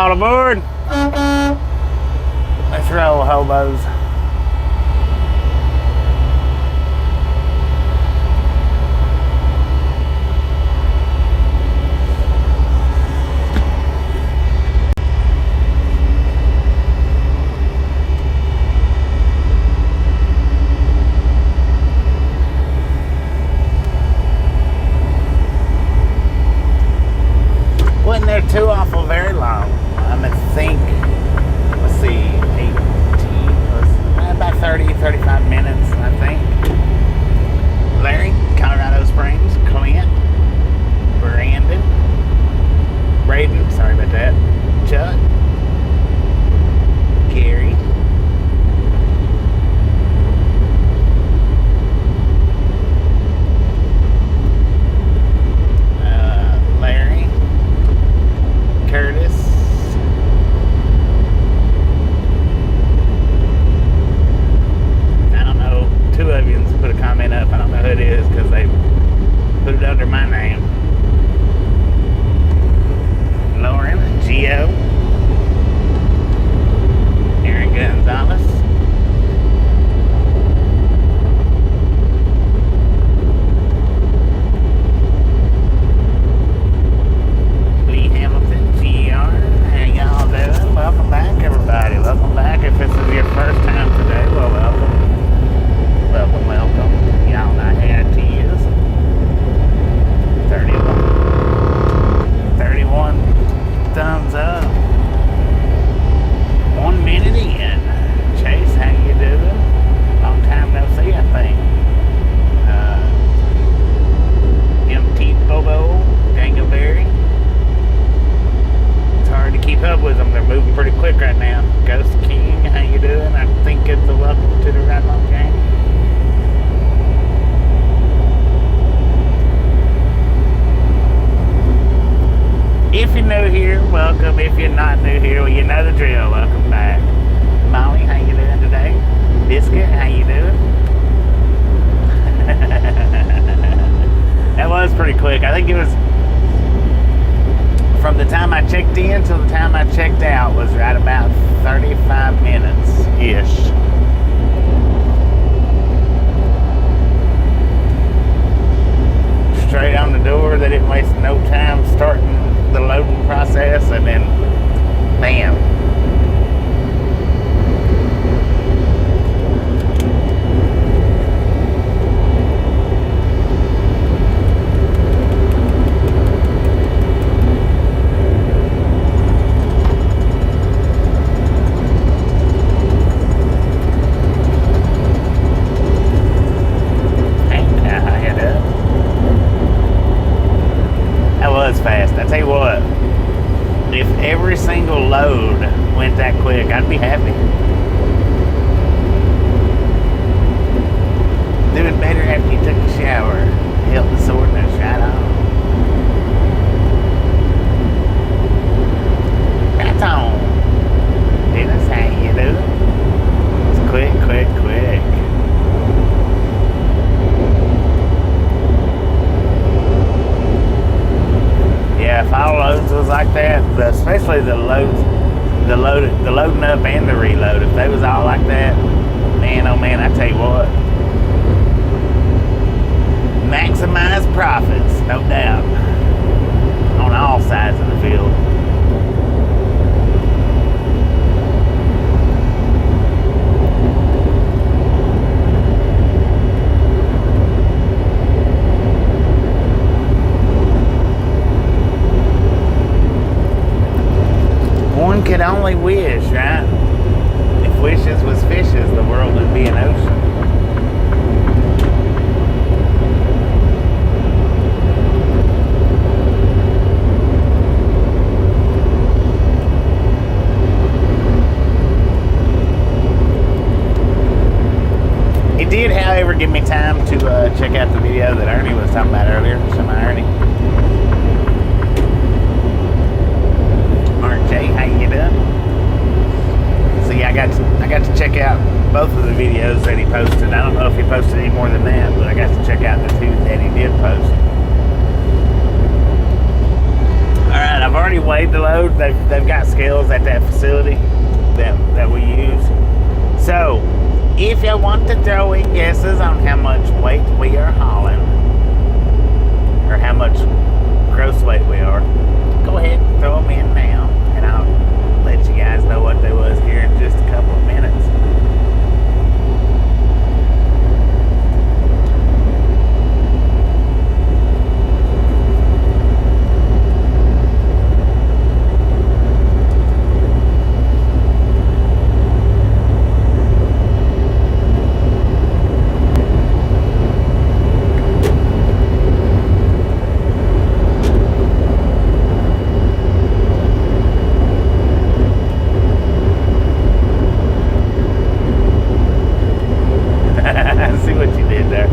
All aboard! Let's roll, hobos. Wasn't there too awful very long. I think, let's see, 18, about 30, 35 minutes, I think. Larry, Colorado Springs, Clint, Brandon, Braden, sorry about that, Chuck, Gary, Larry, Curtis, I don't know, two of you put a comment up. I don't know who it is because they put it under my name. Lauren, Gio, Aaron Gonzalez, Lee Hamilton, GR. How y'all doing? Welcome back, everybody. Welcome back. If this is your first time today, well, welcome. Welcome, welcome. Y'all know how it is. 31 thumbs up. 1 minute in. Chase, how you doing? Long time no see, I think. MT Bobo, Dangleberry. It's hard to keep up with them. They're moving pretty quick right now. Ghost King, how you doing? I think it's a welcome to the Ride Long Game. If you're new here, welcome. If you're not new here, well, you know the drill. Welcome back. Molly, how you doing today? Biscuit, how you doing? That was pretty quick. I think it was from the time I checked in till the time I checked out was right about 35 minutes-ish. Straight on the door. They didn't waste no time starting the loading process, and then bam. That was fast. I tell you what, if every single load went that quick, I'd be happy. Doing better after you took a shower. Help the soreness right on. Right on. Dennis, how you doing? It's quick, quick, quick. Yeah, if all loads was like that, especially the loading up and the reload, if they was all like that, man, oh man, I tell you what, maximize profits, no doubt, on all sides of the field. One could only wish, right? If wishes was fishes, the world would be an ocean. It did, however, give me time to check out the video that Ernie was talking about earlier. Some Ernie. Jay, how you doing? See, I got to check out both of the videos that he posted. I don't know if he posted any more than that, but I got to check out the two that he did post. Alright, I've already weighed the load. They've got scales at that facility that we use. So, if you want to throw in guesses on how much weight we are hauling, or how much gross weight we are, go ahead and throw them in now, and I'll let you guys know what they was here in just a couple of minutes. See what you did there.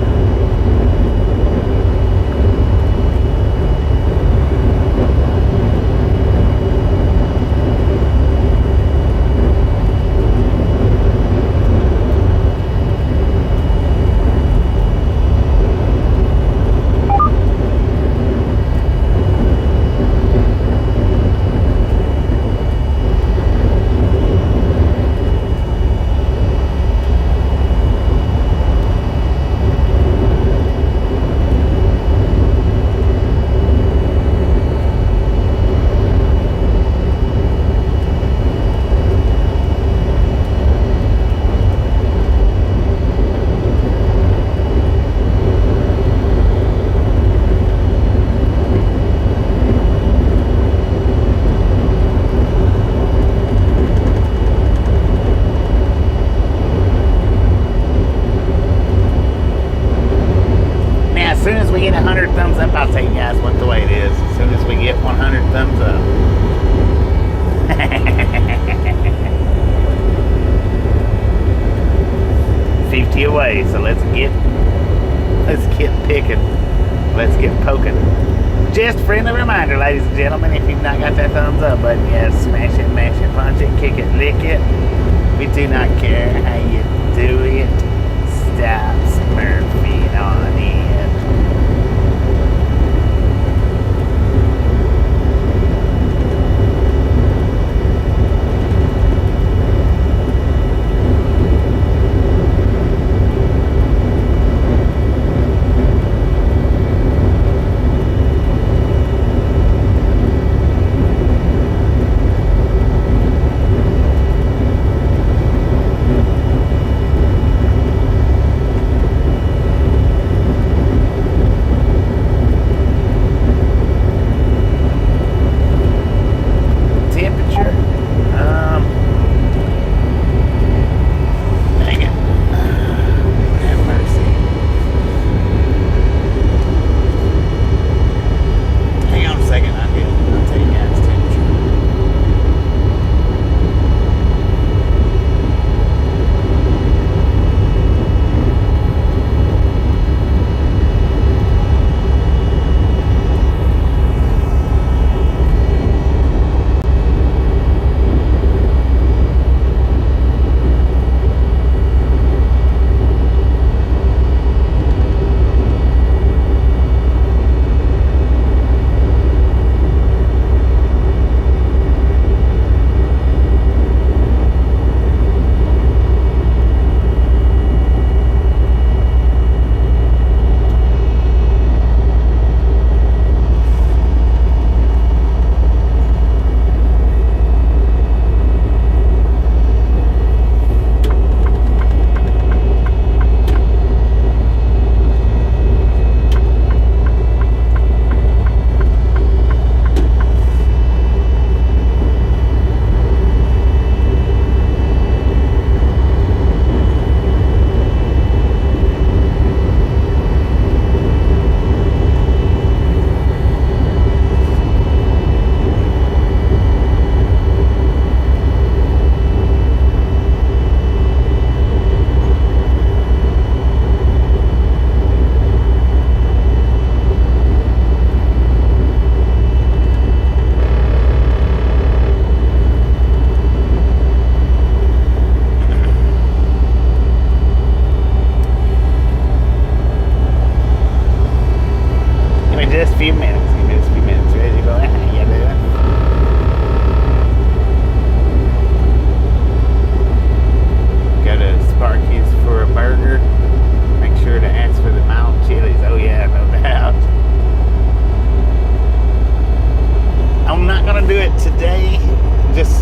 As soon as we get 100 thumbs up, I'll tell you guys what the weight is. As soon as we get 100 thumbs up. 50 away, so let's get picking. Let's get poking. Just a friendly reminder, ladies and gentlemen, if you've not got that thumbs up button yet, smash it, mash it, punch it, kick it, lick it. We do not care how you do it. Stop smurfing on it.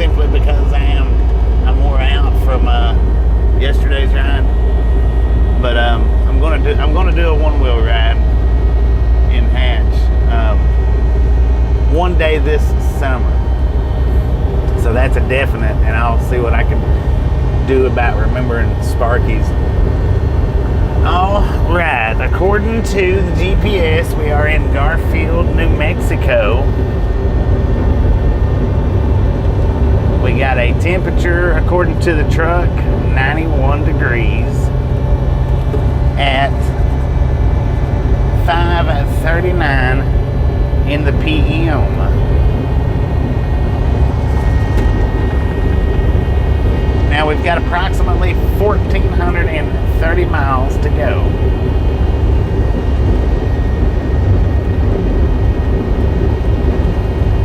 simply because I'm wore out from yesterday's ride. But I'm gonna do a one-wheel ride in Hatch one day this summer. So that's a definite, and I'll see what I can do about remembering Sparky's. All right, according to the GPS, we are in Garfield, New Mexico. We got a temperature, according to the truck, 91 degrees at 5:39 in the PM. Now we've got approximately 1,430 miles to go.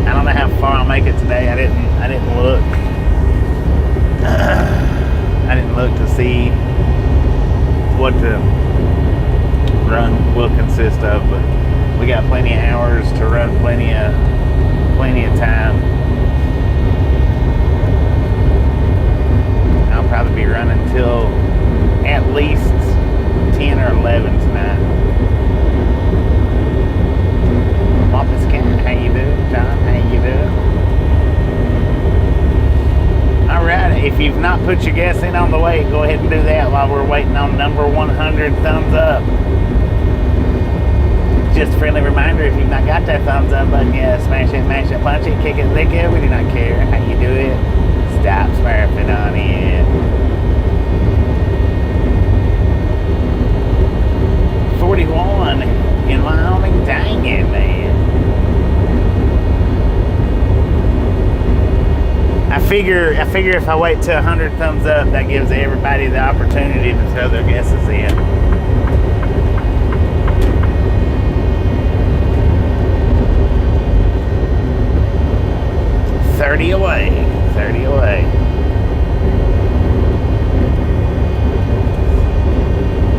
I don't know how far I'll make it today. I didn't look. I didn't look to see what the run will consist of, but we got plenty of hours to run, plenty of time. I'll probably be running till at least 10 or 11 tonight. Wampus Cat, how you doing? John, how you doing? Alright, if you've not put your guess in on the way, go ahead and do that while we're waiting on number 100 thumbs up. Just a friendly reminder, if you've not got that thumbs up button yet, smash it, mash it, punch it, kick it, lick it, we do not care how you do it. Stop smurfing on it. 41 in Wyoming, dang it, man. I figure if I wait till 100 thumbs up, that gives everybody the opportunity to throw their guesses in. $30 away.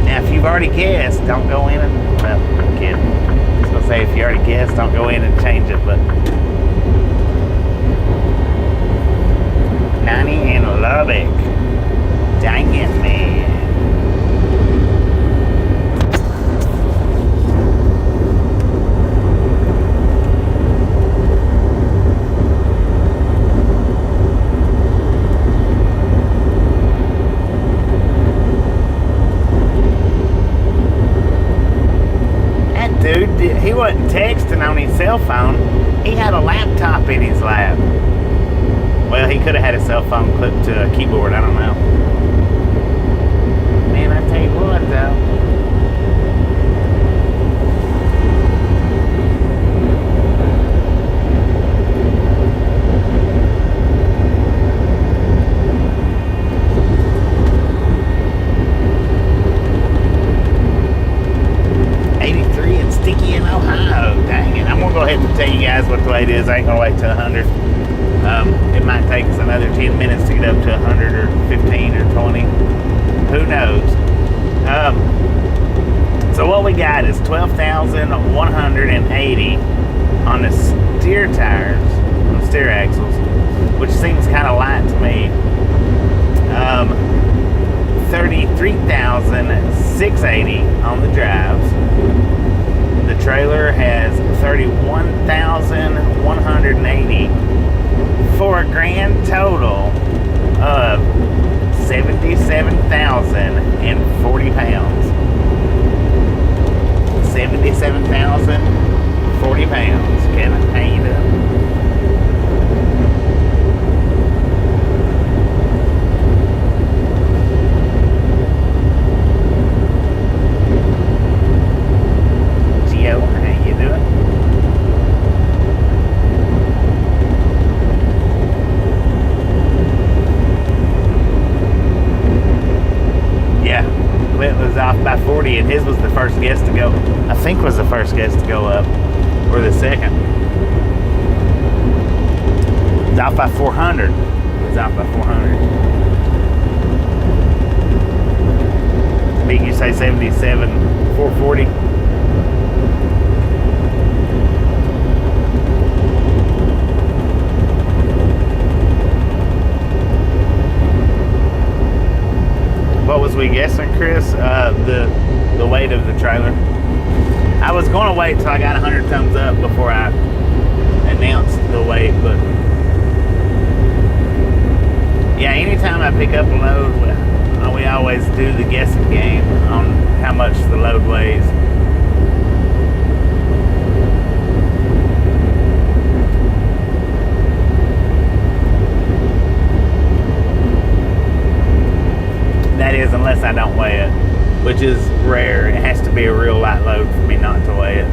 Now, if you've already guessed, don't go in and, well, I'm kidding. I was going to say, if you already guessed, don't go in and change it, but 90 in Lubbock. Dang it, man. Dude, he wasn't texting on his cell phone. He had a laptop in his lap. Well, he could have had a cell phone clipped to a keyboard. I don't know. Man, I tell you what, though. Tell you guys what the weight is. I ain't gonna wait till 100. It might take us another 10 minutes to get up to 100 or 15 or 20. Who knows? So what we got is 12,180 on the steer tires, on the steer axles, which seems kind of light to me. 33,680 on the drives. The trailer has 31,180 for a grand total of 77,040 pounds. 77,040 pounds. Kevin, how you doing? By 40, and his was the first guest to go. I think was the first guest to go up, or the second. It's off by 400. It's off by 400. Big, you say 77, 440. we guessing, Chris? The weight of the trailer. I was going to wait till I got 100 thumbs up before I announced the weight, but yeah, anytime I pick up a load, we always do the guessing game on how much the load weighs. That is, unless I don't weigh it, which is rare. It has to be a real light load for me not to weigh it.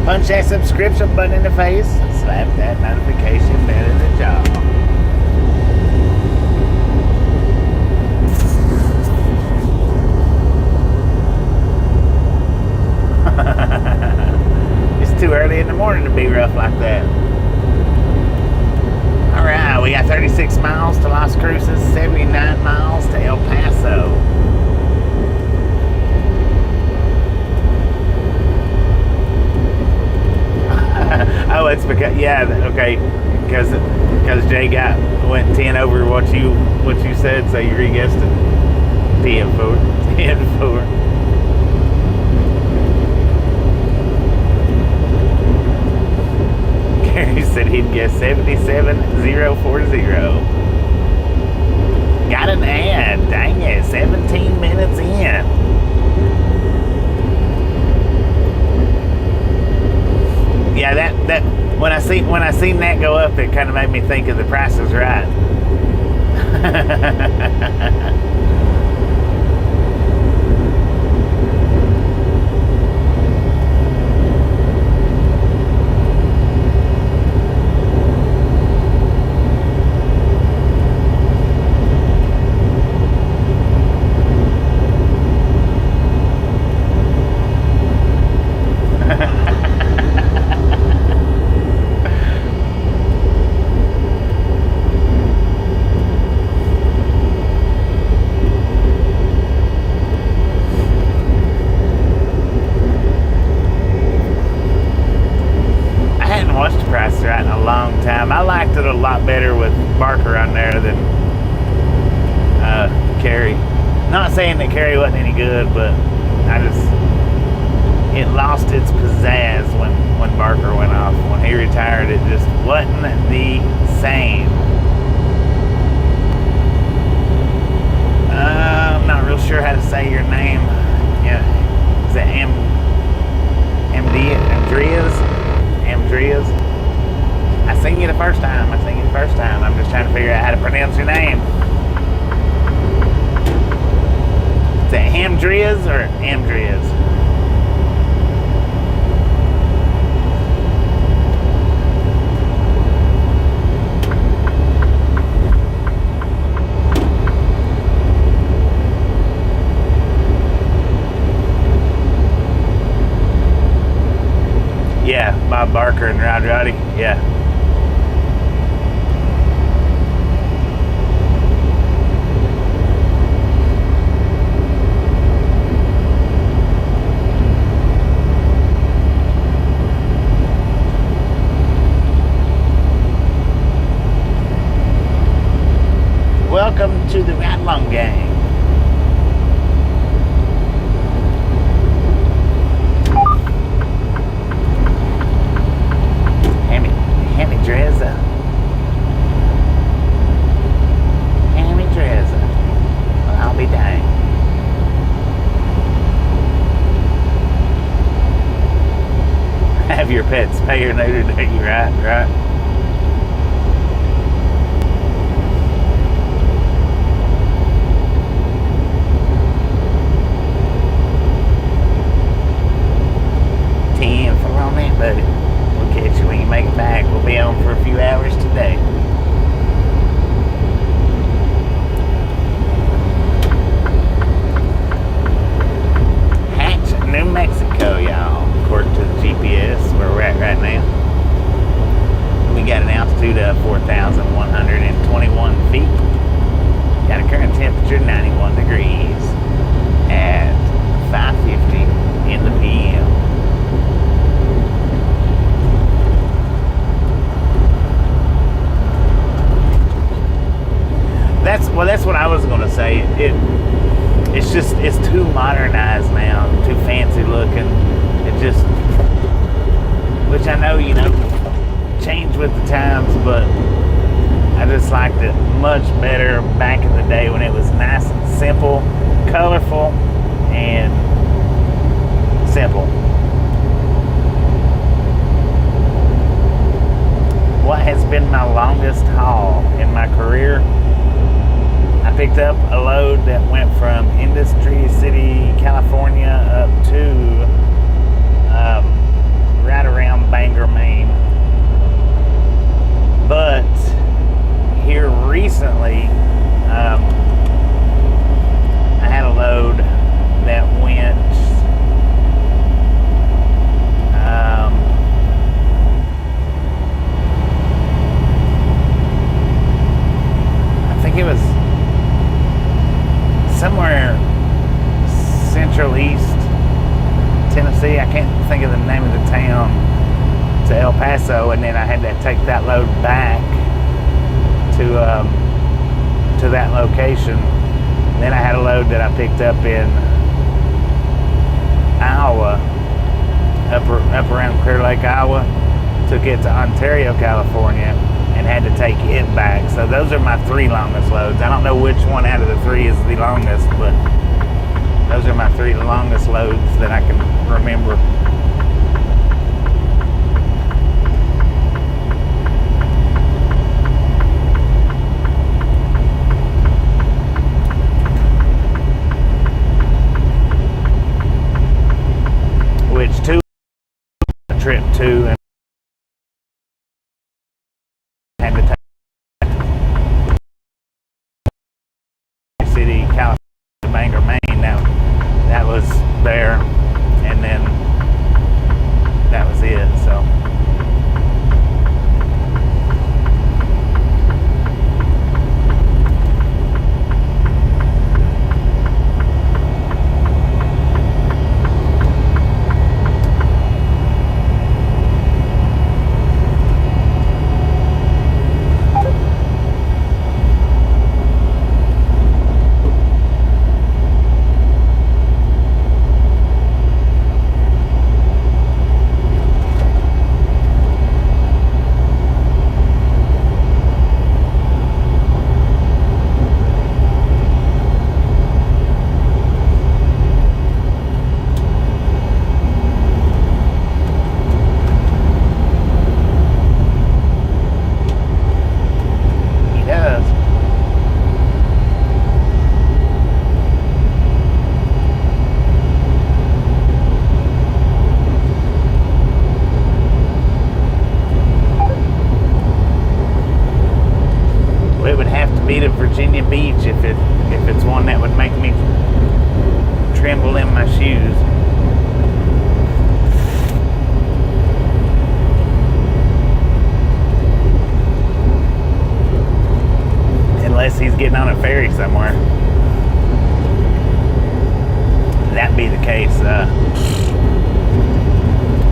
Punch that subscription button in the face and slap that notification bell in the jaw. It's too early in the morning to be rough like that. Alright, we got 36 miles to Las Cruces, 79 miles to El Paso. Oh, it's because, yeah, okay, because Jay went 10 over what you said, so you re-guessed it. 10-4. 10-4. Gary said he'd guess 77,040. Got an ad, dang it, 17 minutes in. Yeah, that when I seen that go up, it kind of made me think of The Price is Right. I liked it a lot better with Barker on there than Carey. Not saying that Carey wasn't any good, but it lost its pizzazz when Barker went off. When he retired, it just wasn't the same. I'm not real sure how to say your name. Yeah, is it Andreas? I seen you the first time. I'm just trying to figure out how to pronounce your name. Is it Hamdrias or Amdrias? Yeah, Bob Barker and Rod Roddy. Yeah. to the ride along gang. Hammy Drezza. Hammy Drezza. Well, I'll be dang. Have your pets spay or neutered. You right. Buddy, we'll catch you when you make it back. We'll be on for a few hours today. Hatch, New Mexico, y'all. According to the GPS, where we're at right now. We got an altitude of 4,121 feet. Got a current temperature 91 degrees at 5:50 in the PM. That's what I was gonna say. It's too modernized now, too fancy looking. It just, which I know, change with the times, but I just liked it much better back in the day when it was nice and simple, colorful, and simple. What has been my longest haul in my career? I picked up a load that went from Industry City, California up to right around Bangor, Maine. But here recently, I had a load that went I think it was somewhere central east Tennessee. I can't think of the name of the town, to El Paso, and then I had to take that load back to that location. Then I had a load that I picked up in Iowa, up around Clear Lake, Iowa. Took it to Ontario, California, and had to take it back. So those are my 3 longest loads. I don't know which one out of the 3 is the longest, but those are my 3 longest loads that I can remember. Which 2 trip to and had to take City, California, Bangor, Maine. Now that was there, and then that was it. So Virginia Beach if it's one that would make me tremble in my shoes. Unless he's getting on a ferry somewhere. That'd be the case.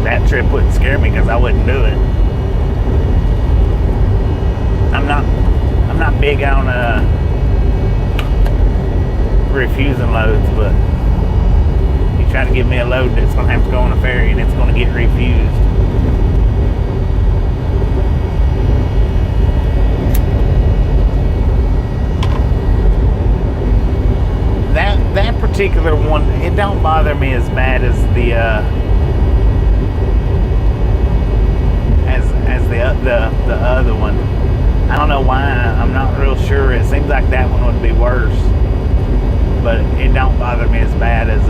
That trip wouldn't scare me because I wouldn't do it. I'm not big on refusing loads, but he's trying to give me a load that's going to have to go on a ferry, and it's going to get refused. That particular one, it don't bother me as bad as the the other one. I don't know why. I'm not real sure. It seems like that one would be worse, but it don't bother me as bad as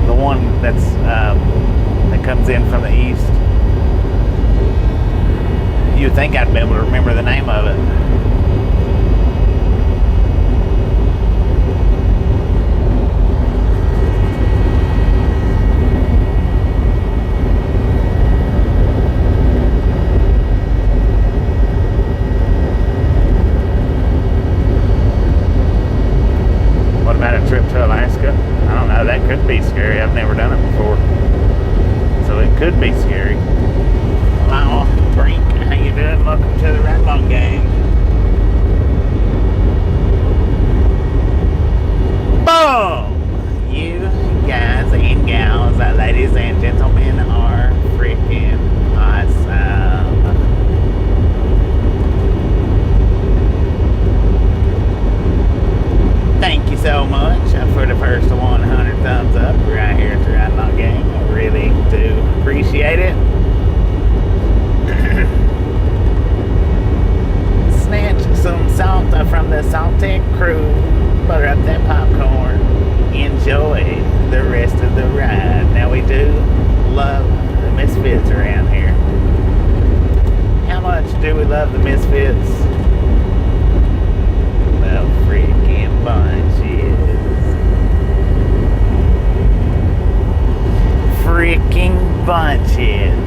the one that's that comes in from the east. You'd think I'd be able to remember the name of it. What about a trip to Alaska? I don't know. That could be scary. I've never done it before, so it could be scary. Wow, Brink, how you doing? Welcome to the Red Long Game. Boom! You guys and gals, ladies and gentlemen, are freaking awesome. Thank you so much for the first 100 thumbs up right here at the Red Long Game. I really do appreciate it. Snatch some salt from the Saltec crew, butter up that popcorn, enjoy the rest of the ride. Now, we do love the Misfits around here. How much do we love the Misfits? Well, freaking bunches. Freaking bunches.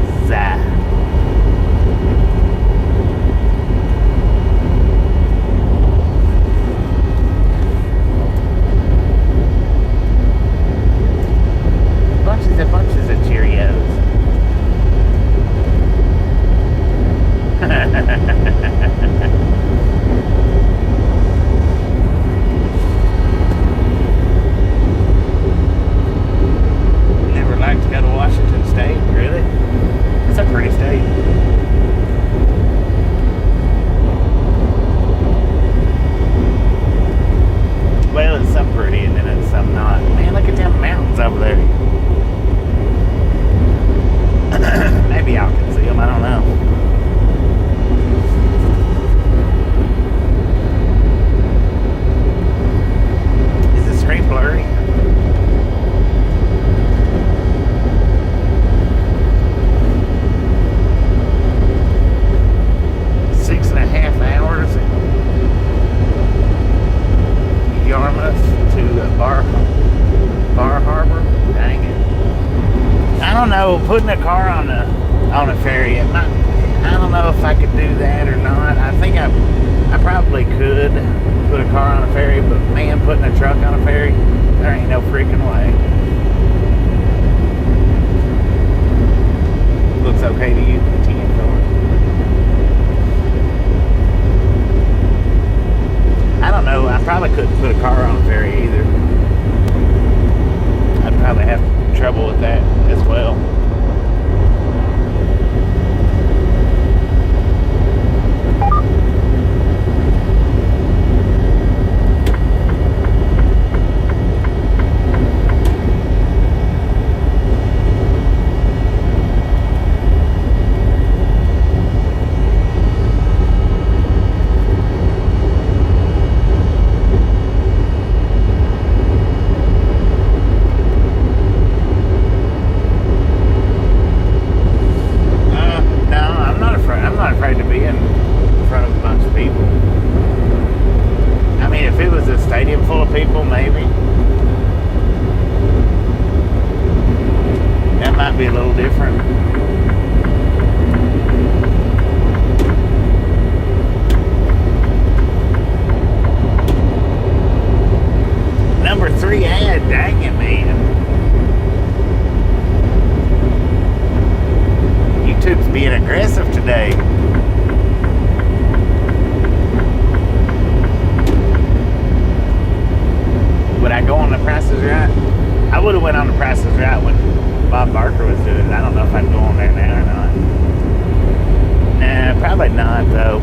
Bunches of Cheerios. 6.5 hours in Yarmouth to Bar Harbor. Dang it! I don't know. Putting a car on a ferry, I don't know if I could do that or not. I think I probably could put a car on a ferry, but man, putting a truck on a ferry, there ain't no freaking way. Looks okay to you, TN car. I don't know. I probably couldn't put a car on a ferry either. I'd probably have trouble with that as well. to it. I don't know if I'd go on there now or not. Nah, probably not though.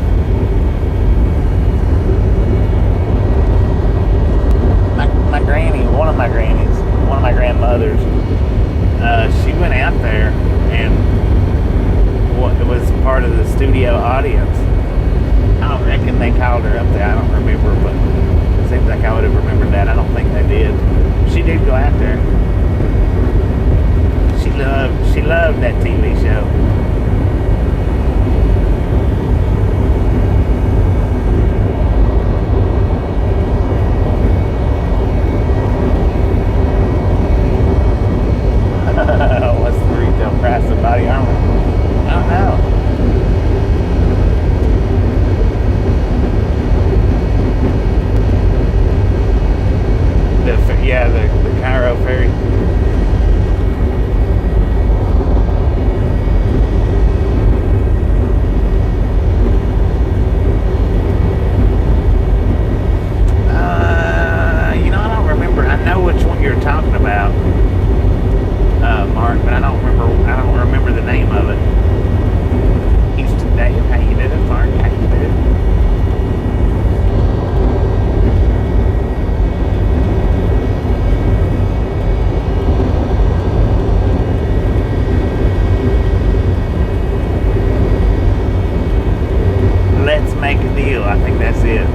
My granny, one of my grandmothers, she went out there and it was part of the studio audience. I don't reckon they called her up there. I don't remember, but it seems like I would have remembered that. I don't think they did. She did go out there. She loved that TV show. What's the retail price of body armor? I don't know. The Cairo ferry. I don't remember. I know which one you're talking about, Mark, but I don't remember the name of it. Houston Dave, how you doing, Mark? How you doing? Let's make a deal. I think that's it.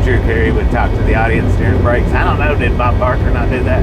Drew Carey would talk to the audience during breaks. I don't know, did Bob Barker not do that?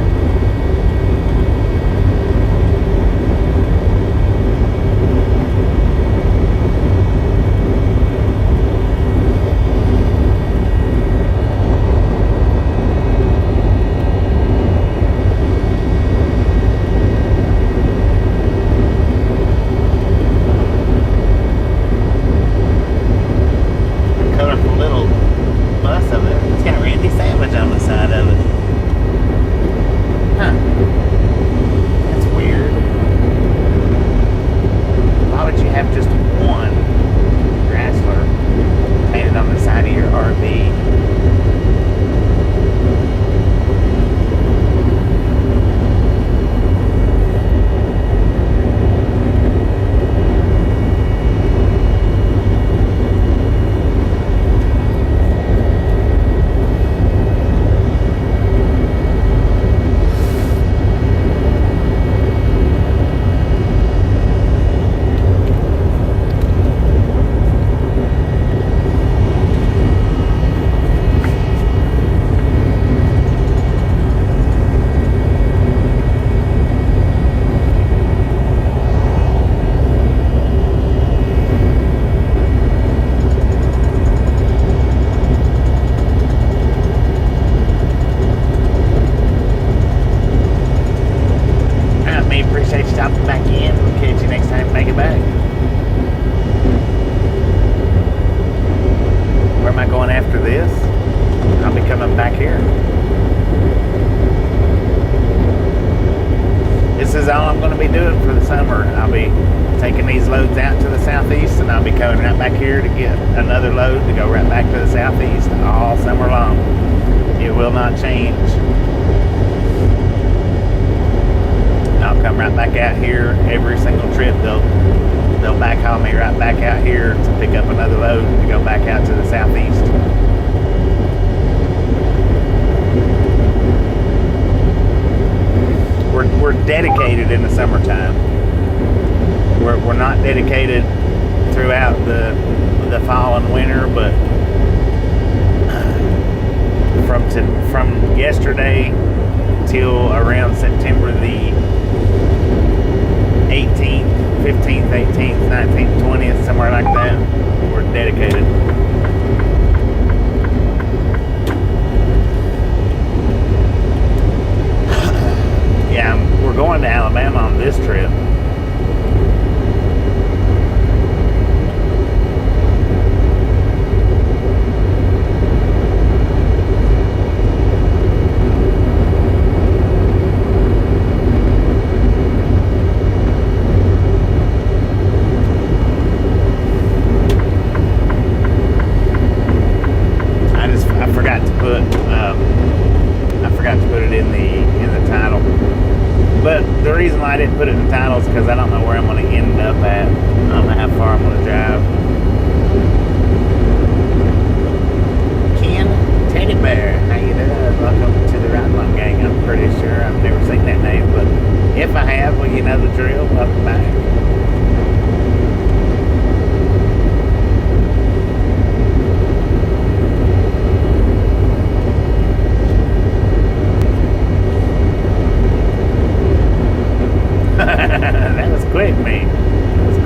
Dedicated in the summertime. We're not dedicated throughout the fall and winter, but from yesterday till around September the 18th, 15th, 18th, 19th, 20th, somewhere like that, we're dedicated. Yeah, we're going to Alabama on this trip.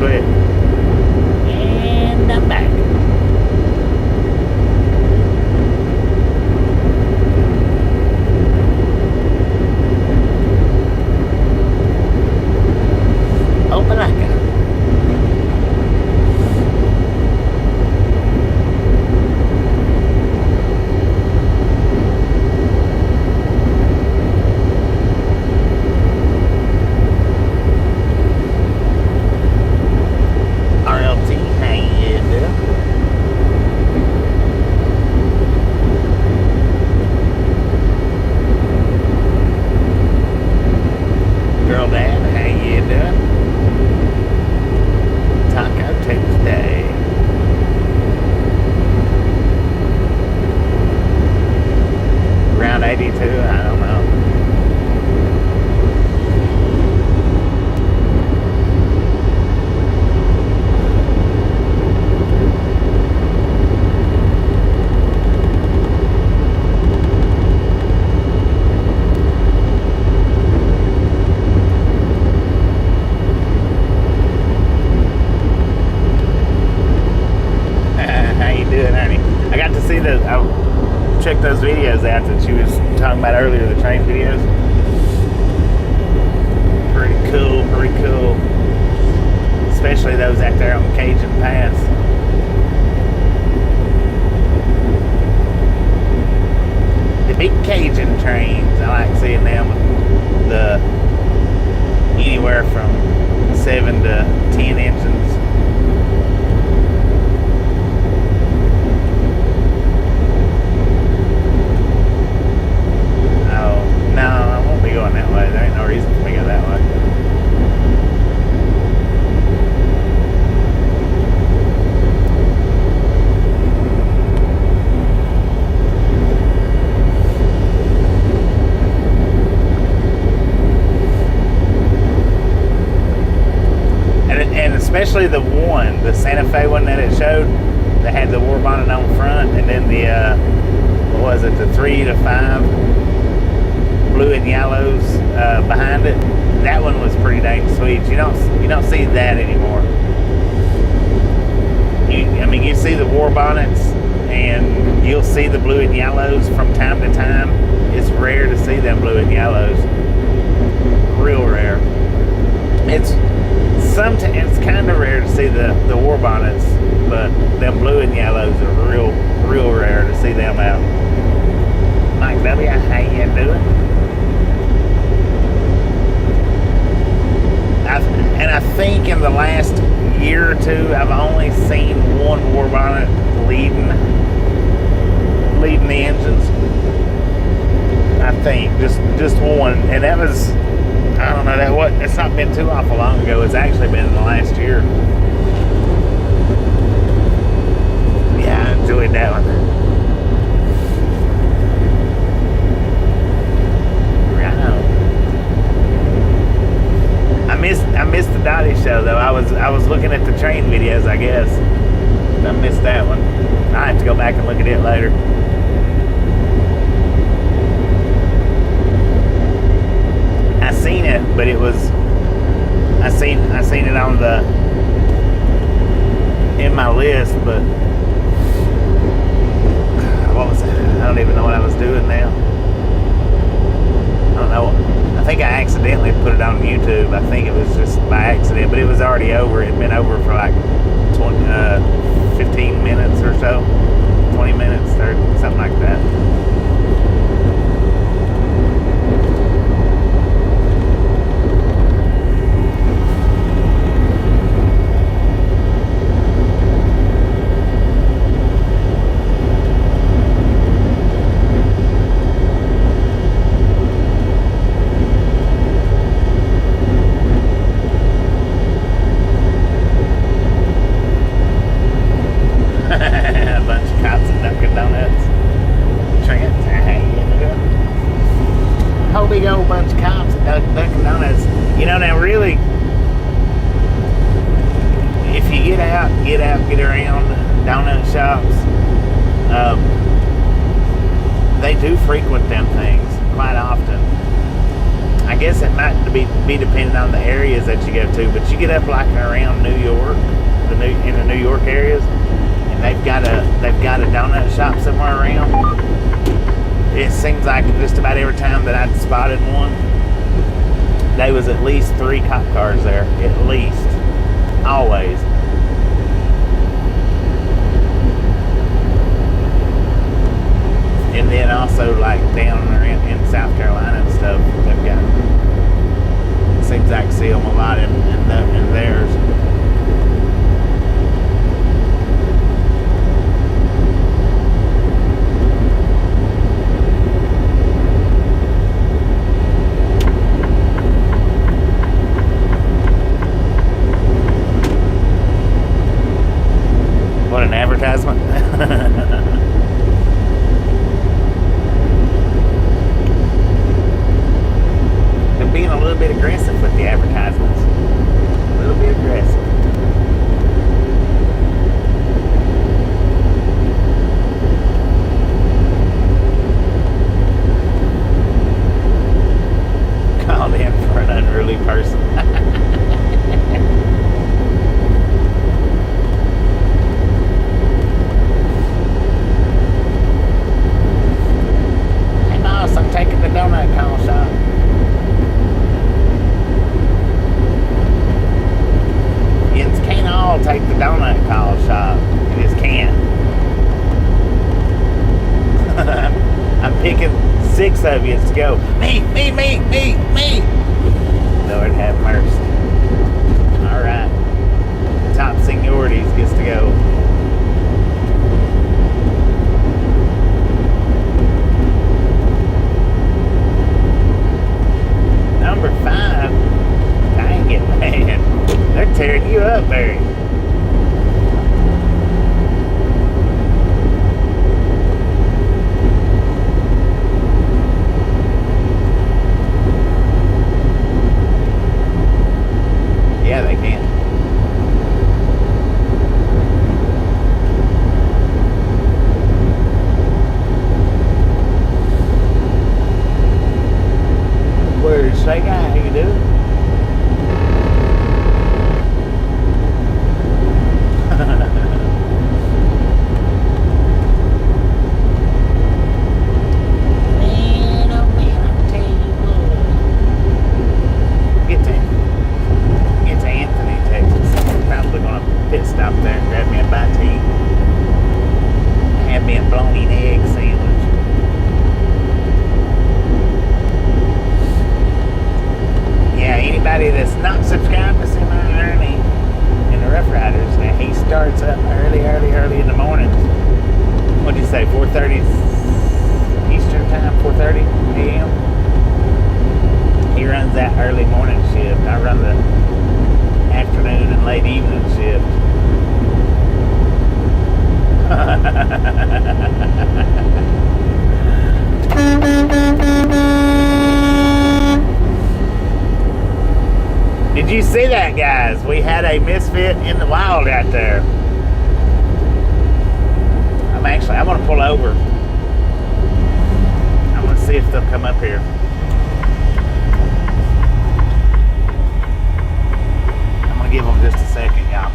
quick. And I'm back. Opalaka. Check those videos out that she was talking about earlier, the train videos. Pretty cool, pretty cool. Especially those out there on Cajun Pass. The big Cajun trains, I like seeing them with the anywhere from 7 to 10 engines. No, I won't be going that way. There ain't no reason for me to go that way. And especially the Santa Fe one that it showed, that had the war bonnet on front, and then the, what was it, the 3 to 5 blue and yellows behind it. That one was pretty dang sweet. You don't see that anymore. You see the war bonnets and you'll see the blue and yellows from time to time. It's rare to see them blue and yellows. Real rare. It's kind of rare to see the war bonnets, but them blue and yellows are real rare to see them out. Mike W, how you doing? And I think in the last year or two, I've only seen one war bonnet leading the engines. I think just one, and that was, I don't know, it's not been too awful long ago. It's actually been in the last year. Yeah, I enjoyed that one. I missed the Dottie show though. I was looking at the train videos, I guess. I missed that one. I have to go back and look at it later. I seen it, but it was I seen it on in my list, but what was it? I don't even know what I was doing now. I don't know. I think I accidentally put it on YouTube. I think it was just by accident, but it was already over. It had been over for like 15 minutes or so, 20 minutes, 30, something like that. Get around donut shops. They do frequent them things quite often. I guess it might be depending on the areas that you go to, but you get up like around New York in the New York areas, and they've got a donut shop somewhere around. It seems like just about every time that I'd spotted one, there was at least 3 cop cars there, at least, always. And then also like down in South Carolina and stuff, they've got, seems like see them a lot in theirs. What an advertisement. Being a little bit aggressive with the advertisements. A little bit aggressive. Called in for an unruly person. Hey boss, I'm taking the donut call shop. I'll take the donut call shop. You just can't. I'm picking 6 of you to go. Me. Lord have mercy. Alright. Top seniorities gets to go. Number 5. Dang it, man. They're tearing you up, Barry. Yeah, they can. Where's Say Guy? How you doing? That's not subscribed to see my Ernie in the Rough Riders. Now he starts up early in the morning. What'd you say, 4:30 Eastern time, 4:30 a.m.? He runs that early morning shift. I run the afternoon and late evening shift. Did you see that, guys? We had a Misfit in the wild out there. I'm gonna pull over. I'm gonna see if they'll come up here. I'm gonna give them just a second, y'all.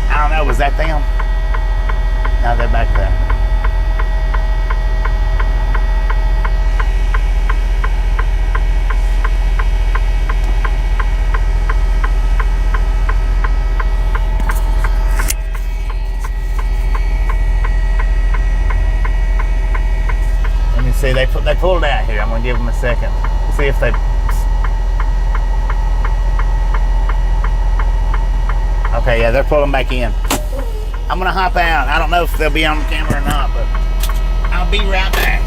I don't know, was that them? No, they're back there. See, they pulled out here. I'm gonna give them a second. See if they. Okay, yeah, they're pulling back in. I'm gonna hop out. I don't know if they'll be on camera or not, but I'll be right back.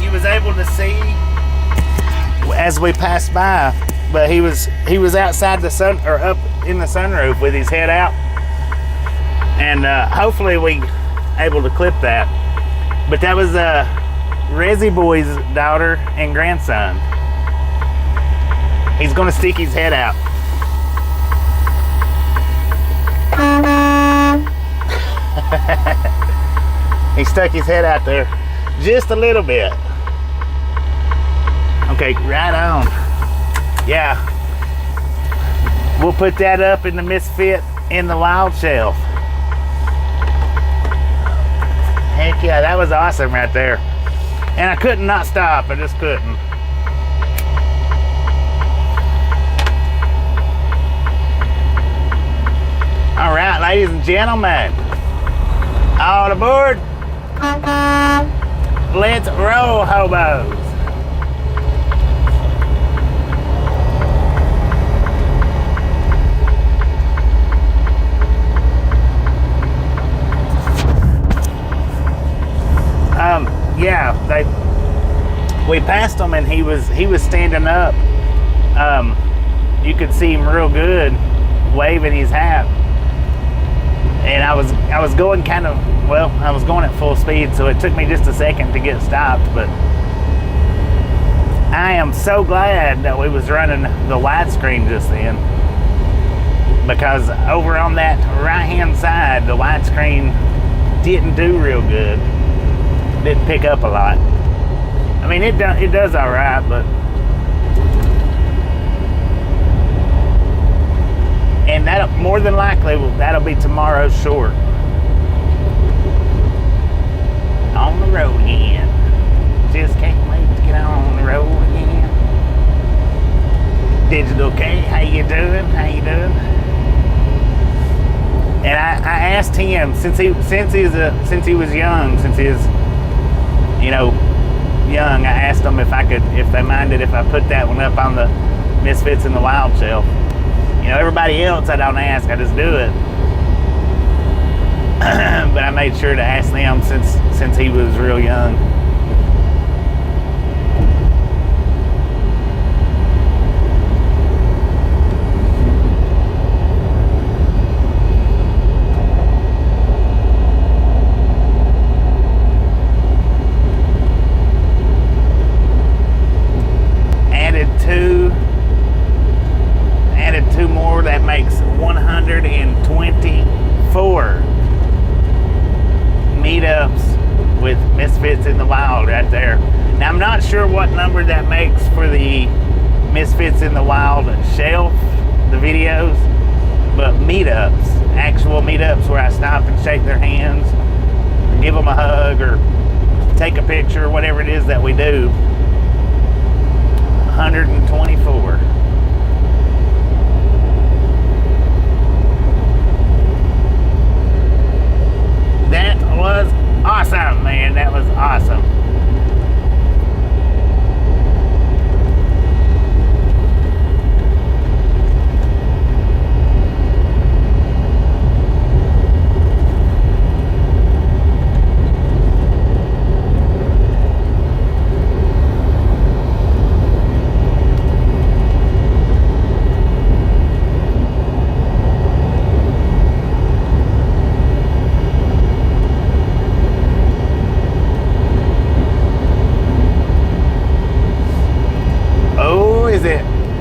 you was able to see as we passed by, but he was outside the sun, or up in the sunroof with his head out, and hopefully we able to clip that. But that was Resi Boy's daughter and grandson. He's gonna stick his head out. He stuck his head out there just a little bit. Okay, right on. Yeah. We'll put that up in the Misfit in the Wild shelf. Heck yeah, that was awesome right there. And I couldn't not stop, I just couldn't. All right, ladies and gentlemen, all aboard. Let's roll, hobos. Yeah, we passed him and he was standing up. You could see him real good, waving his hat. And I was going I was going at full speed, so it took me just a second to get stopped, but I am so glad that we was running the widescreen just then, because over on that right-hand side, the widescreen didn't do real good. Didn't pick up a lot. I mean, it does all right, but and that more than likely that'll be tomorrow's short. On the road again. Just can't wait to get on the road again. Digital K, how you doing? How you doing? And I asked him, since he was young, since he's young, I asked them if they minded if I put that one up on the Misfits in the Wild shelf. Everybody else I don't ask, I just do it. But I made sure to ask them since he was real young. Added two more, that makes 124 meetups with Misfits in the Wild right there. Now I'm not sure what number that makes for the Misfits in the Wild shelf, the videos, but meetups, actual meetups where I stop and shake their hands, or give them a hug, or take a picture, whatever it is that we do. 124. That was awesome, man. That was awesome.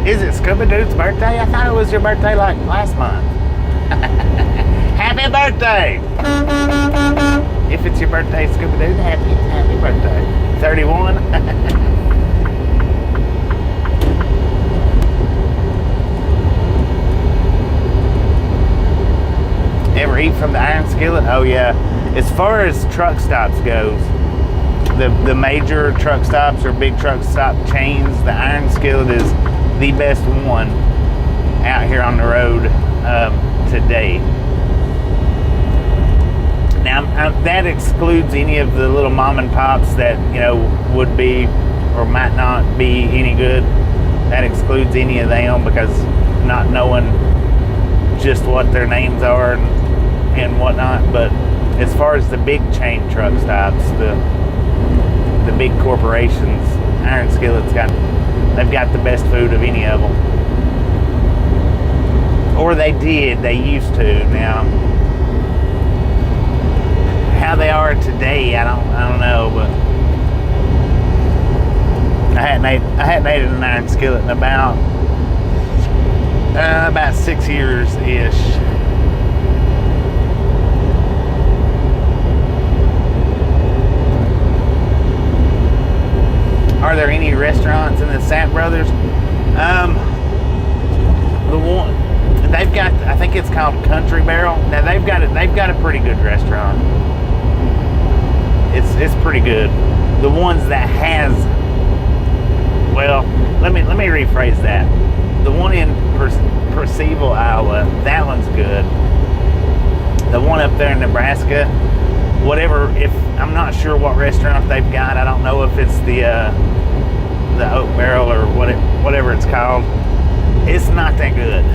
Is it Scuba Dude's birthday? I thought it was your birthday like last month. Happy birthday! If it's your birthday, Scuba Dude, happy birthday. 31. Ever eat from the iron skillet? Oh yeah. As far as truck stops goes, the major truck stops or big truck stop chains, the iron skillet is the best one out here on the road today. Now that excludes any of the little mom and pops that would be or might not be any good. That excludes any of them, because not knowing just what their names are and whatnot. But as far as the big chain truck stops, the big corporations, Iron Skillet's they've got the best food of any of them. Or they used to. Now, how they are today, I don't know, but I hadn't ate an Iron Skillet in about 6 years ish. Are there any restaurants in the Sap Brothers? The one they've got, I think it's called Country Barrel. Now they've got a pretty good restaurant. It's pretty good. The ones that has, well, let me rephrase that. The one in Percival, Iowa, that one's good. The one up there in Nebraska, whatever. If I'm not sure what restaurant they've got, I don't know if it's the Oak Barrel or whatever it's called. It's not that good.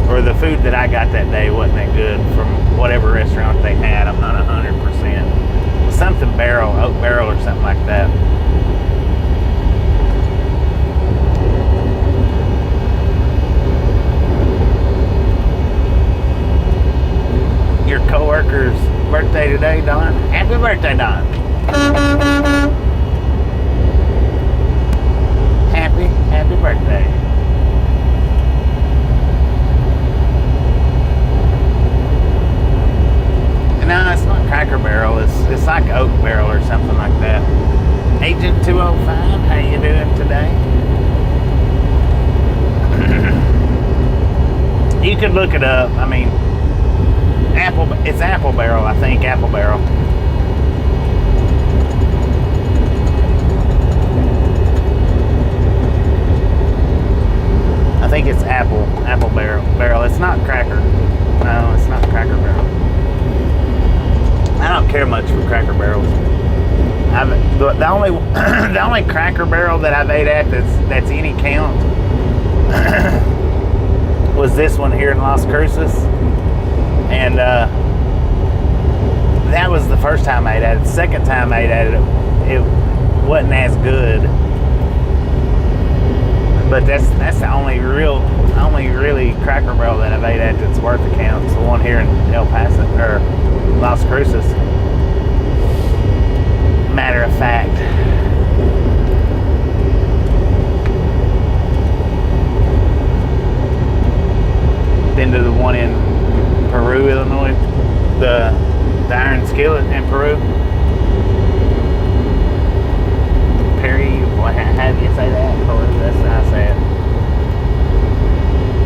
Or the food that I got that day wasn't that good from whatever restaurant they had. I'm not 100%. Something Barrel, Oak Barrel, or something like that. Your coworker's birthday today, Don. Happy birthday, Don. Happy birthday. No, it's not Cracker Barrel. It's like Oak Barrel or something like that. Agent 205, how you doing today? You could look it up. I mean, it's Apple Barrel, I think. Apple Barrel. I think it's Apple Barrel. It's not Cracker. No, it's not Cracker Barrel. I don't care much for Cracker Barrels. The only Cracker Barrel that I've ate at that's any count was this one here in Las Cruces, and that was the first time I ate at it. The second time I ate at it, it wasn't as good. But that's the only really Cracker Barrel that I've ate at that's worth the count. It's the one here in El Paso or Las Cruces. Matter of fact. Been to the one in Peru, Illinois. The Iron Skillet in Peru. Perry, how do you say that? Peru, that's how I say it.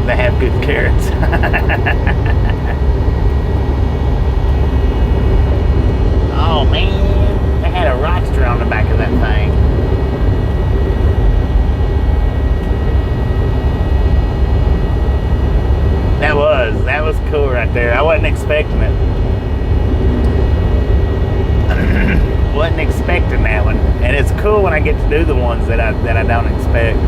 They have good carrots. Oh man, they had a rockster on the back of that thing. That was cool right there. I wasn't expecting it. Wasn't expecting that one, and it's cool when I get to do the ones that I don't expect.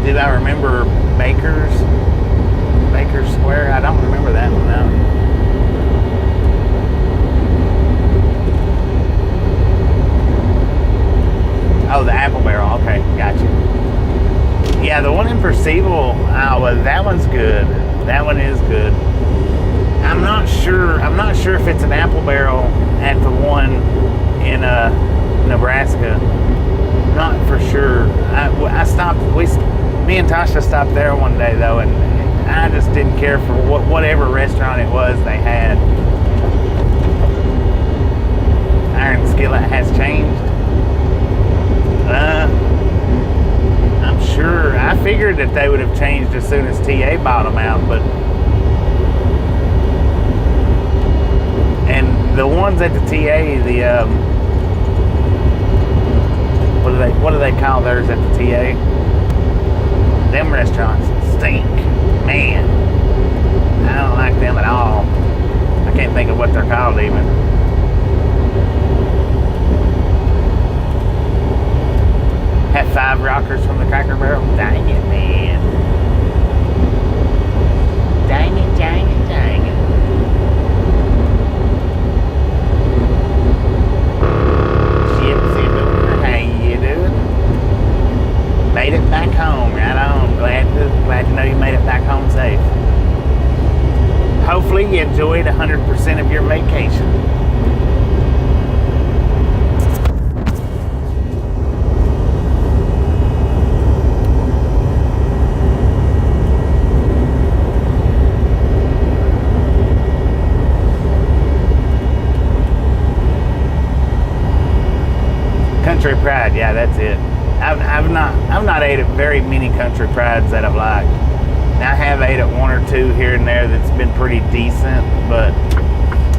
Did I remember Baker's Square? I don't remember that one now. Oh, the Apple Barrel. Okay, gotcha. Yeah, the one in Percival, Iowa, that one's good. That one is good. I'm not sure if it's an Apple Barrel at the one in Nebraska. Not for sure. Me and Tasha stopped there one day though, and I just didn't care for whatever restaurant it was they had. Iron Skillet has changed. I'm sure. I figured that they would have changed as soon as TA bought them out, but and the ones at the TA, what do they call theirs at the TA? Them restaurants stink, man. called even. Had 5 rockers from the Cracker Barrel. Dang it, man. Dang it, dang it, dang it. Gypsy Boomer, how you doing? Made it back home, right on. Glad to know you made it back home safe. Hopefully you enjoyed 100% of your vacation. Country Pride, yeah, that's it. I've not ate at very many Country Prides that I've liked. Now I have ate at 1 or 2 here and there that's been pretty decent, but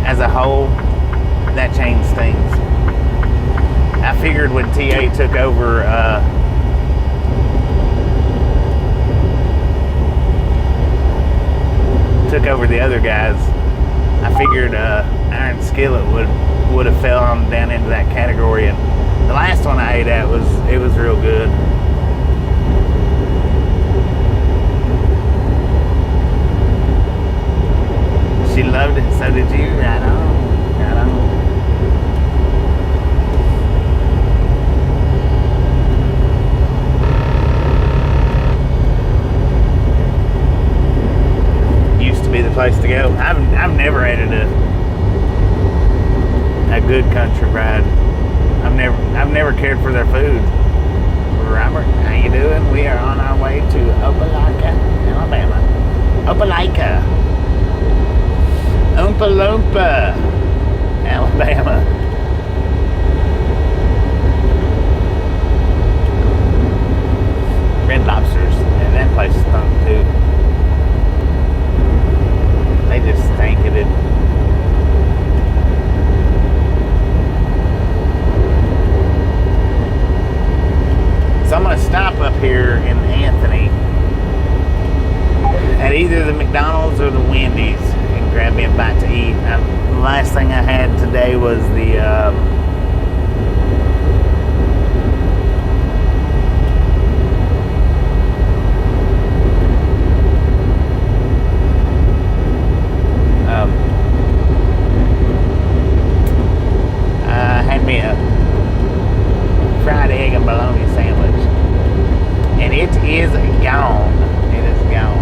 as a whole, that changed things. I figured when TA took over the other guys, I figured Iron Skillet would have fell on down into that category, and the last one I ate at was real good. She loved it, so did you. Right on, right on. Used to be the place to go. I've never ate at a good Country Pride. I've never cared for their food. Robert, how you doing? We are on our way to Opelika, Alabama. Opelika. Oompa Loompa, Alabama. Red Lobsters, and that place stunk too. They just stank it. So I'm going to stop up here in Anthony at either the McDonald's or the Wendy's and grab me a bite to eat. The last thing I had today was the I had me a fried egg and bologna sandwich, and it is gone. It is gone.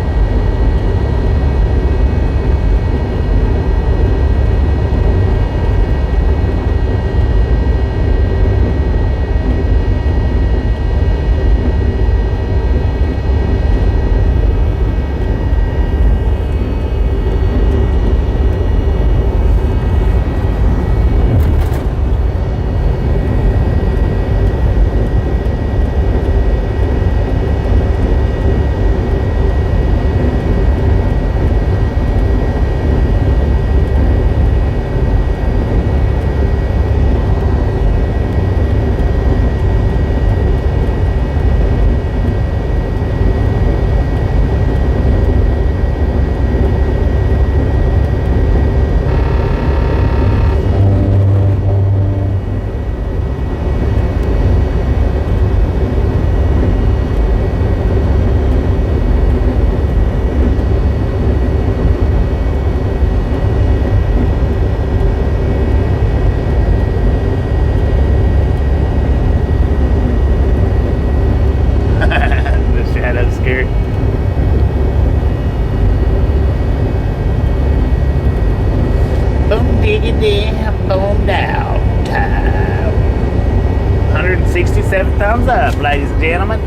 Thumbs up, ladies and gentlemen.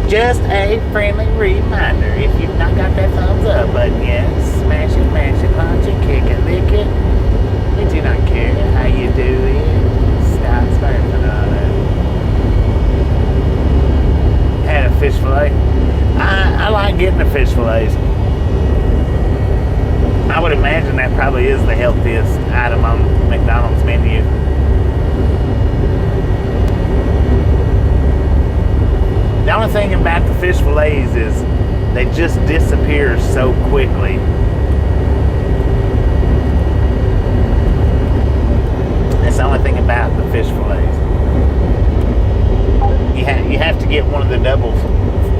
Just a friendly reminder, if you've not got that thumbs up button yet, smash it, punch it, kick it, lick it. We do not care how you do it. Stop spamming on it. Had a fish fillet. I like getting the fish fillets. I would imagine that probably is the healthiest item on McDonald's menu. The only thing about the fish fillets is they just disappear so quickly. about the fish fillets. You have to get one of the double,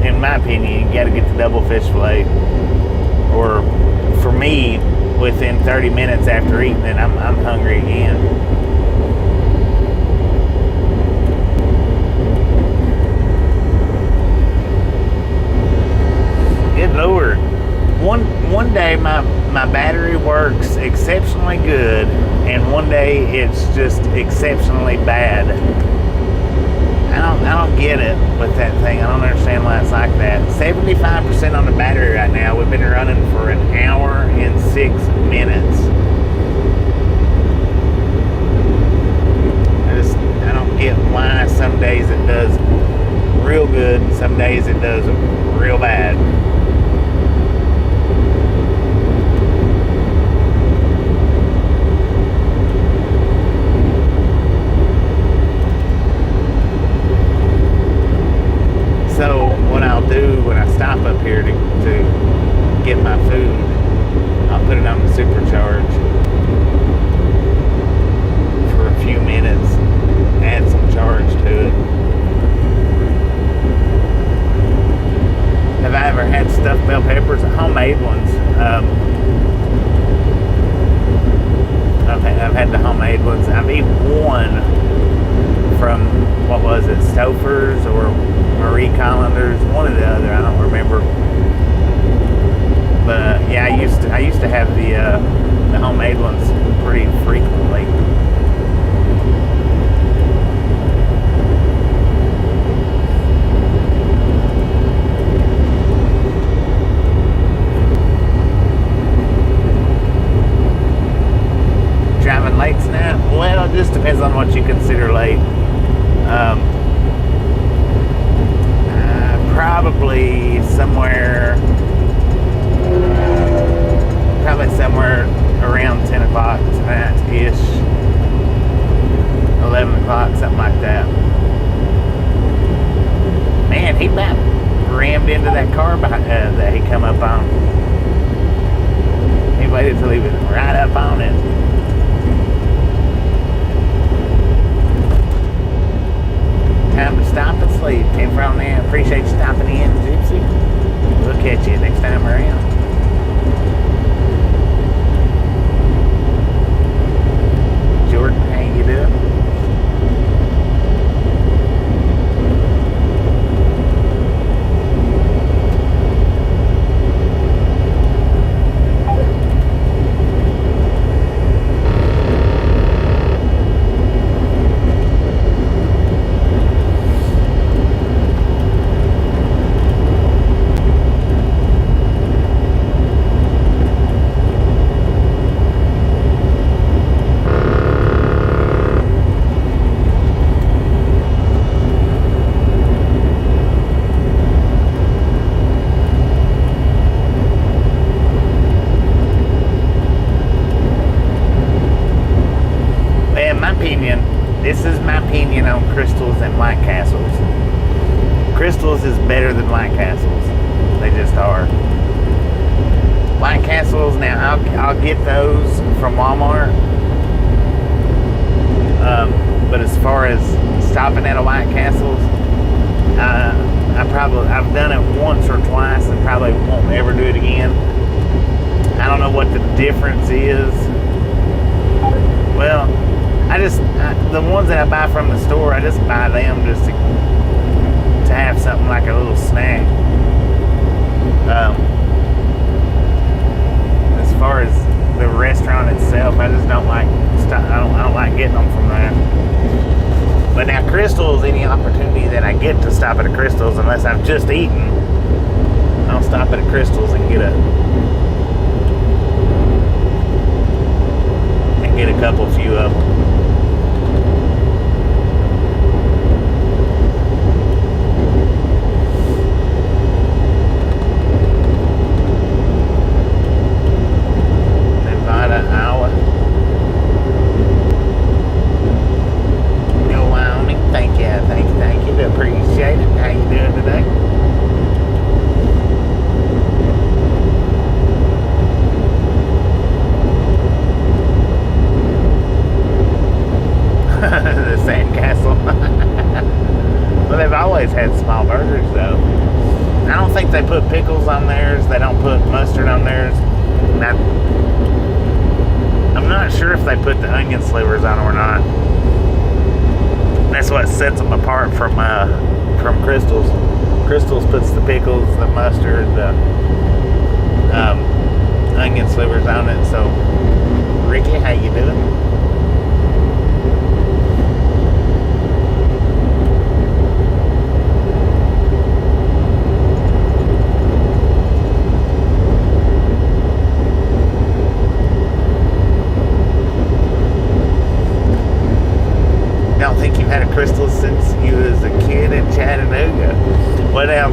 in my opinion, you got to get the double fish fillet. Or for me, within 30 minutes after eating it, I'm hungry again. Good Lord. One day my battery works exceptionally good, and one day it's just exceptionally bad. I don't get it with that thing. I don't understand why it's like that. 75% on the battery right now. We've been running for 1 hour and 6 minutes. I don't get why some days it does real good and some days it does real bad. So what I'll do when I stop up here to get my food, I'll put it on the supercharge for a few minutes, add some charge to it. Have I ever had stuffed bell peppers? Homemade ones. I've had the homemade ones. I've eaten one from, what was it, Stouffer's or Marie Collander's, one or the other, I don't remember. But yeah, I used to have the homemade ones pretty frequently. Driving late tonight? Well, it just depends on what you consider late. Probably somewhere around 10 o'clock tonight-ish, 11 o'clock, something like that. Man, he about rammed into that car behind, that he come up on. He waited till he was right up on it. Time to stop and sleep. And from there, appreciate you stopping in, Gypsy. We'll catch you next time around. Jordan, how you doing? This is my opinion on Crystals and White Castles. Crystals is better than White Castles. They just are. White Castles, now I'll get those from Walmart. But as far as stopping at a White Castles, I've done it once or twice and probably won't ever do it again. I don't know what the difference is. Well, the ones that I buy from the store, I just buy them just to have something like a little snack. As far as the restaurant itself, I just don't like. I don't like getting them from there. But now Crystals, any opportunity that I get to stop at a Crystals, unless I've just eaten, I'll stop at a Crystals and get a few of them. they put the onion slivers on them or not. That's what sets them apart from Crystal's. Crystal's puts the pickles, the mustard, the onion slivers on it. So, Ricky, how you doing? Don't think you've had a Crystal since you was a kid in Chattanooga. Well, now,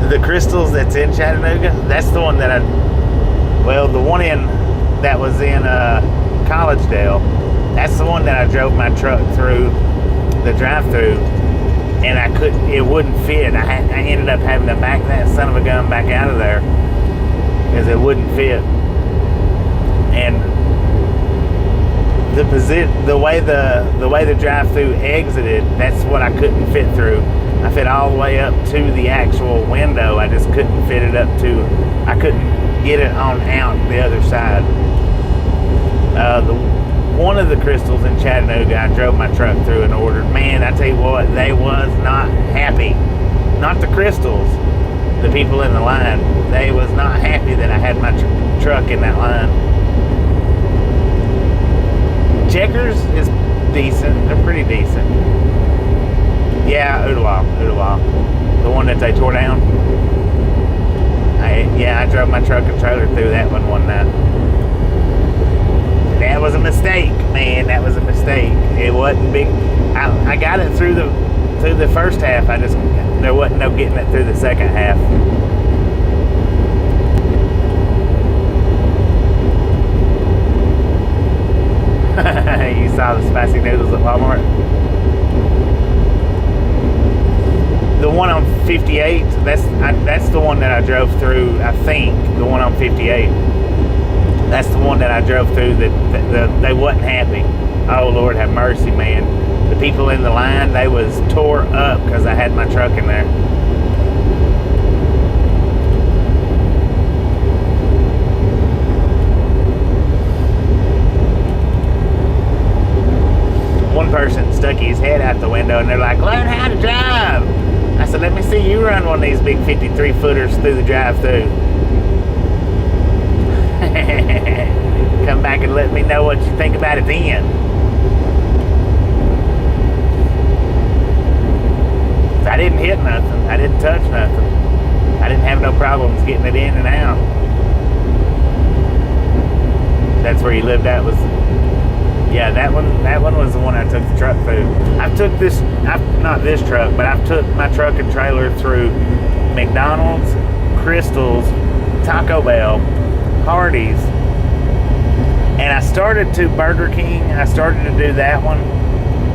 the Crystals that's in Chattanooga, that's the one that the one that was in Collegedale, that's the one that I drove my truck through the drive-thru, and it wouldn't fit. I ended up having to back that son of a gun back out of there because it wouldn't fit. And the way the drive-thru exited, that's what I couldn't fit through. I fit all the way up to the actual window. I just couldn't fit it up to. I couldn't get it on out the other side. One of the Crystals in Chattanooga, I drove my truck through and ordered. Man, I tell you what, they was not happy. Not the Crystals, the people in the line. They was not happy that I had my truck in that line. Checkers is decent. They're pretty decent. Yeah, Ooltewah. The one that they tore down. I drove my truck and trailer through that one night. That was a mistake, man. That was a mistake. It wasn't big. I got it through the first half. There wasn't no getting it through the second half. You saw the spicy noodles at Walmart. The one on 58, that's the one that I drove through. I think the one on 58. That's the one that I drove through that they wasn't happy. Oh Lord, have mercy, man. The people in the line, they was tore up because I had my truck in there. One person stuck his head out the window and they're like, learn how to drive. I said, let me see you run one of these big 53 footers through the drive-thru. Come back and let me know what you think about it then. So I didn't hit nothing. I didn't touch nothing. I didn't have no problems getting it in and out. That's where you lived at was... Yeah, that one was the one I took the truck through. Not this truck, but I've took my truck and trailer through McDonald's, Crystal's, Taco Bell, Hardee's, and I started to Burger King. I started to do that one,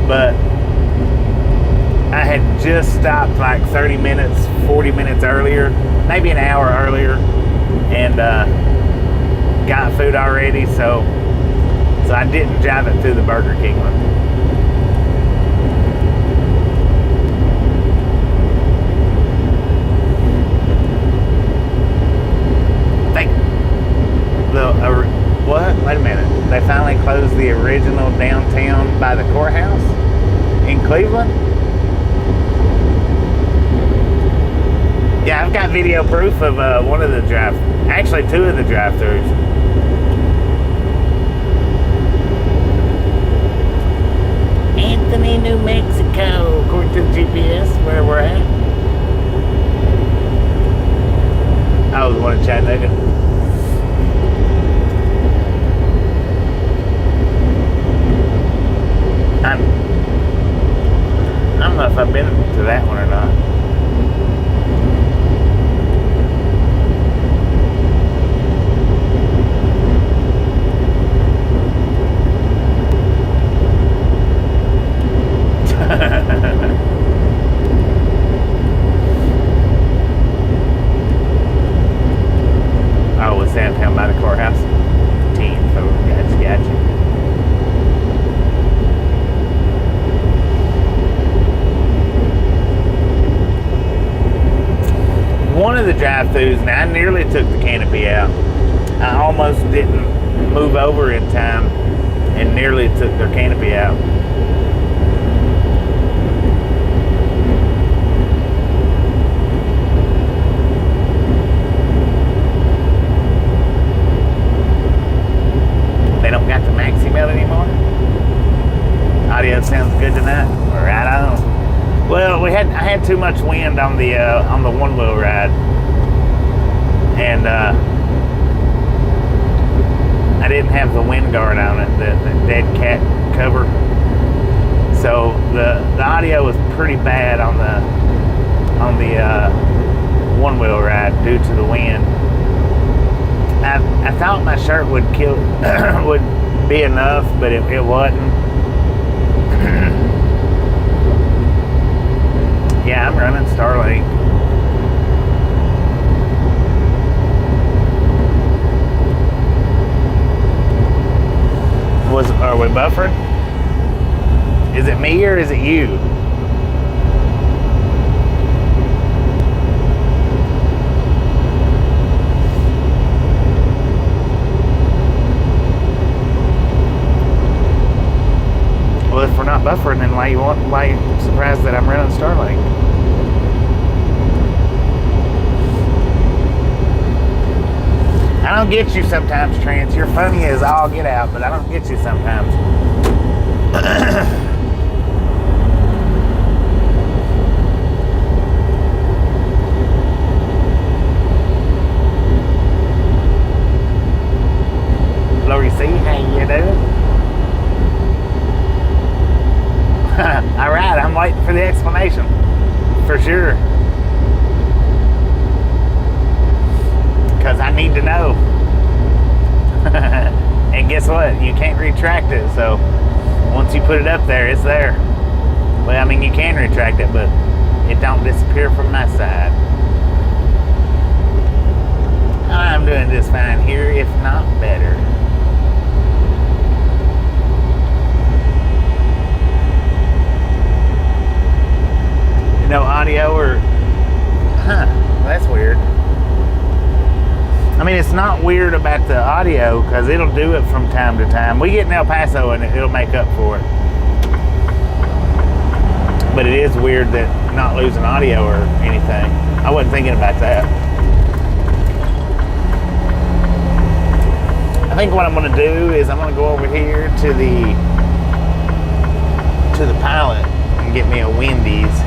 but I had just stopped like 30 minutes, 40 minutes earlier, maybe an hour earlier, and got food already, so I didn't drive it through the Burger King one. What? Wait a minute. They finally closed the original downtown by the courthouse in Cleveland? Yeah, I've got video proof of one of the actually two of the drive-thrus. Anthony, New Mexico, according to the GPS, where we're at. Oh, the one in Chattanooga. I don't know if I've been to that one or not. Oh, was downtown by the courthouse? Gotcha. One of the drive-thrus, now I nearly took the canopy out. I almost didn't move over in time and nearly took their canopy out. They don't got the maxi melt anymore. Audio sounds good tonight. Right on. Well, I had too much wind on the one-wheel ride, and I didn't have the wind guard on it, the dead cat cover. So the audio was pretty bad on the one-wheel ride due to the wind. I thought my shirt would would be enough, but it wasn't. Yeah, I'm running Starlink. Are we buffering? Is it me or is it you? Well, if we're not buffering, then why are you surprised that I'm running Starlink? I don't get you sometimes, Trance. You're funny as all get out, but I don't get you sometimes. Lori C, how you doing? All right, I'm waiting for the explanation, for sure. Because I need to know. And guess what? You can't retract it, so once you put it up there, it's there. Well, I mean, you can retract it, but it don't disappear from my side. I'm doing just fine here, if not better. No audio or... Huh, that's weird. I mean, it's not weird about the audio because it'll do it from time to time. We get in El Paso and it'll make up for it. But it is weird that not losing audio or anything. I wasn't thinking about that. I think what I'm going to do is I'm going to go over here to the pilot and get me a Wendy's.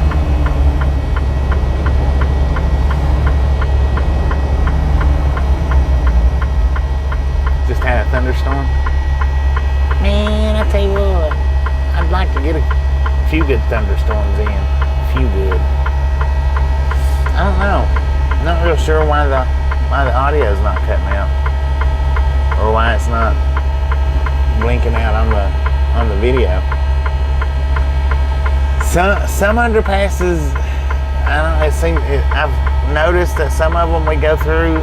Just had a thunderstorm. Man, I tell you what, I'd like to get a few good thunderstorms in. A few good. I don't know. I'm not real sure why the audio's not cutting out, or why it's not blinking out on the video. Some underpasses, I don't know. I've noticed that some of them we go through,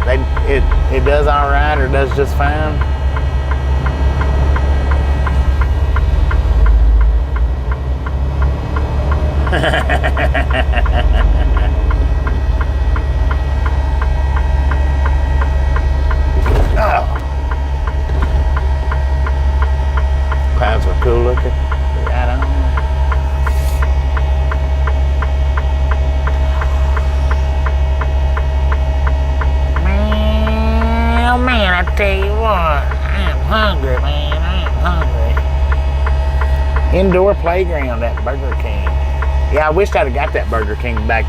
it does all right or does just fine. Oh. Clouds were cool looking. Right on. Man, I tell you what, I'm hungry, man. I'm hungry. Indoor playground at Burger King. Yeah, I wished I'd have got that Burger King back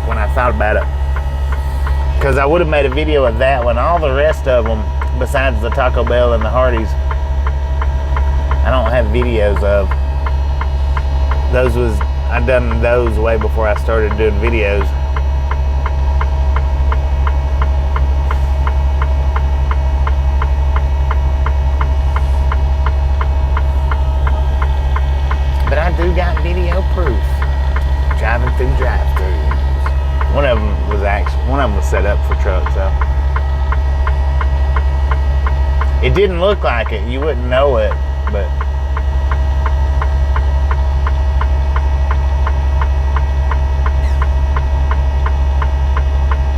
when I thought about it. Because I would have made a video of that one. All the rest of them, besides the Taco Bell and the Hardee's, I don't have videos of. I'd done those way before I started doing videos. But I do got video proof. Driving through drive-thrus. One of them was set up for trucks, though. It didn't look like it. You wouldn't know it, but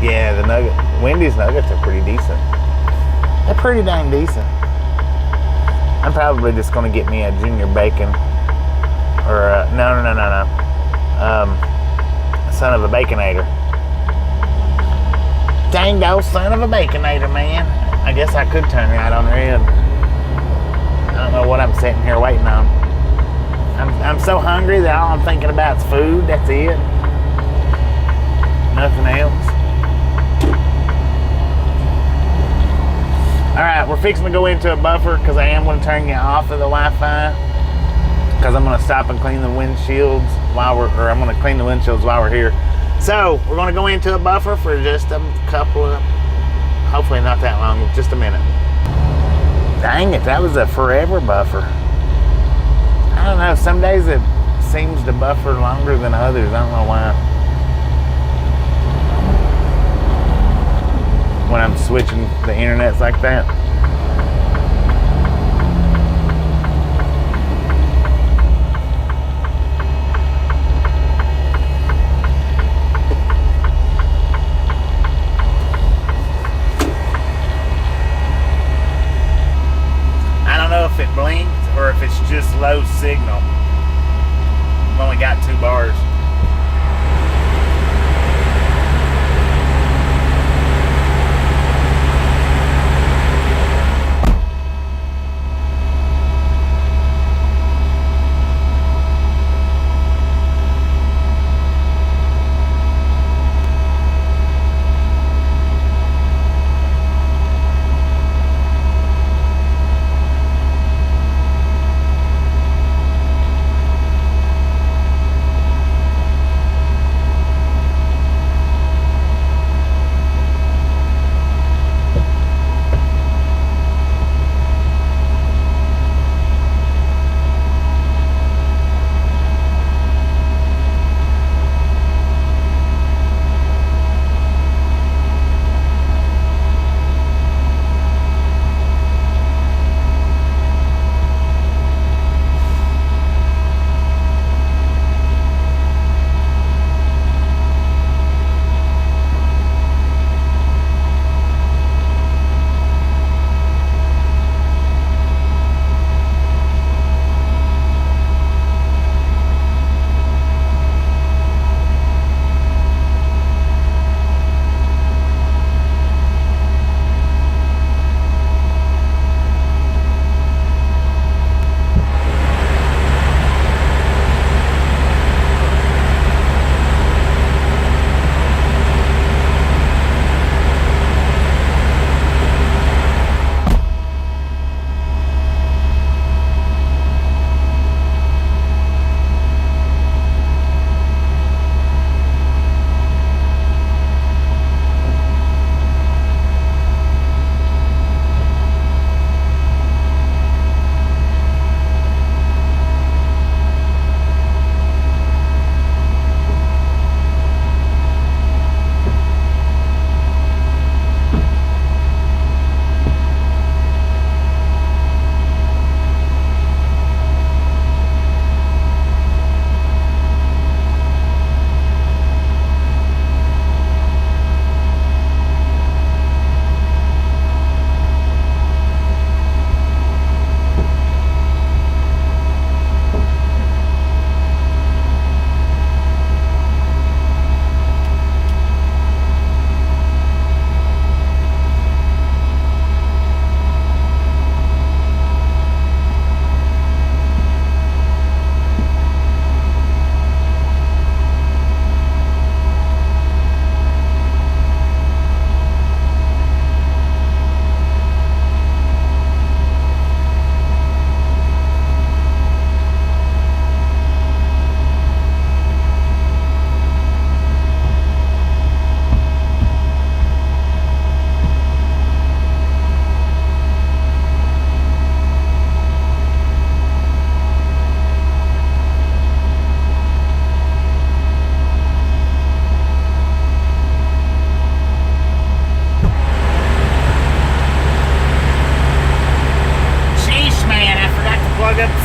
yeah, the Wendy's nuggets are pretty decent. They're pretty dang decent. I'm probably just gonna get me a junior bacon, or no. Son of a baconator. Dang old son of a baconator, man. I guess I could turn right on red. I don't know what I'm sitting here waiting on. I'm so hungry that all I'm thinking about is food. That's it. Nothing else. Alright, we're fixing to go into a buffer because I am going to turn you off of the Wi-Fi. Because I'm going to stop and clean the windshields I'm going to clean the windshields while we're here. So, we're going to go into a buffer for just a couple of, hopefully not that long, just a minute. Dang it, that was a forever buffer. I don't know, some days it seems to buffer longer than others. I don't know why. When I'm switching the internets like that. I don't know if it blinked or if it's just low signal. I've only got 2 bars.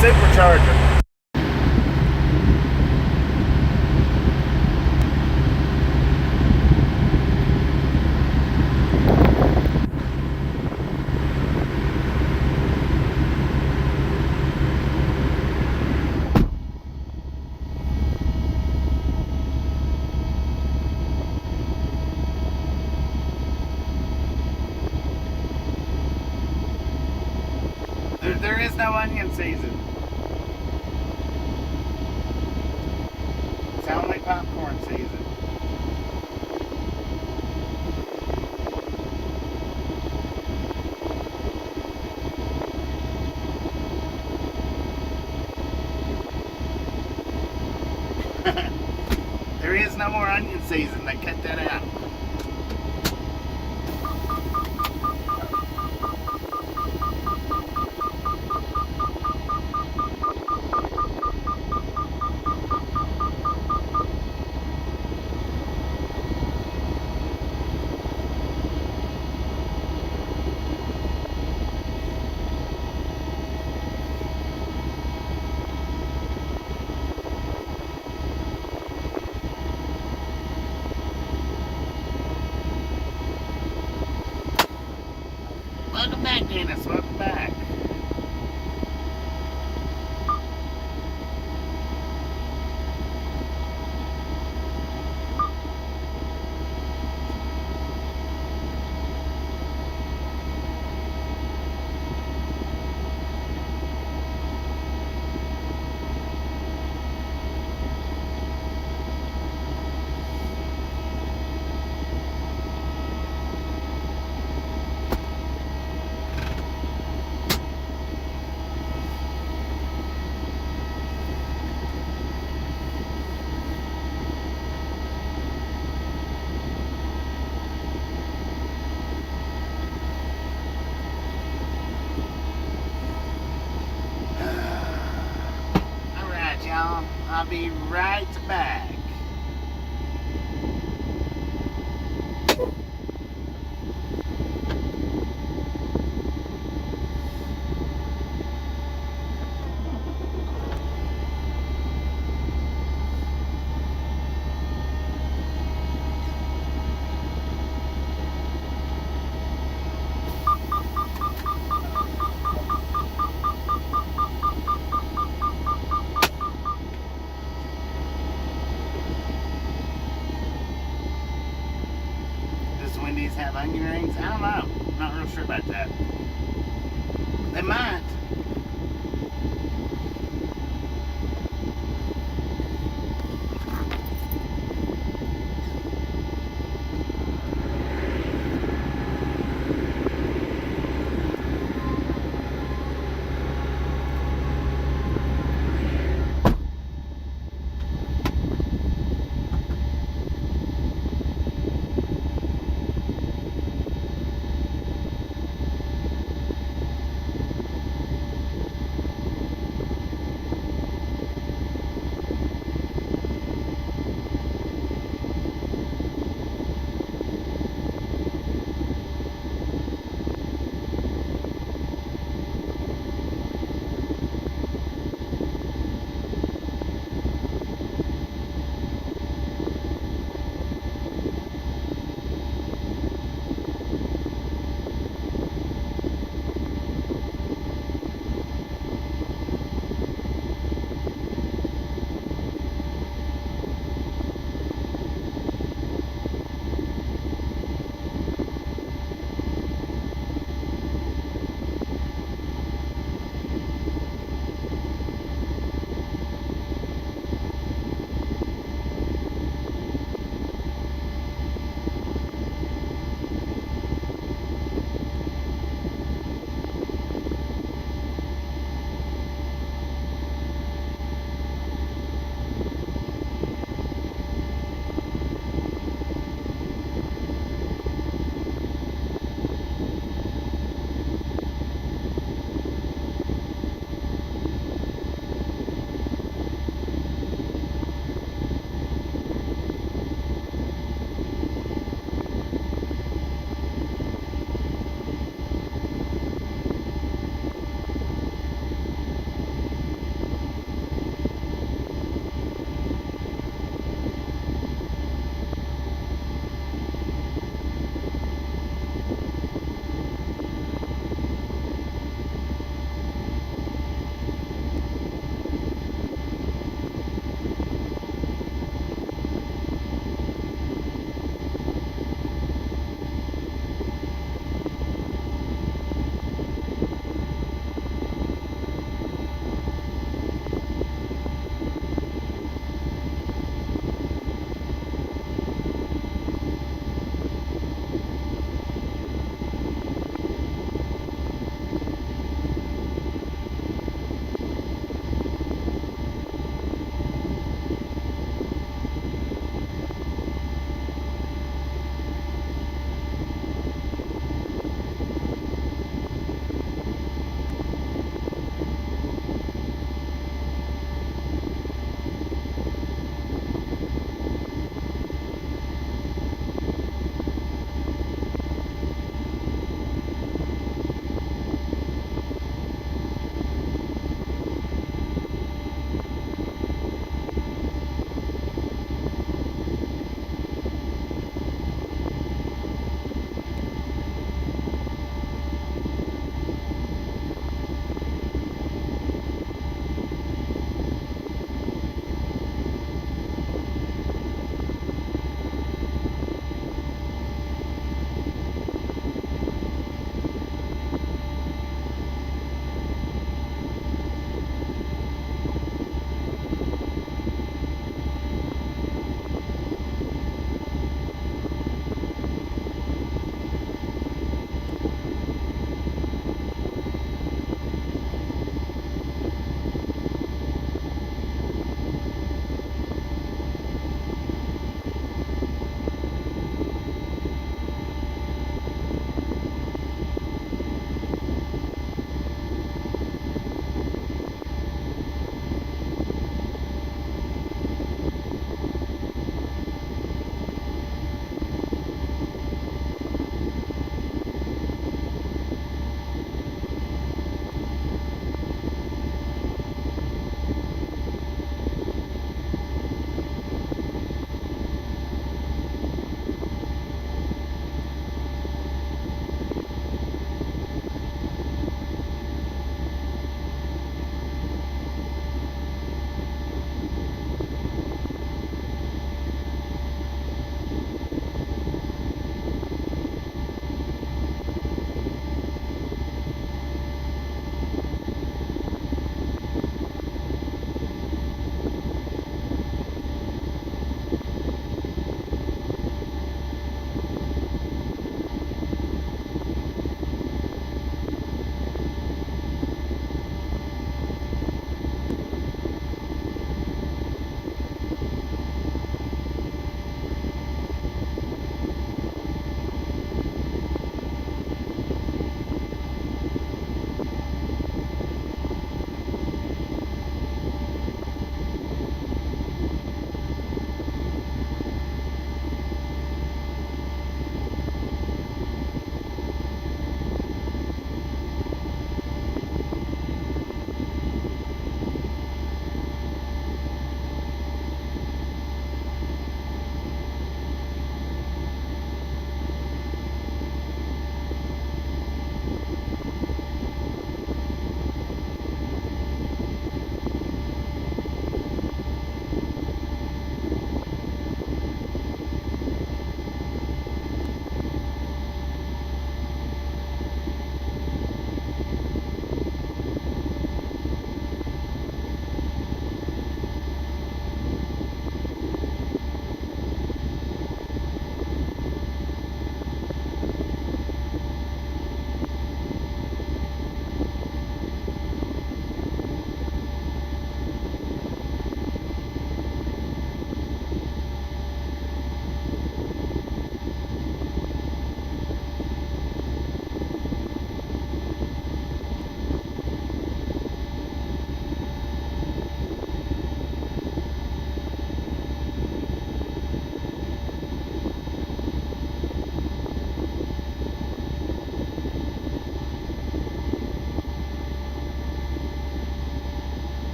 supercharger. There is no onion season. It's only popcorn season. There is no more onion season. They cut that out. Welcome back, Dennis. Welcome back. I'll be right back. Have onion rings? I don't know. I'm not real sure about that. They might.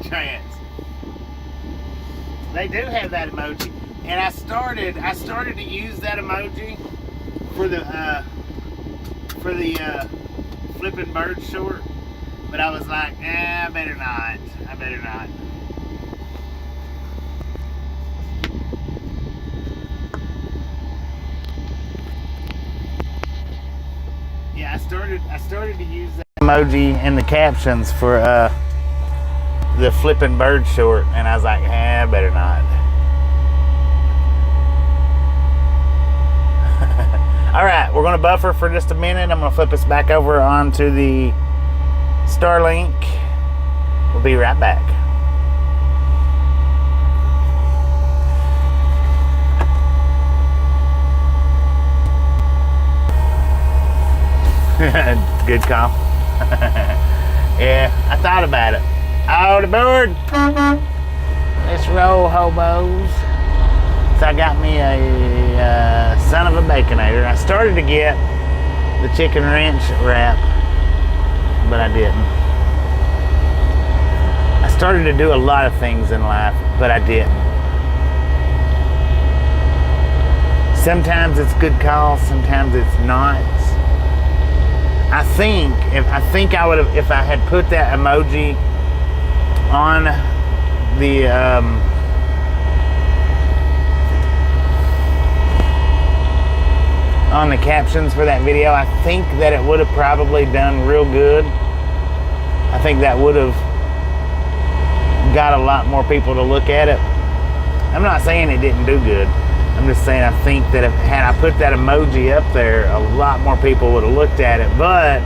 Democrats. They do have that emoji, and I started to use that emoji for the flipping bird short, but I was like, I better not. Yeah, I started to use that emoji in the captions for the flipping bird short, and I was like, I better not. All right, we're gonna buffer for just a minute. I'm gonna flip us back over onto the Starlink. We'll be right back. Good call. Yeah, I thought about it. All aboard. Let's roll, hobos. So I got me a son of a baconator. I started to get the chicken ranch wrap, but I didn't. I started to do a lot of things in life, but I didn't. Sometimes it's good call, sometimes it's not. I think I would have, if I had put that emoji on the captions for that video, I think that it would have probably done real good. I think that would have got a lot more people to look at it. I'm not saying it didn't do good. I'm just saying I think that if had I put that emoji up there, a lot more people would have looked at it. But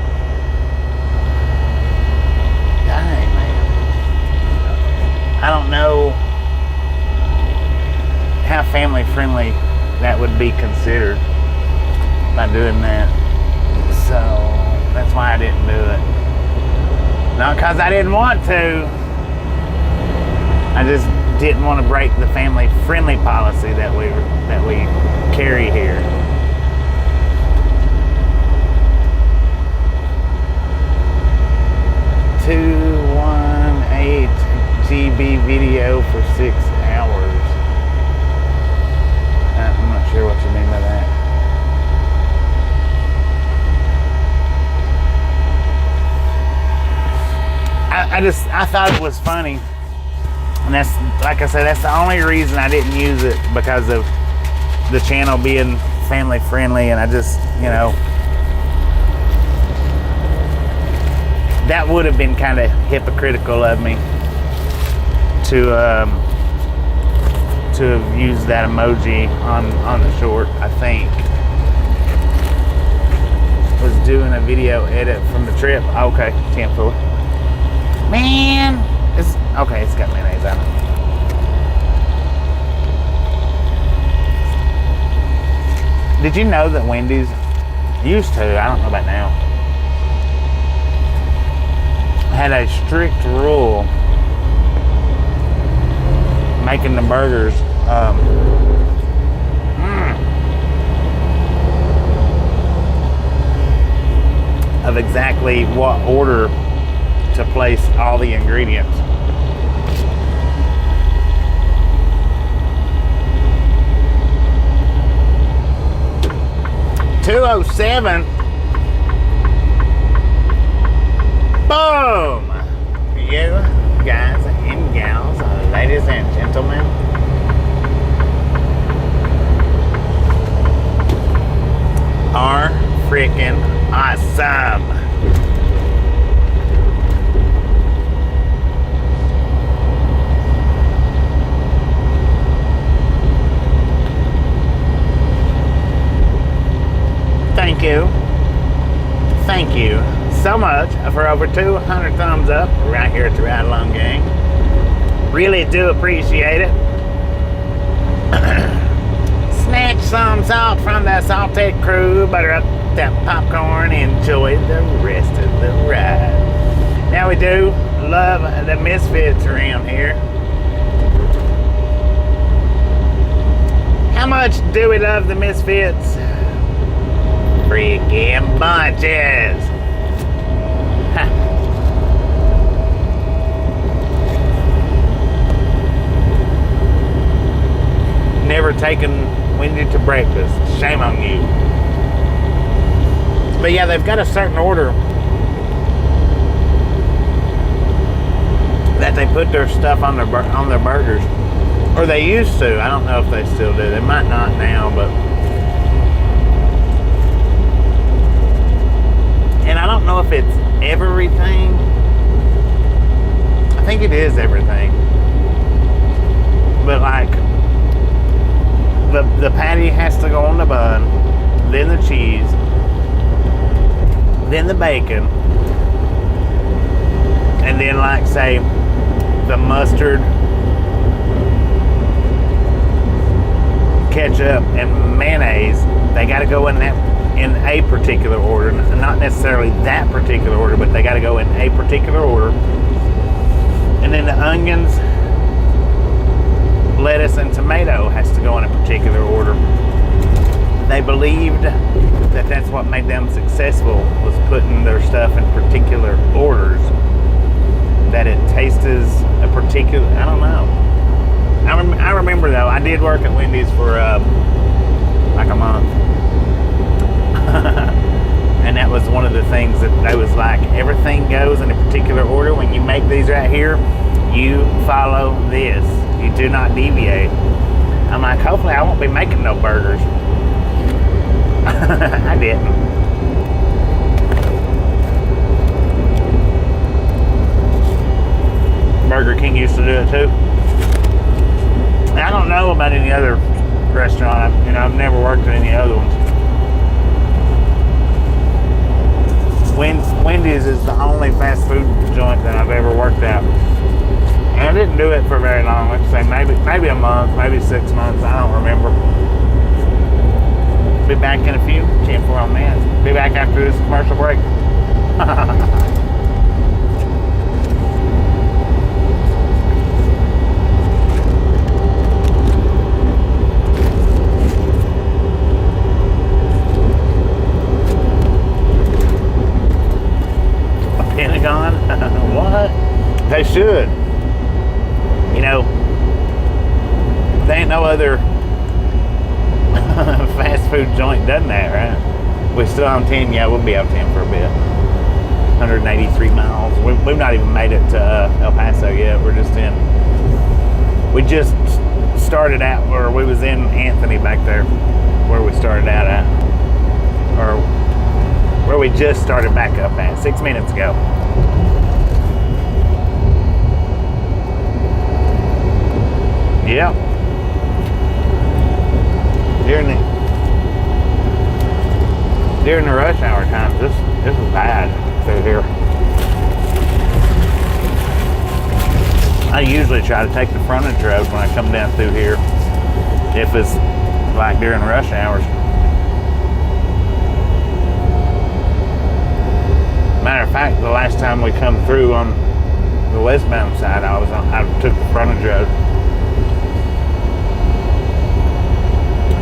dang, man, I don't know how family friendly that would be considered by doing that. So that's why I didn't do it. Not because I didn't want to. I just didn't want to break the family friendly policy that we carry here. $218 GB video for 6 hours. I'm not sure what you mean by that. I thought it was funny. And that's, like I said, that's the only reason I didn't use it, because of the channel being family friendly. And I just, you know, that would have been kind of hypocritical of me to have used that emoji on the short. I think was doing a video edit from the trip. Okay, 10-4. Man, it's okay. It's got mayonnaise on it. Did you know that Wendy's used to, I don't know about now, had a strict rule making the burgers of exactly what order to place all the ingredients. $207. Boom! You guys and gals, ladies and gentlemen, are freaking awesome. Thank you so much for over 200 thumbs up right here at the Ride Along Gang. Really do appreciate it. Snatch some salt from the salted crew, butter up that popcorn, enjoy the rest of the ride. Now we do love the Misfits around here. How much do we love the Misfits? Freaking bunches. taking Wendy to breakfast. Shame on you. But yeah, they've got a certain order that they put their stuff on their burgers, or they used to. I don't know if they still do. They might not now, but and I don't know if it's everything. I think it is everything, but like the patty has to go on the bun, then the cheese, then the bacon, and then like say the mustard, ketchup, and mayonnaise. They got to go in a particular order, not necessarily that particular order, but they got to go in a particular order. And then the onions, lettuce, and tomato has to go in a particular order. They believed that that's what made them successful, was putting their stuff in particular orders, that it tastes a particular, I don't know. I remember though, I did work at Wendy's for like a month. And that was one of the things that they was like, everything goes in a particular order. When you make these right here, you follow this. You do not deviate. I'm like, hopefully I won't be making no burgers. I didn't. Burger King used to do it too. I don't know about any other restaurant. I've never worked at any other ones. Wendy's is the only fast food joint that I've ever worked at. And I didn't do it for very long. Like I say, maybe a month, maybe 6 months. I don't remember. Be back in a few. 10-4 on that. Be back after this commercial break. Pentagon? What? They should. There ain't no other fast food joint done that, right? We're still on 10. Yeah, we'll be on 10 for a bit. 183 miles. We've not even made it to El Paso yet. We just started out, or we was in Anthony back there, where we started out at, or where we just started back up at 6 minutes ago. Yeah. During the rush hour times, this is bad through here. I usually try to take the frontage road when I come down through here, if it's like during rush hours. Matter of fact, the last time we come through on the westbound side, I took the frontage road.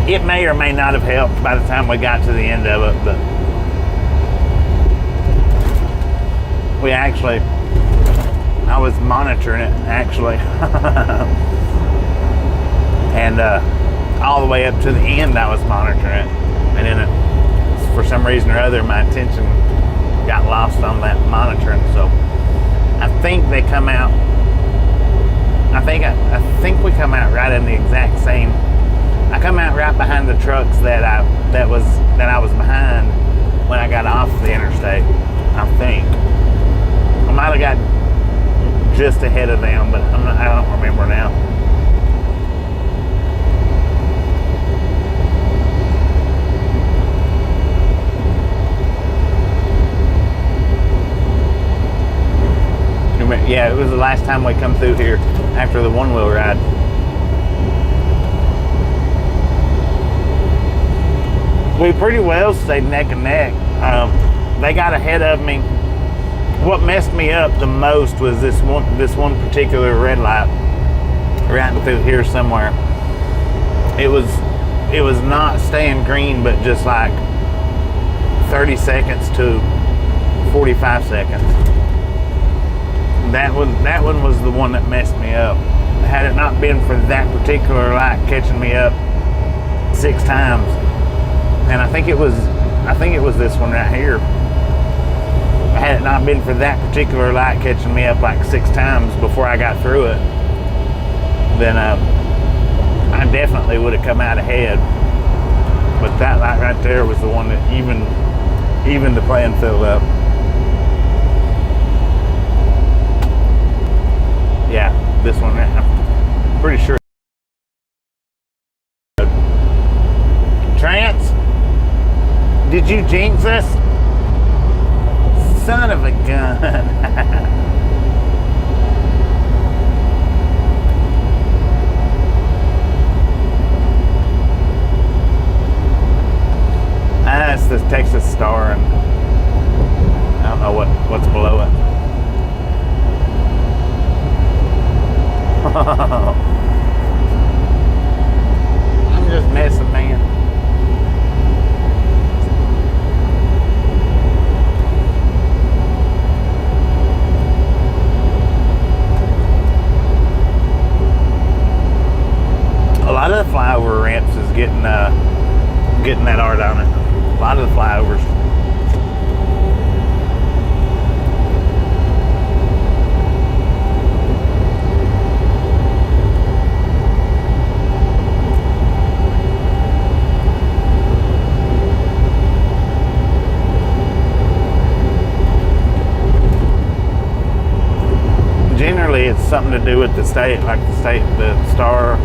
It may or may not have helped by the time we got to the end of it, but I was monitoring it actually. And all the way up to the end I was monitoring it. And then for some reason or other, my attention got lost on that monitoring. So I think they come out, I think we come out right in the exact same. I come out right behind the trucks that I was behind when I got off the interstate. I think I might have got just ahead of them, but I don't remember now. Yeah, it was the last time we come through here after the one-wheel ride. We pretty well stayed neck and neck. They got ahead of me. What messed me up the most was this one particular red light right through here somewhere. It was not staying green, but just like 30 seconds to 45 seconds. That one was the one that messed me up. Had it not been for that particular light catching me up 6 times, and I think it was this one right here. Had it not been for that particular light catching me up like 6 times before I got through it, then I definitely would have come out ahead. But that light right there was the one that even the playing field up. Yeah, this one, I'm pretty sure. Trance, did you jinx us? Son of a gun. It's the Texas Star, and I don't know what's below it. I'm just messing, man. A lot of the flyover ramps is getting that art on it. A lot of the flyovers. Generally, it's something to do with the state, like the Star.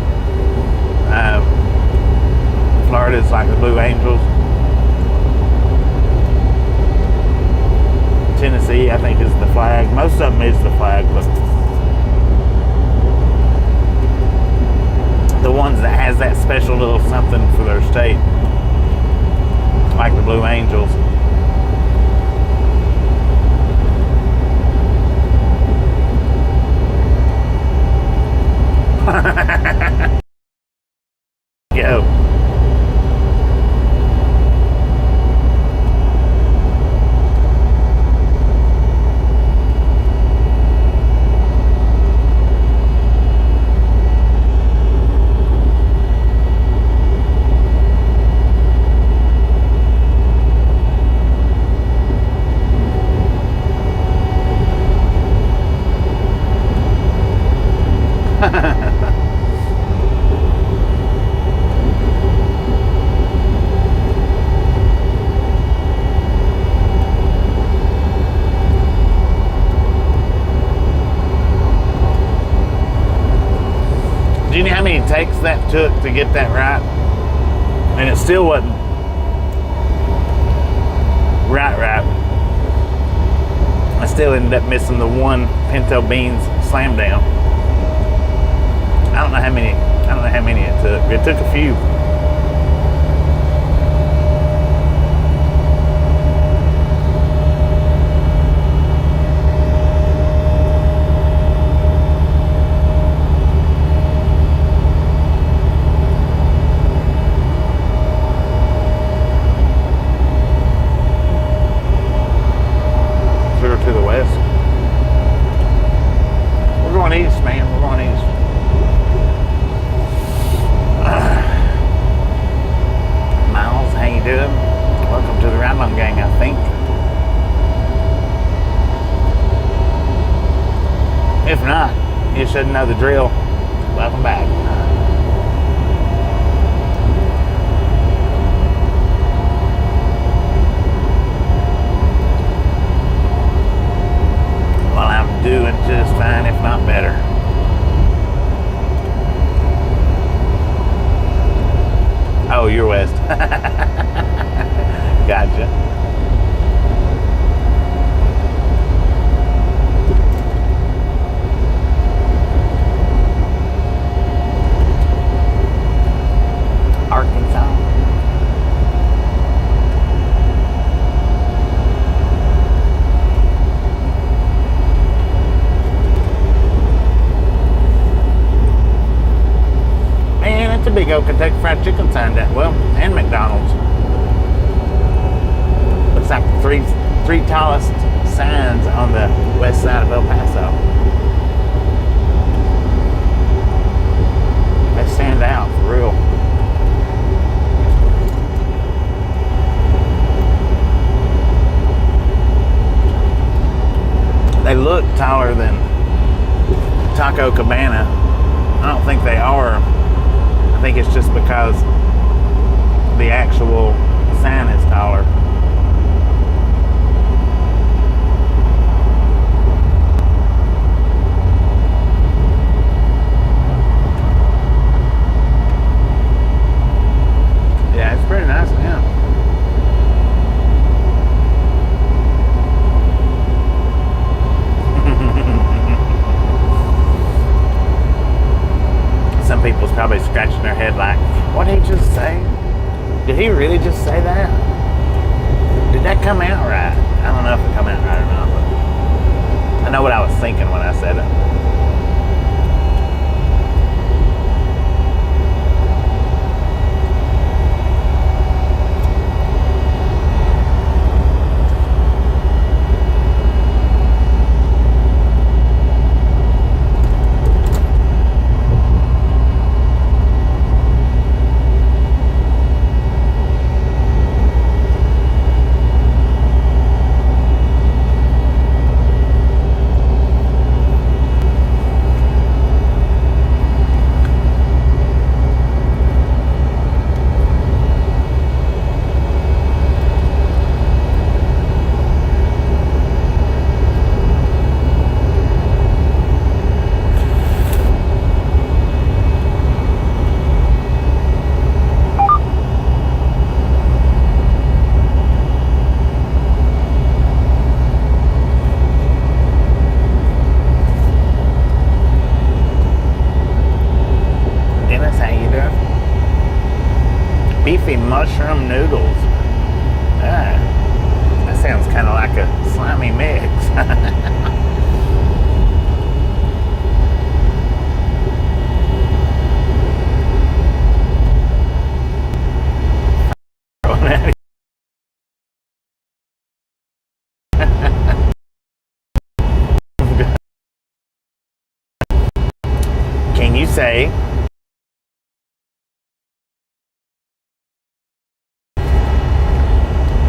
Florida's like the Blue Angels. Tennessee, I think, is the flag. Most of them is the flag, but the ones that has that special little something for their state, like the Blue Angels. Go. Do you know how many takes that took to get that right? And it still wasn't right. I still ended up missing the one pinto beans slam down. I don't know how many it took. It took a few. To the west. We're going east, man. We're going east. Miles, how you doing? Welcome to the Ramon Gang, I think. If not, you should know the drill. Welcome back. Doing just fine, if not better. Oh, you're west. Gotcha. Arkansas. A big old Kentucky Fried Chicken sign that and McDonald's. Looks like the three tallest signs on the west side of El Paso. They stand out for real. Taco Cabana. I don't think they are. I think it's just because the actual sign is taller. Yeah, it's pretty nice of him. Some people's probably scratching their head like, what did he just say? Did he really just say that? Did that come out right? I don't know if it come out right or not, but I know what I was thinking when I said it. Mushroom noodles. That sounds kind of like a slimy mix. Can you say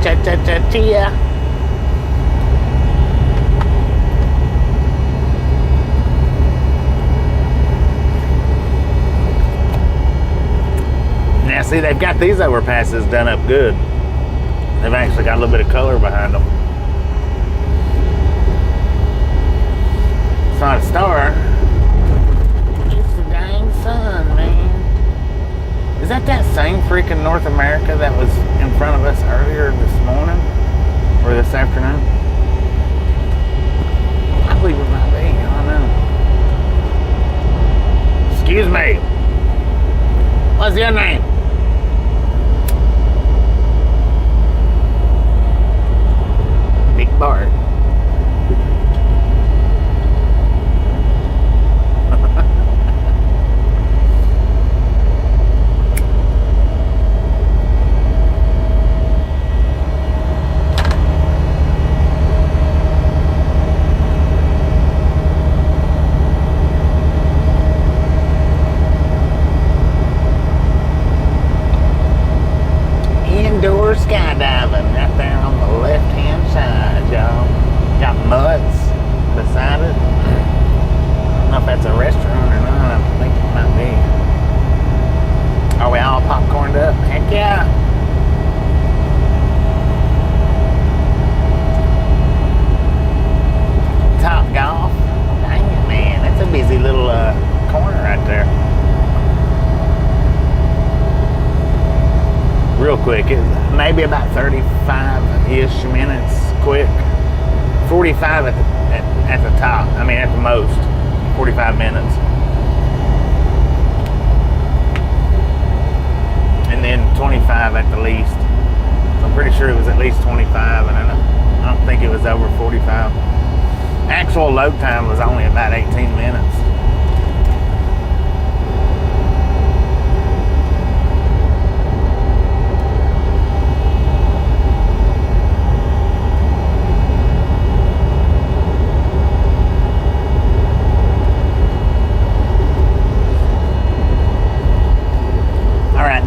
cha-cha-cha-chia? Now see, they've got these overpasses done up good. They've actually got a little bit of color behind them. It's not a star. It's the dang sun, man. Is that same freaking North America that was in front of us earlier this morning? Or this afternoon? I believe it might be. I don't know. Excuse me. What's your name? Big Bart. Indoor skydiving right there on the left-hand side, y'all. Got muds beside it. I don't know if that's a restaurant or not. I think it might be. Are we all popcorned up? Heck yeah. Top Golf. Dang it, man. That's a busy little corner right there. Real quick, maybe about 35-ish minutes quick. 45 at the top. I mean, at the most, 45 minutes. And then 25 at the least. So I'm pretty sure it was at least 25, and I don't think it was over 45. Actual load time was only about 18 minutes.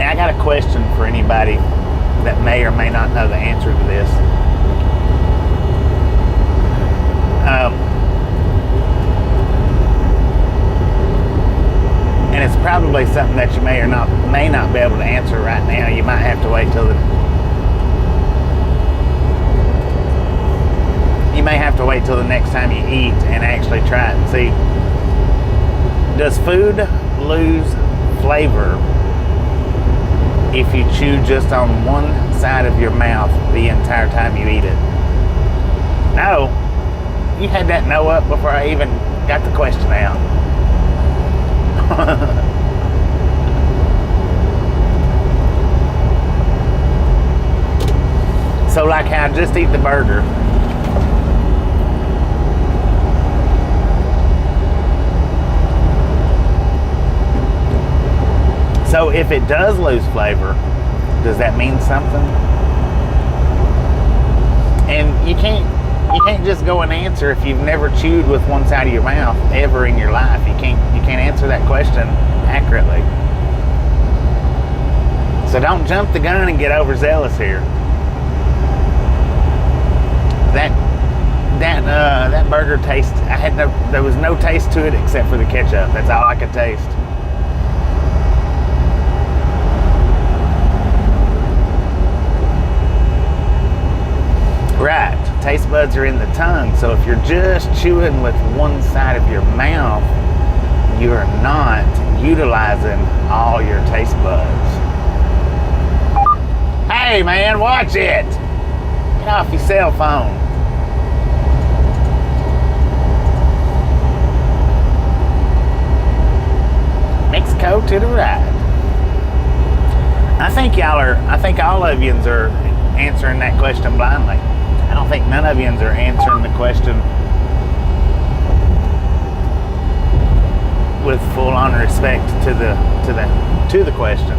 I got a question for anybody that may or may not know the answer to this. probably something that you may not be able to answer right now. You might have to wait till the next time you eat and actually try it and see. Does food lose flavor if you chew just on one side of your mouth the entire time you eat it? No. You had that no up before I even got the question out. So like how I just eat the burger. So if it does lose flavor, does that mean something? And you can't just go and answer if you've never chewed with one side of your mouth ever in your life. You can't answer that question accurately. So don't jump the gun and get overzealous here. That burger taste, there was no taste to it except for the ketchup. That's all I could taste. Right, taste buds are in the tongue, so if you're just chewing with one side of your mouth, you're not utilizing all your taste buds. Hey man, watch it! Get off your cell phone. Mexico to the right. I think all of yous are answering that question blindly. I don't think none of yous are answering the question with full-on respect to the question.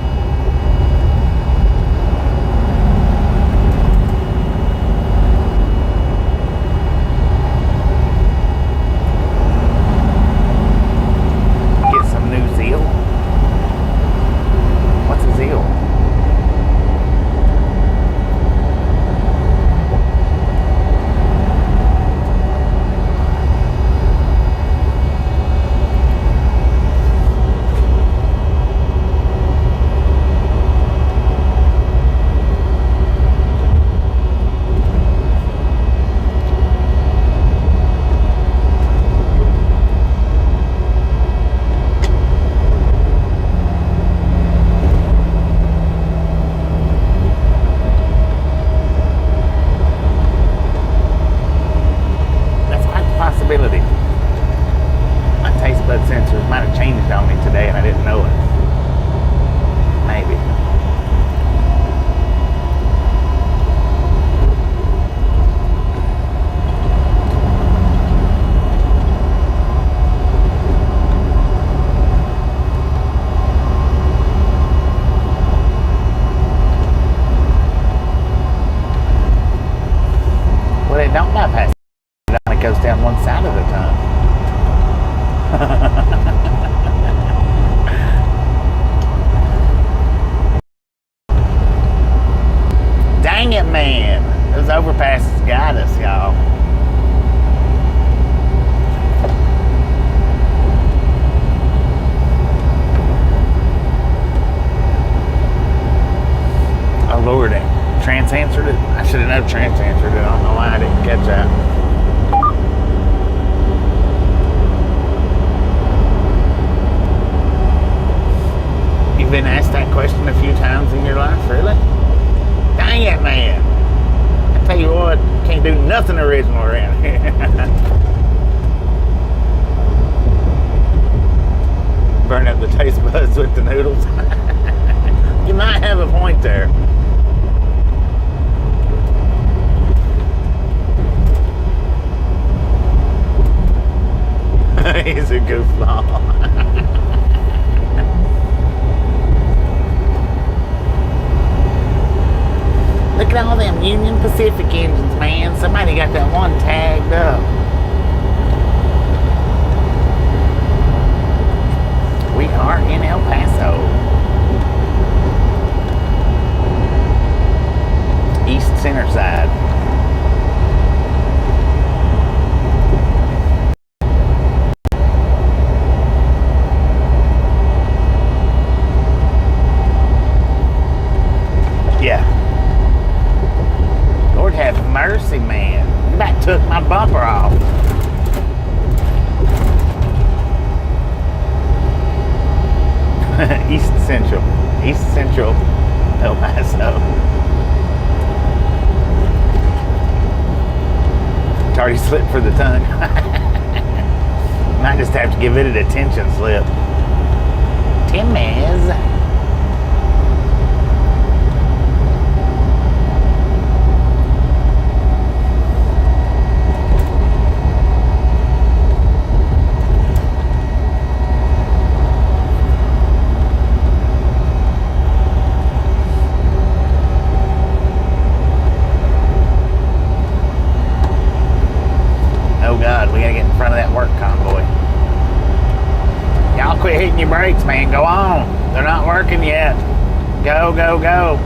Get some new zeal. What's a zeal? Don't bypass it. It goes down one side of the tongue. Dang it, man. Those overpasses got us, y'all. Oh, Lord. Trans answered it? I should have known Trans answered it. I don't know why I didn't catch that. You've been asked that question a few times in your life, really? Dang it, man. I tell you what, can't do nothing original around here. Burn up the taste buds with the noodles. You might have a point there. He's a goofball. Look at all them Union Pacific engines, man. Somebody got that one tagged up. We are in El Paso. East center side. East Central El Paso. It's already slipped for the tongue. Might just have to give it a detention slip. Timmy's. Quit hitting your brakes, man. Go on. They're not working yet. Go, go, go.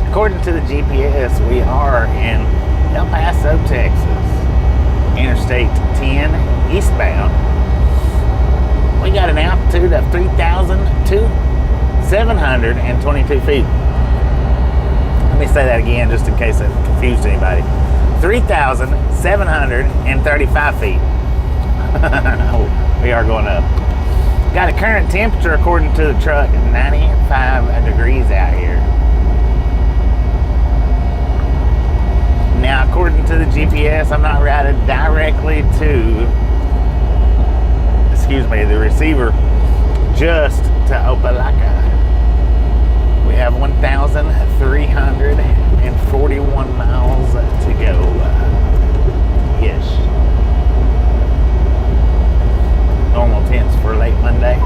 According to the GPS, we are in El Paso, Texas, Interstate 10, eastbound. We got an altitude of 3,722 feet. Let me say that again just in case it confused anybody. 3,735 feet. We are going up. Got a current temperature, according to the truck, 95 degrees out here. Now, according to the GPS, I'm not routed directly to, the receiver, just to Opelika. We have 1,341 miles to go. Yes. Normal temps for late Monday.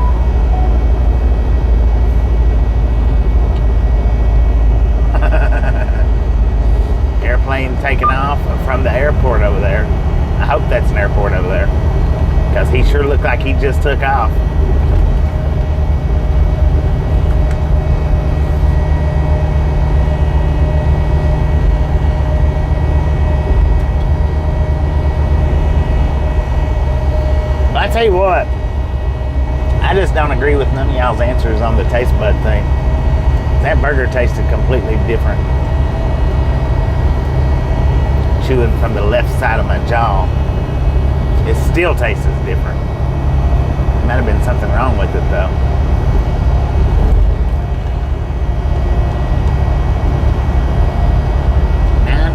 Airplane taking off from the airport over there. I hope that's an airport over there, because he sure looked like he just took off. But I tell you what, I just don't agree with none of y'all's answers on the taste bud thing. That burger tasted completely different. Chewing from the left side of my jaw, it still tastes different. Might have been something wrong with it though.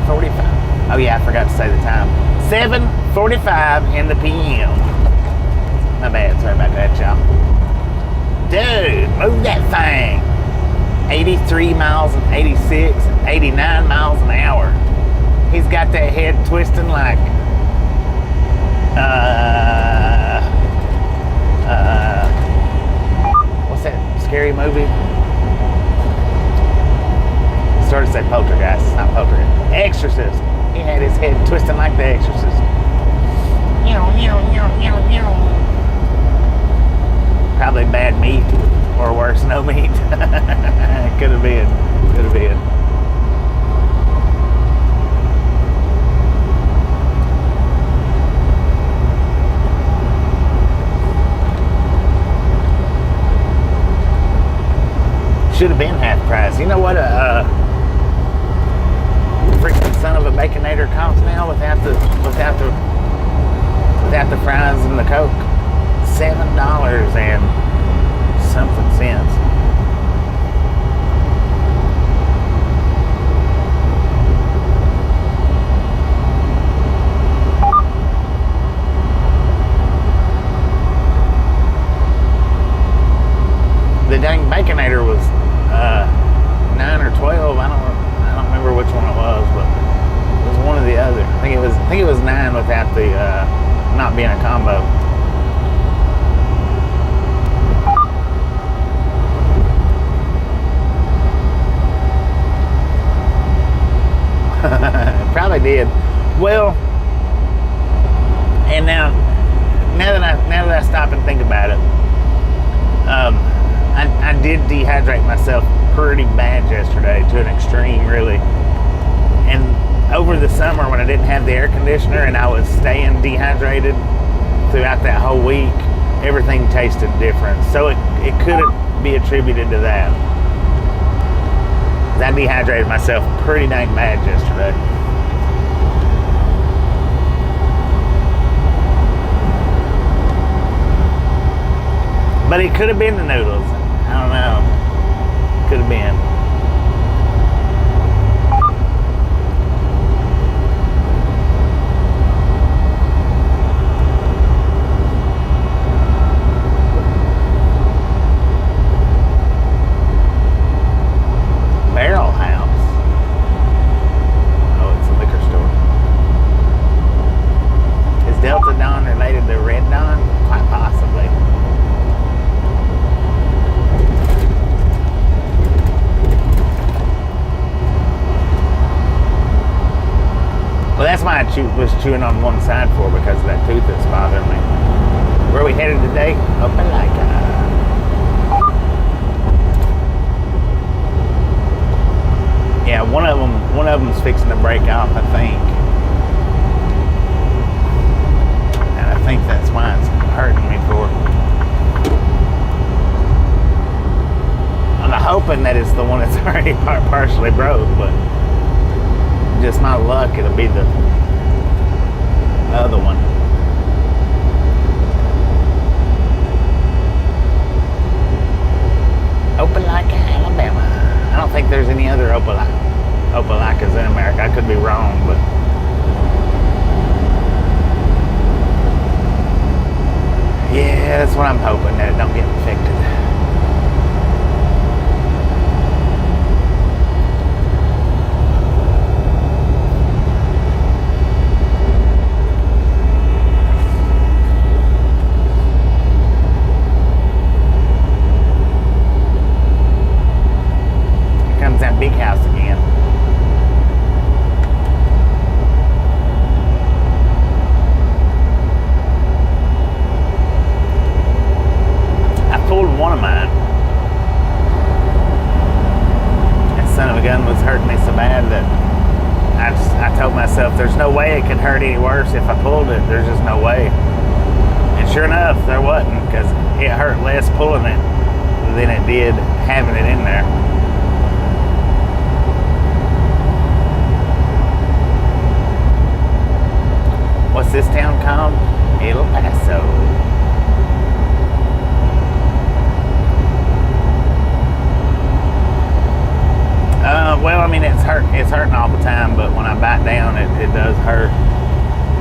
$9:45. Oh yeah, I forgot to say the time. 7:45 in the PM. My bad, sorry about that, y'all. Dude, move that thing. 83 miles and 86, 89 miles an hour. He's got that head twisting like, what's that scary movie? Started to say Poltergeist. It's not Poltergeist. Exorcist. He had his head twisting like the Exorcist. Probably bad meat, or worse, no meat. Could have been. Could have been. Should have been half price. You know what a freaking son of a baconator costs now without the fries and the Coke? $7 and something cents. The dang baconator was 9 or 12. I don't remember which one it was, but it was one or the other. I think it was 9 without the not being a combo. Probably did. Well, and now that I stop and think about it, I did dehydrate myself pretty bad yesterday, to an extreme, really. And over the summer, when I didn't have the air conditioner and I was staying dehydrated throughout that whole week, everything tasted different. So it could be attributed to that. I dehydrated myself pretty dang bad yesterday. But it could have been the noodles. I don't know. Could have been. Barrel House. Oh, it's a liquor store. Is Delta Dawn related to Red Dawn? Quite possibly. Well, that's why I was chewing on one side for, because of that tooth that's bothering me. Where are we headed today? Opelika. Yeah, one of them's fixing to break off, I think. And I think that's why it's hurting me for. I'm hoping that it's the one that's already partially broke, but just my luck, it'll be the other one. Opelika, Alabama. I don't think there's any other Opelikas in America. I could be wrong, but yeah, that's what I'm hoping, that it don't get infected. Big house again. I pulled one of mine. That son of a gun was hurting me so bad that I told myself there's no way it could hurt any worse if I pulled it. There's just no way. And sure enough, there wasn't, because it hurt less pulling it than it did having it in there. What's this town called? El Paso. Well, I mean, it's hurting all the time, but when I bite down, it does hurt.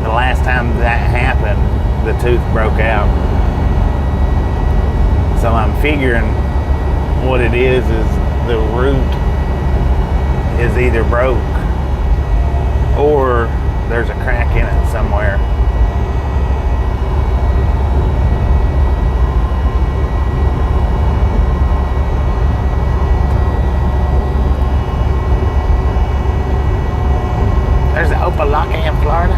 The last time that happened, the tooth broke out. So I'm figuring what it is the root is either broke or there's a crack in it somewhere. There's an Opelika in Florida.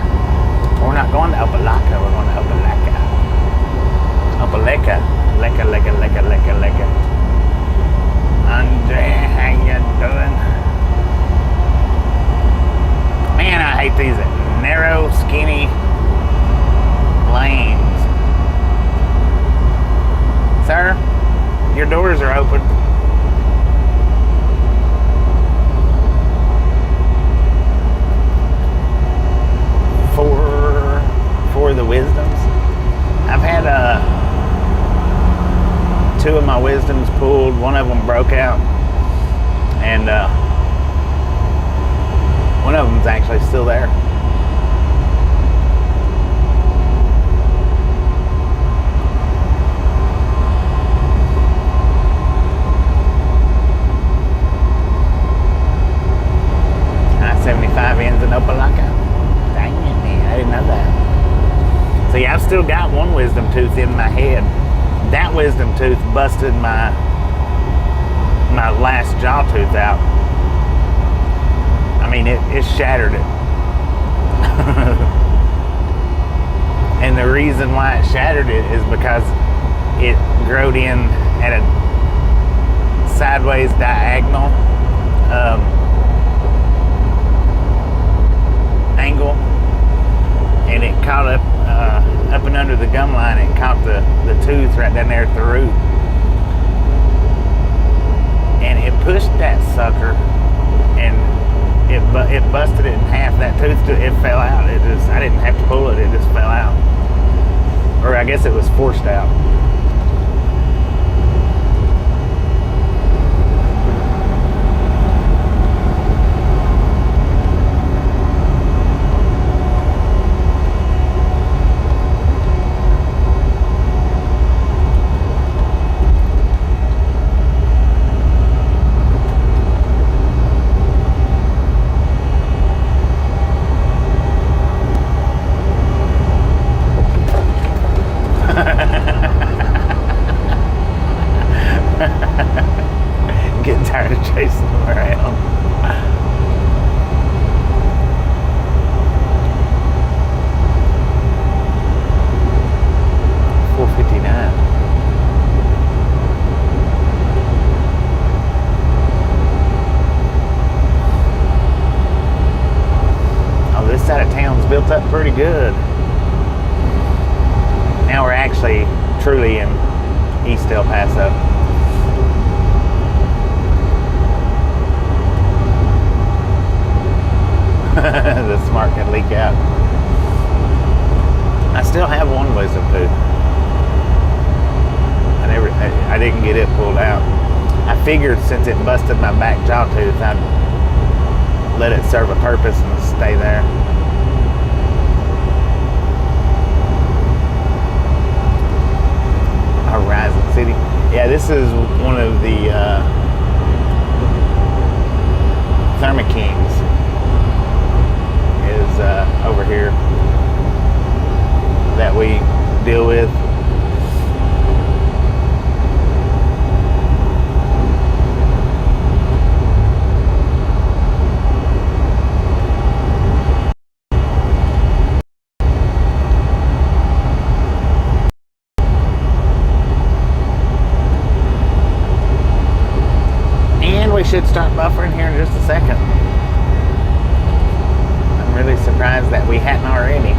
We're not going to Opelika, we're going to Opelika. Opelika. Leka. Andre, how you doing? Man, I hate these narrow, skinny lanes. Sir, your doors are open. For the wisdoms, I've had two of my wisdoms pulled. One of them broke out, and one of them's actually still there. I-75 ends in Opelika. Dang it, man, I didn't know that. See, I've still got one wisdom tooth in my head. That wisdom tooth busted my last jaw tooth out. I mean, it shattered it. And the reason why it shattered it is because it growed in at sideways diagonal angle, and it caught up and under the gum line. It caught the tooth right down there at the root, and it pushed that sucker, and it busted it in half. That tooth, it fell out. I didn't have to pull it. It just fell out, or I guess it was forced out. Getting tired of chasing them around. $4.59. Oh, this side of town's built up pretty good. Now we're actually truly in East El Paso. The smart can leak out. I still have one wisdom tooth. I didn't get it pulled out. I figured since it busted my back jaw tooth, I'd let it serve a purpose and stay there. Horizon City. Yeah, this is one of the Thermo Kings is over here that we deal with. We should start buffering here in just a second. I'm really surprised that we hadn't already.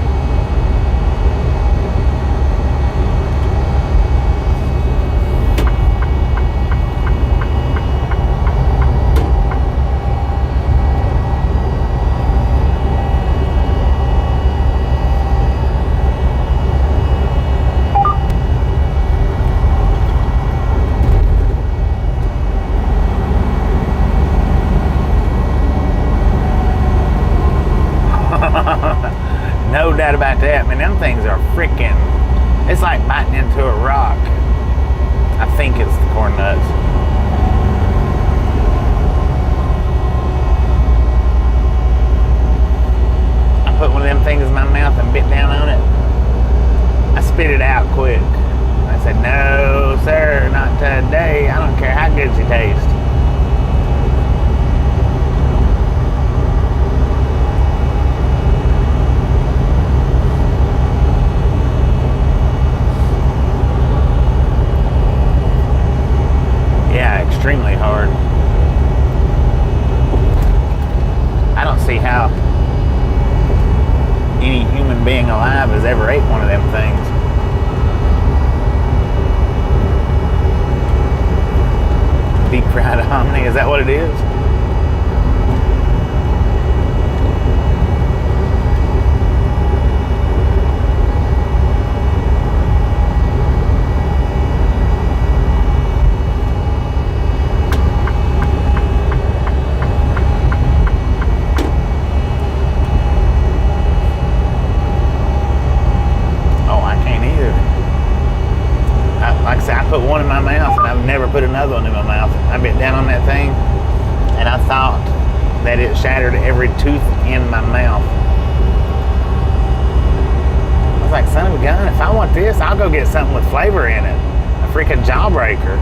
No doubt about that. Man, them things are freaking, it's like biting into a rock. I think it's the corn nuts. I put one of them things in my mouth and bit down on it. I spit it out quick. I said, no sir, not today. I don't care how good you taste. Extremely hard. I don't see how any human being alive has ever ate one of them things. Deep fried hominy, is that what it is? Put one in my mouth and I've never put another one in my mouth. I bit down on that thing and I thought that it shattered every tooth in my mouth. I was like, son of a gun, if I want this, I'll go get something with flavor in it. A freaking jawbreaker.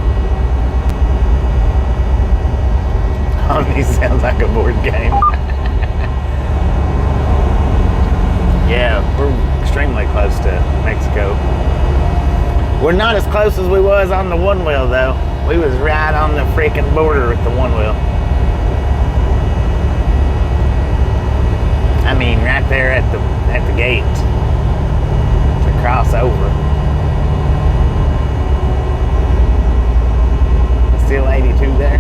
Oh, these sounds like a board game. Yeah, we're extremely close to Mexico. We're not as close as we was on the one wheel though. We was right on the freaking border with the one wheel. I mean, right there at the gate to cross over. Still 82 there.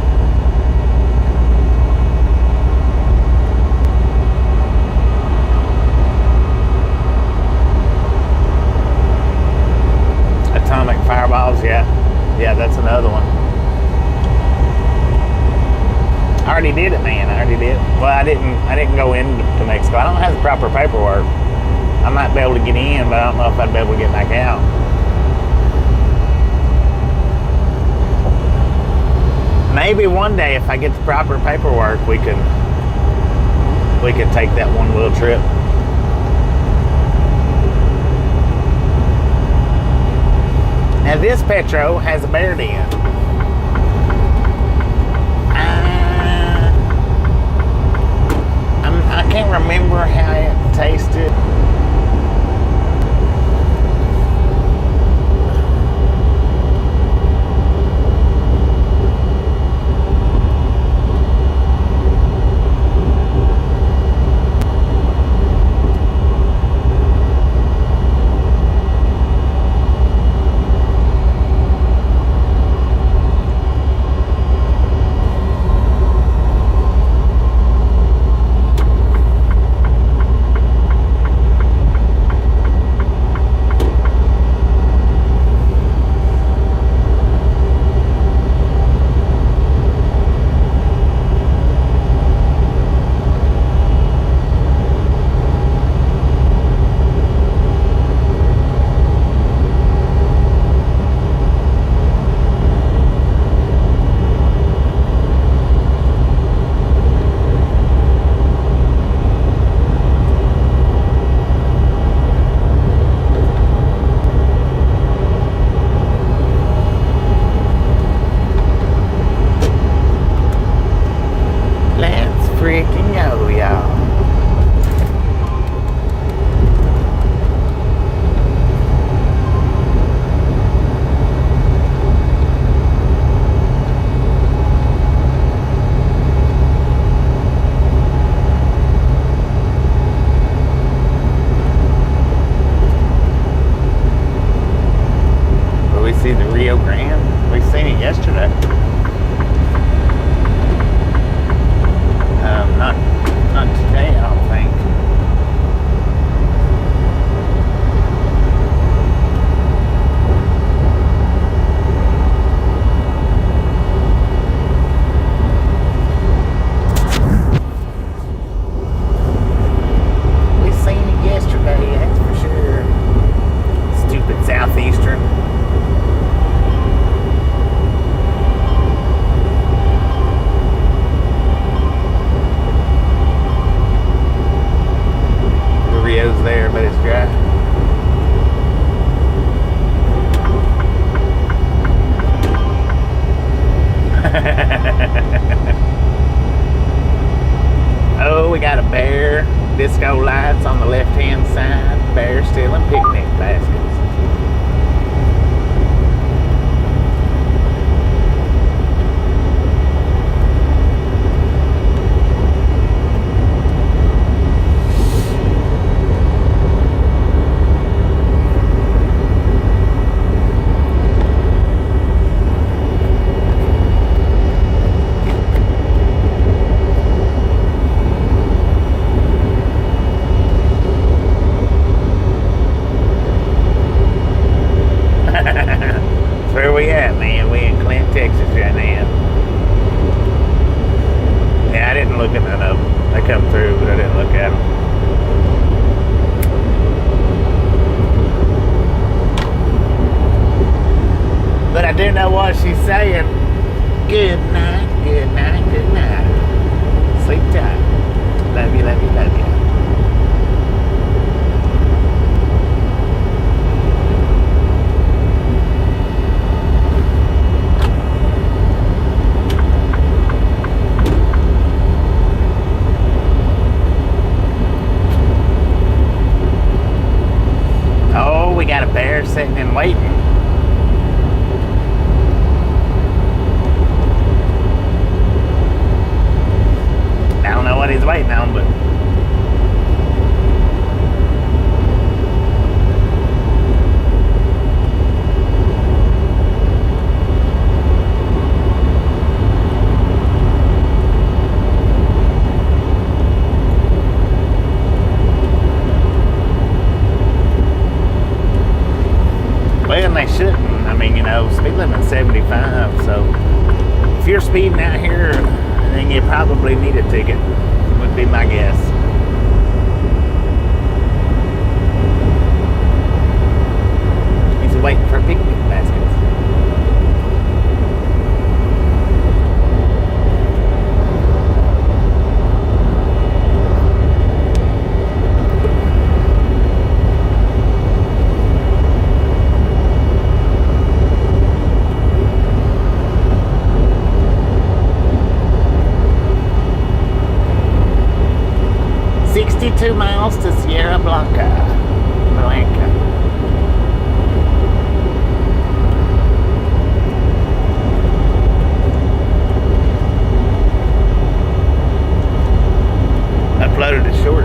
Atomic fireballs, yeah, that's another one. I already did it, man. I already did. Well, I didn't go into Mexico. I don't have the proper paperwork. I might be able to get in, but I don't know if I'd be able to get back out. Maybe one day, if I get the proper paperwork, we could take that one wheel trip. Now this Petro has a bear den. I can't remember how it tasted. Oh, we got a bear, disco lights on the left-hand side, bear stealing picnic baskets. Where we at, man? We in Clint, Texas right now. Yeah, I didn't look at none of them. They come through, but I didn't look at them. But I do know what she's saying. Good night, good night, good night. Sleep tight. Love you, love you, love you. We got a bear sitting and waiting. 75. So if you're speeding out here, then you probably need a ticket, would be my guess. He's waiting for picnic baskets. Miles to Sierra Blanca. Uploaded a short.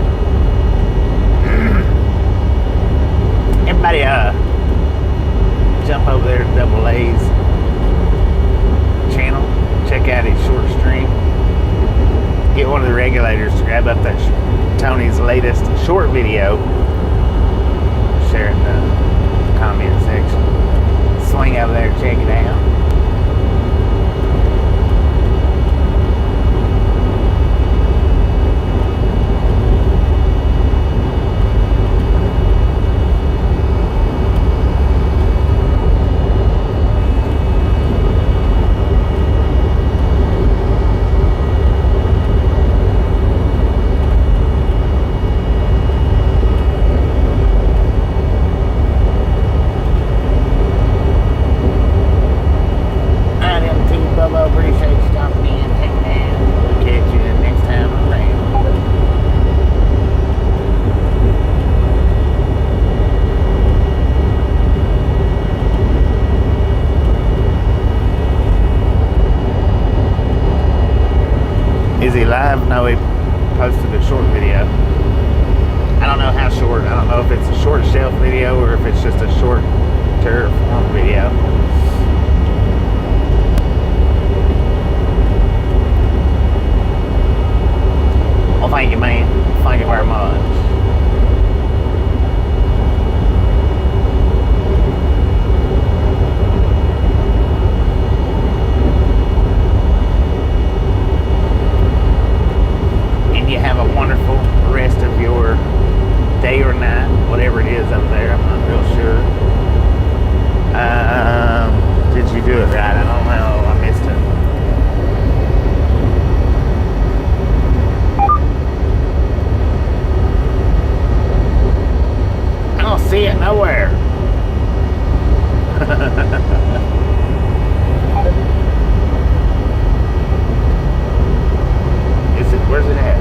Everybody jump over there to Double A's channel. Check out his short stream. Get one of the regulators to grab up that Tony's latest short video. Share it in the comment section. Swing over there and check it out. Live? No, he posted a short video. I don't know how short. I don't know if it's a short shelf video or if it's just a short tour form video. Well, thank you, man. Thank you very much. Have a wonderful rest of your day or night, whatever it is up there. I'm not real sure. Did you do it right? I don't know. I missed it. I don't see it nowhere. Where's it at?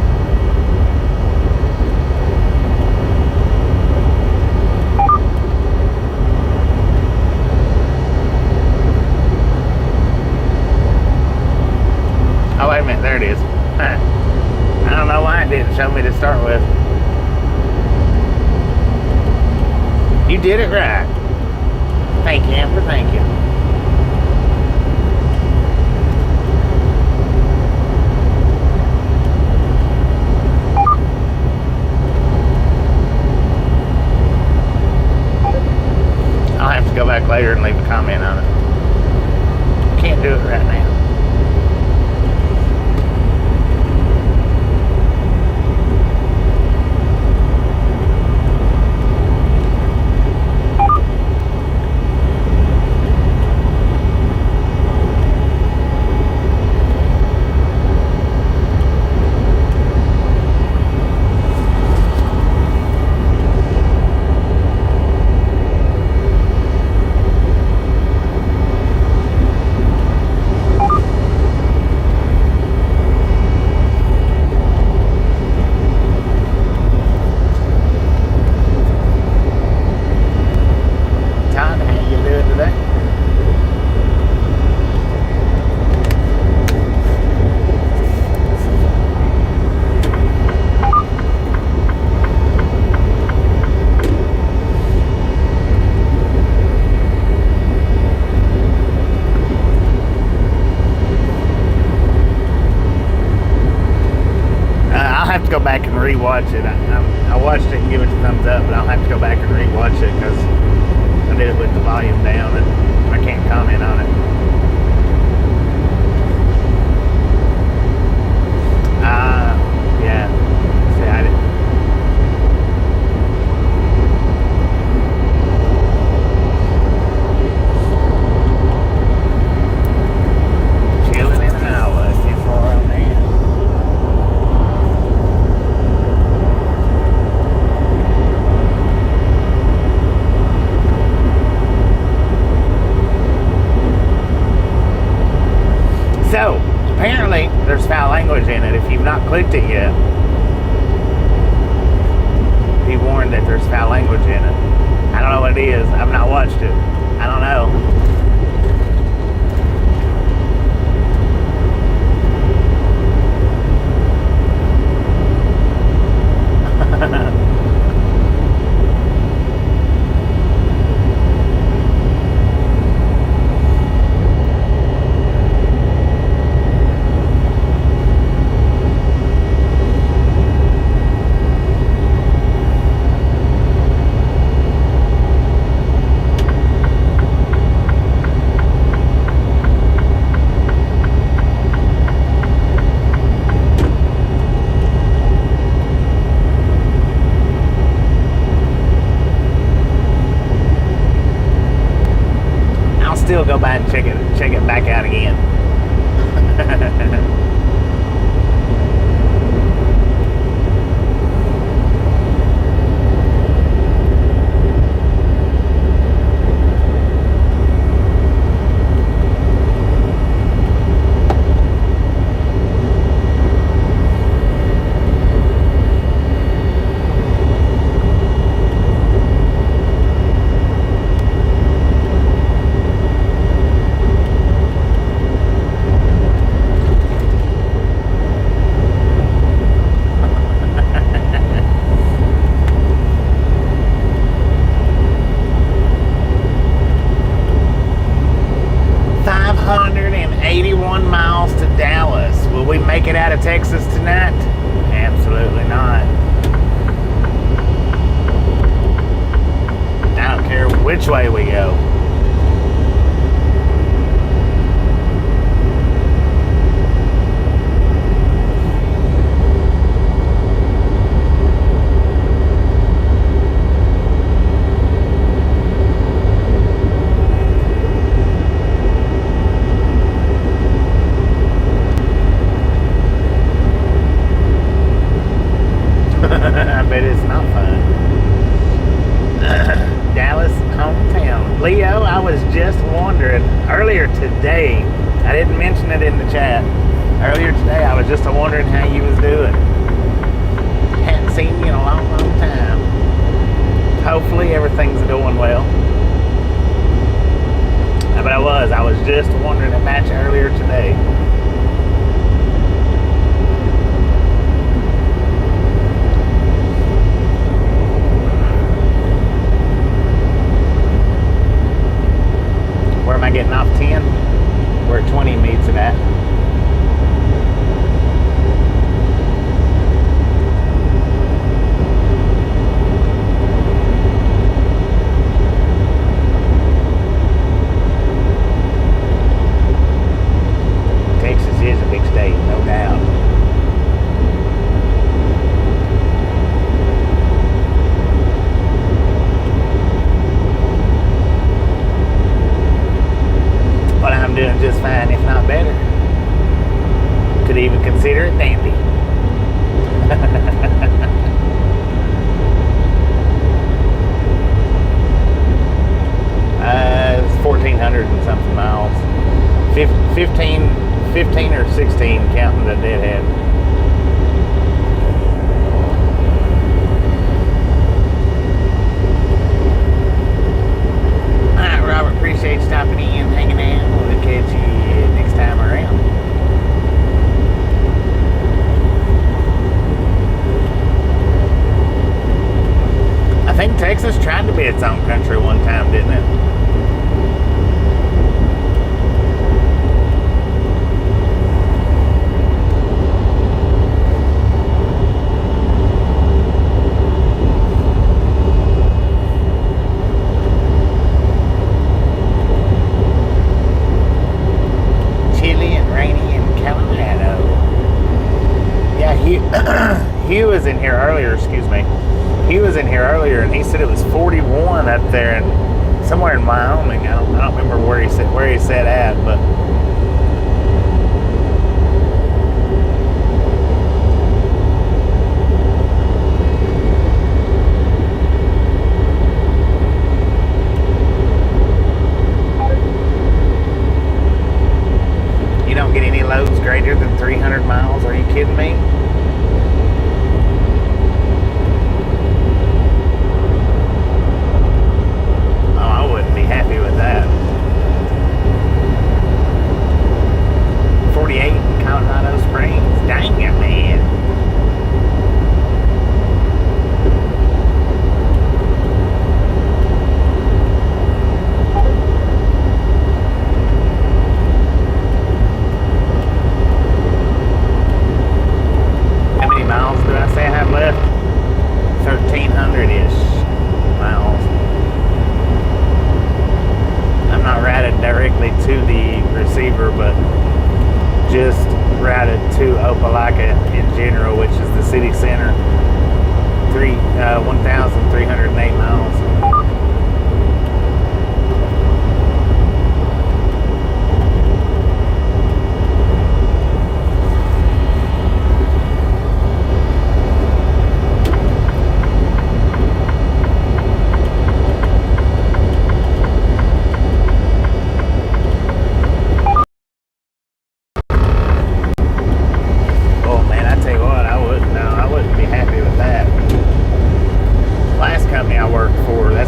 Oh, wait a minute. There it is. I don't know why it didn't show me to start with. You did it right. Thank you, Amber. Thank you. I'll have to go back later and leave a comment on it. Can't do it right now. Go back and rewatch it. I watched it and give it a thumbs up, but I'll have to go back and rewatch it because I did it with the volume down and I can't comment on it. So, apparently, there's foul language in it. If you've not clicked it yet, be warned that there's foul language in it. I don't know what it is. I've not watched it. I don't know. Still go by and check it back out again. Make it out of Texas tonight? Absolutely not. I don't care which way we go. Earlier today, I didn't mention it in the chat. Earlier today, I was just wondering how you was doing. Hadn't seen you in a long, long time. Hopefully, everything's going well. But I was just wondering about you earlier today. Where am I getting off 10? Where 20 meets it at. Texas is a big state, no doubt. I'm doing just fine, if not better. Could even consider it dandy. It's 1,400 and something miles. 15 or 16 counting the deadhead. Alright, Robert, appreciate you stopping in, hanging out. We'll catch you next time around. I think Texas tried to be its own country one time, didn't it? Hugh was in here earlier, excuse me. He was in here earlier and he said it was 41 up there and somewhere in Wyoming. I don't remember where he said at, but you don't get any greater than 300 miles? Are you kidding me? Oh, I wouldn't be happy with that. 48 in Colorado Springs. Dang it, man. How many miles do I say I have left? 1,300-ish miles. I'm not routed directly to the receiver, but just routed to Opelika in general, which is the city center. 1,308 miles.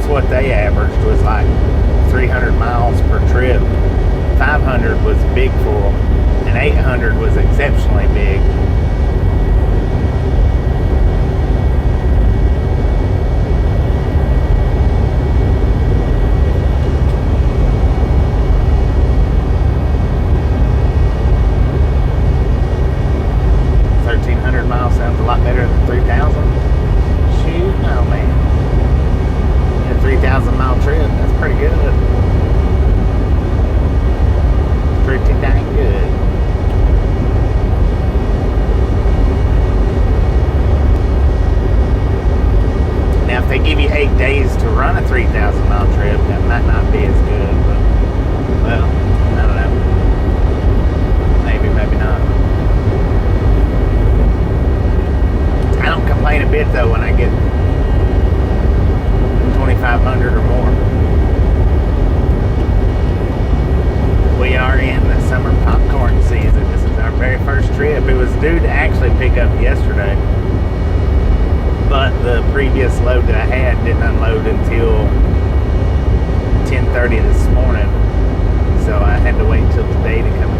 What they averaged was like 300 miles per trip. 500 was big for them, and 800 was exceptionally big. Miles sounds a lot better than 3,000. Shoot, no man. 3,000 mile trip, that's pretty good. Pretty dang good. Now if they give you 8 days to run a 3,000 mile trip, that might not be as good, but well, I don't know. Maybe, maybe not. I don't complain a bit though when I get 2,500 or more. We are in the summer popcorn season. This is our very first trip. It was due to actually pick up yesterday, but the previous load that I had didn't unload until 10:30 this morning, so I had to wait until today to come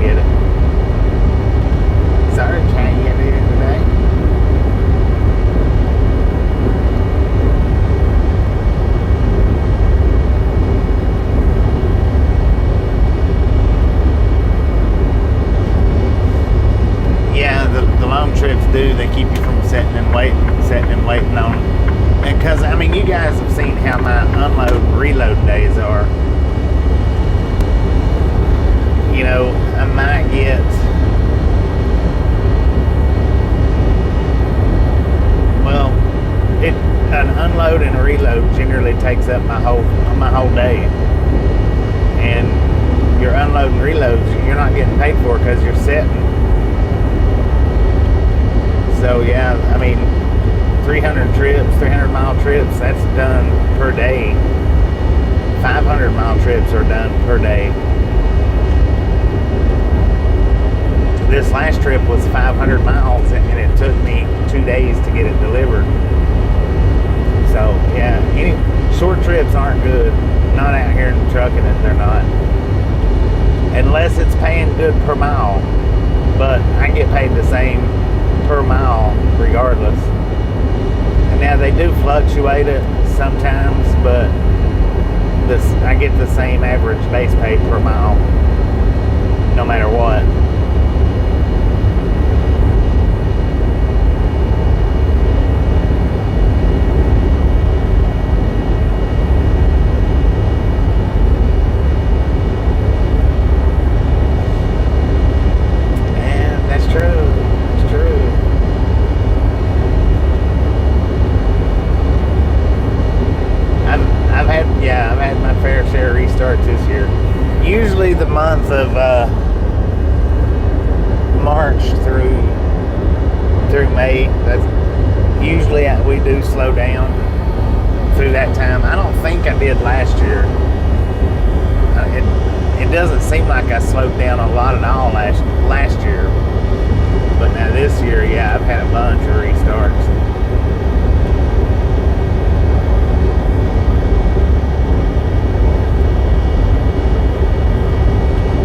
get it. Sorry, can't get it today. Long trips do, they keep you from sitting and waiting on, and because I mean you guys have seen how my unload reload days are. You know, I might get an unload and a reload generally takes up my whole day, and your unload and reloads you're not getting paid for because you're sitting. So yeah, I mean, 300 mile trips, that's done per day. 500 mile trips are done per day. This last trip was 500 miles and it took me 2 days to get it delivered. So yeah, any short trips aren't good. Not out here in trucking it, they're not. Unless it's paying good per mile. But I get paid the same per mile regardless. And now they do fluctuate it sometimes, but I get the same average base pay per mile no matter what. Usually the month of March through May, that's usually we do slow down through that time. I don't think I did last year. it doesn't seem like I slowed down a lot at all last year. But now this year, yeah, I've had a bunch of restarts.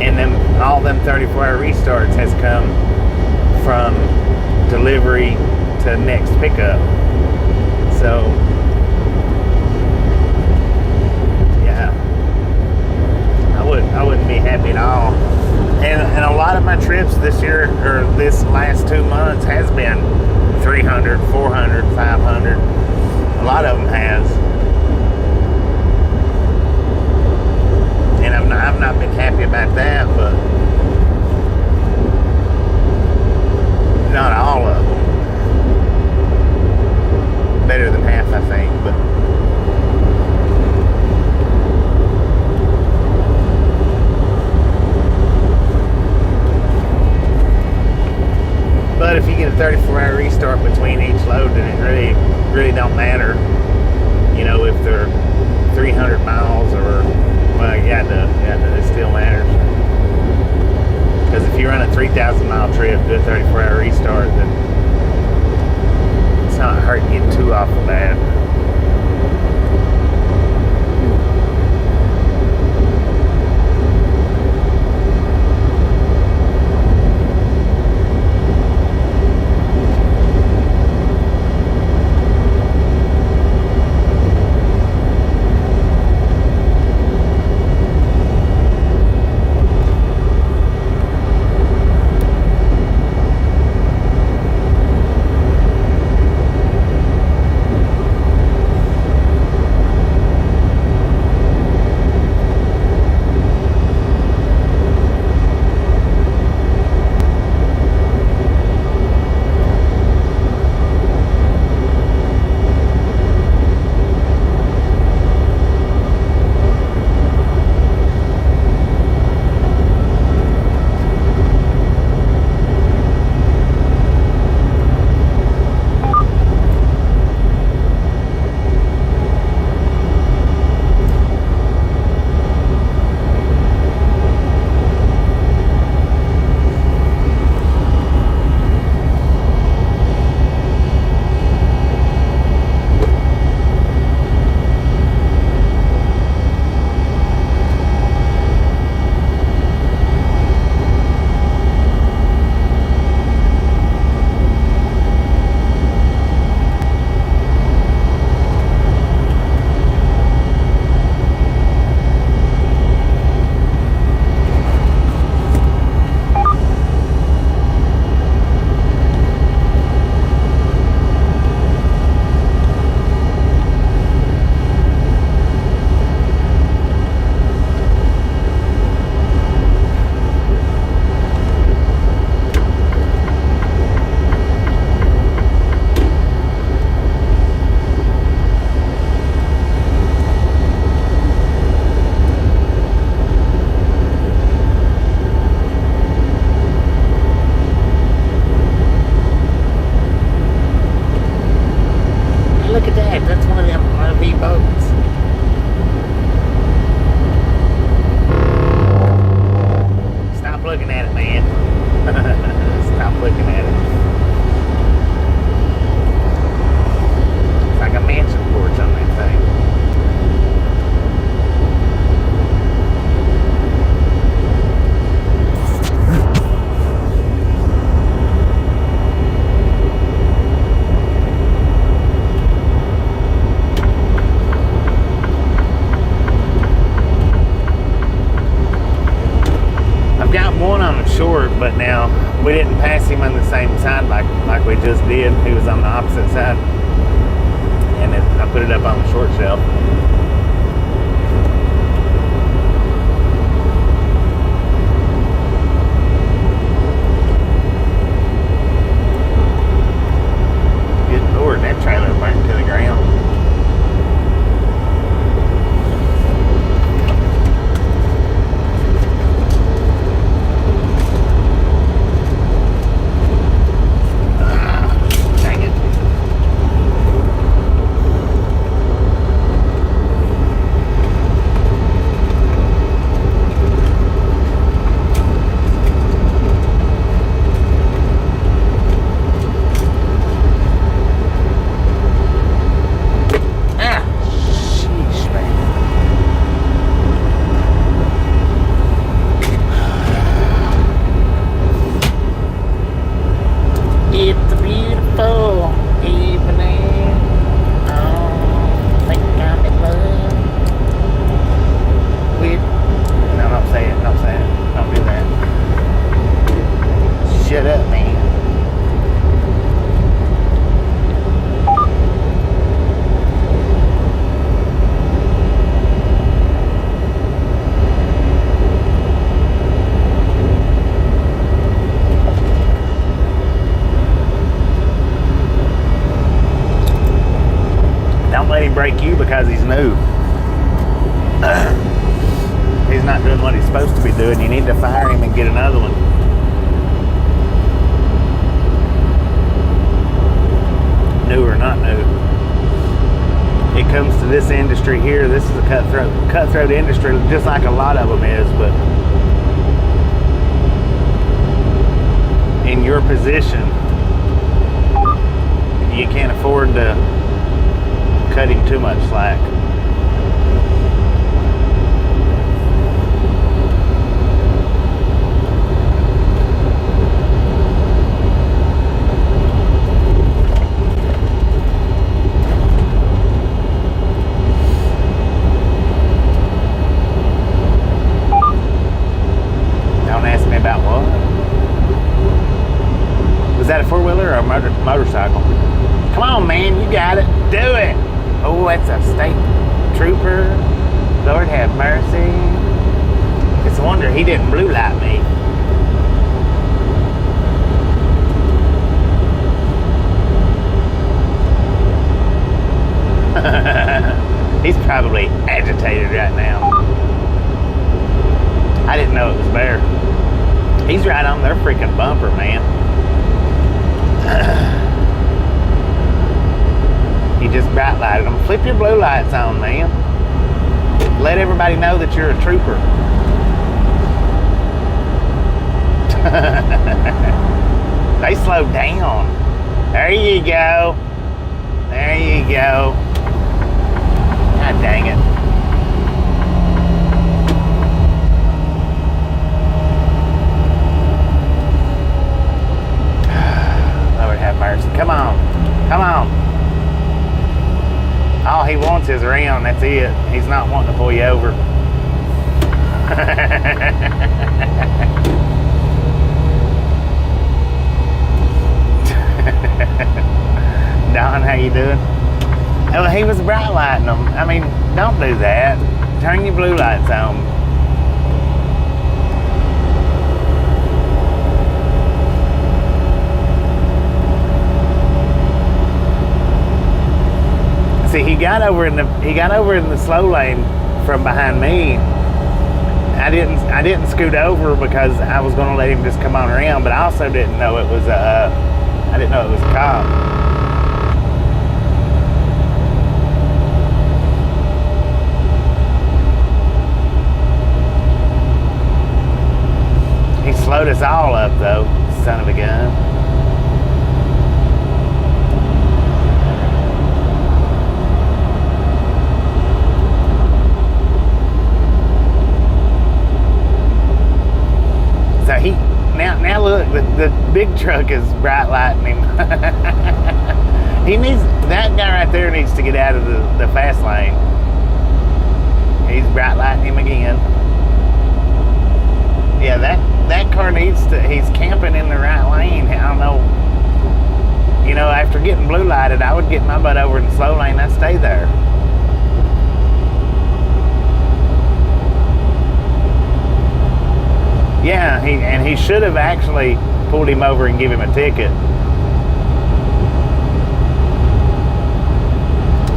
And then all them 34-hour restarts has come from delivery to next pickup. So yeah, I wouldn't be happy at all. And a lot of my trips this year, or this last 2 months, has been 300, 400, 500. A lot of them has. And I've not been happy about that, but not all of them. Better than half, I think, but if you get a 34-hour restart between each load, then it really don't matter. You know, if they're 300 miles or, well, yeah, it still matters. Because if you run a 3,000 mile trip, do a 34-hour restart, then it's not hurting you too awful bad. But now we didn't pass him on the same side like we just did. He was on the opposite side, and I put it up on the short shelf. Good Lord, that trailer burnt to the ground. new. He's not doing what he's supposed to be doing. You need to fire him and get another one. New or not new. It comes to this industry here. This is a cutthroat industry, just like a lot of them is, but in your position, you can't afford to cut him too much slack. Was that a four-wheeler or a motorcycle? Come on, man, you got it. Do it. Oh, that's a state trooper. Lord have mercy. It's a wonder he didn't blue light me. He's probably agitated right now. I didn't know it was there. He's right on their freaking bumper, man. He just bright lighted them. Flip your blue lights on, man. Let everybody know that you're a trooper. They slowed down. There you go. There you go. God dang it. Lord have mercy. Come on. Come on. All he wants is around. That's it. He's not wanting to pull you over. Don, how you doing? Oh, he was bright lighting them. I mean, don't do that. Turn your blue lights on. See, he got over in the slow lane from behind me. I didn't scoot over because I was going to let him just come on around, but I also didn't know it was a cop. He slowed us all up, though, son of a gun. So now look, the big truck is bright lighting him. That guy right there needs to get out of the fast lane. He's bright lighting him again. Yeah, that car he's camping in the right lane. I don't know. You know, after getting blue lighted, I would get my butt over in the slow lane. I'd stay there. Yeah, he should have actually pulled him over and give him a ticket.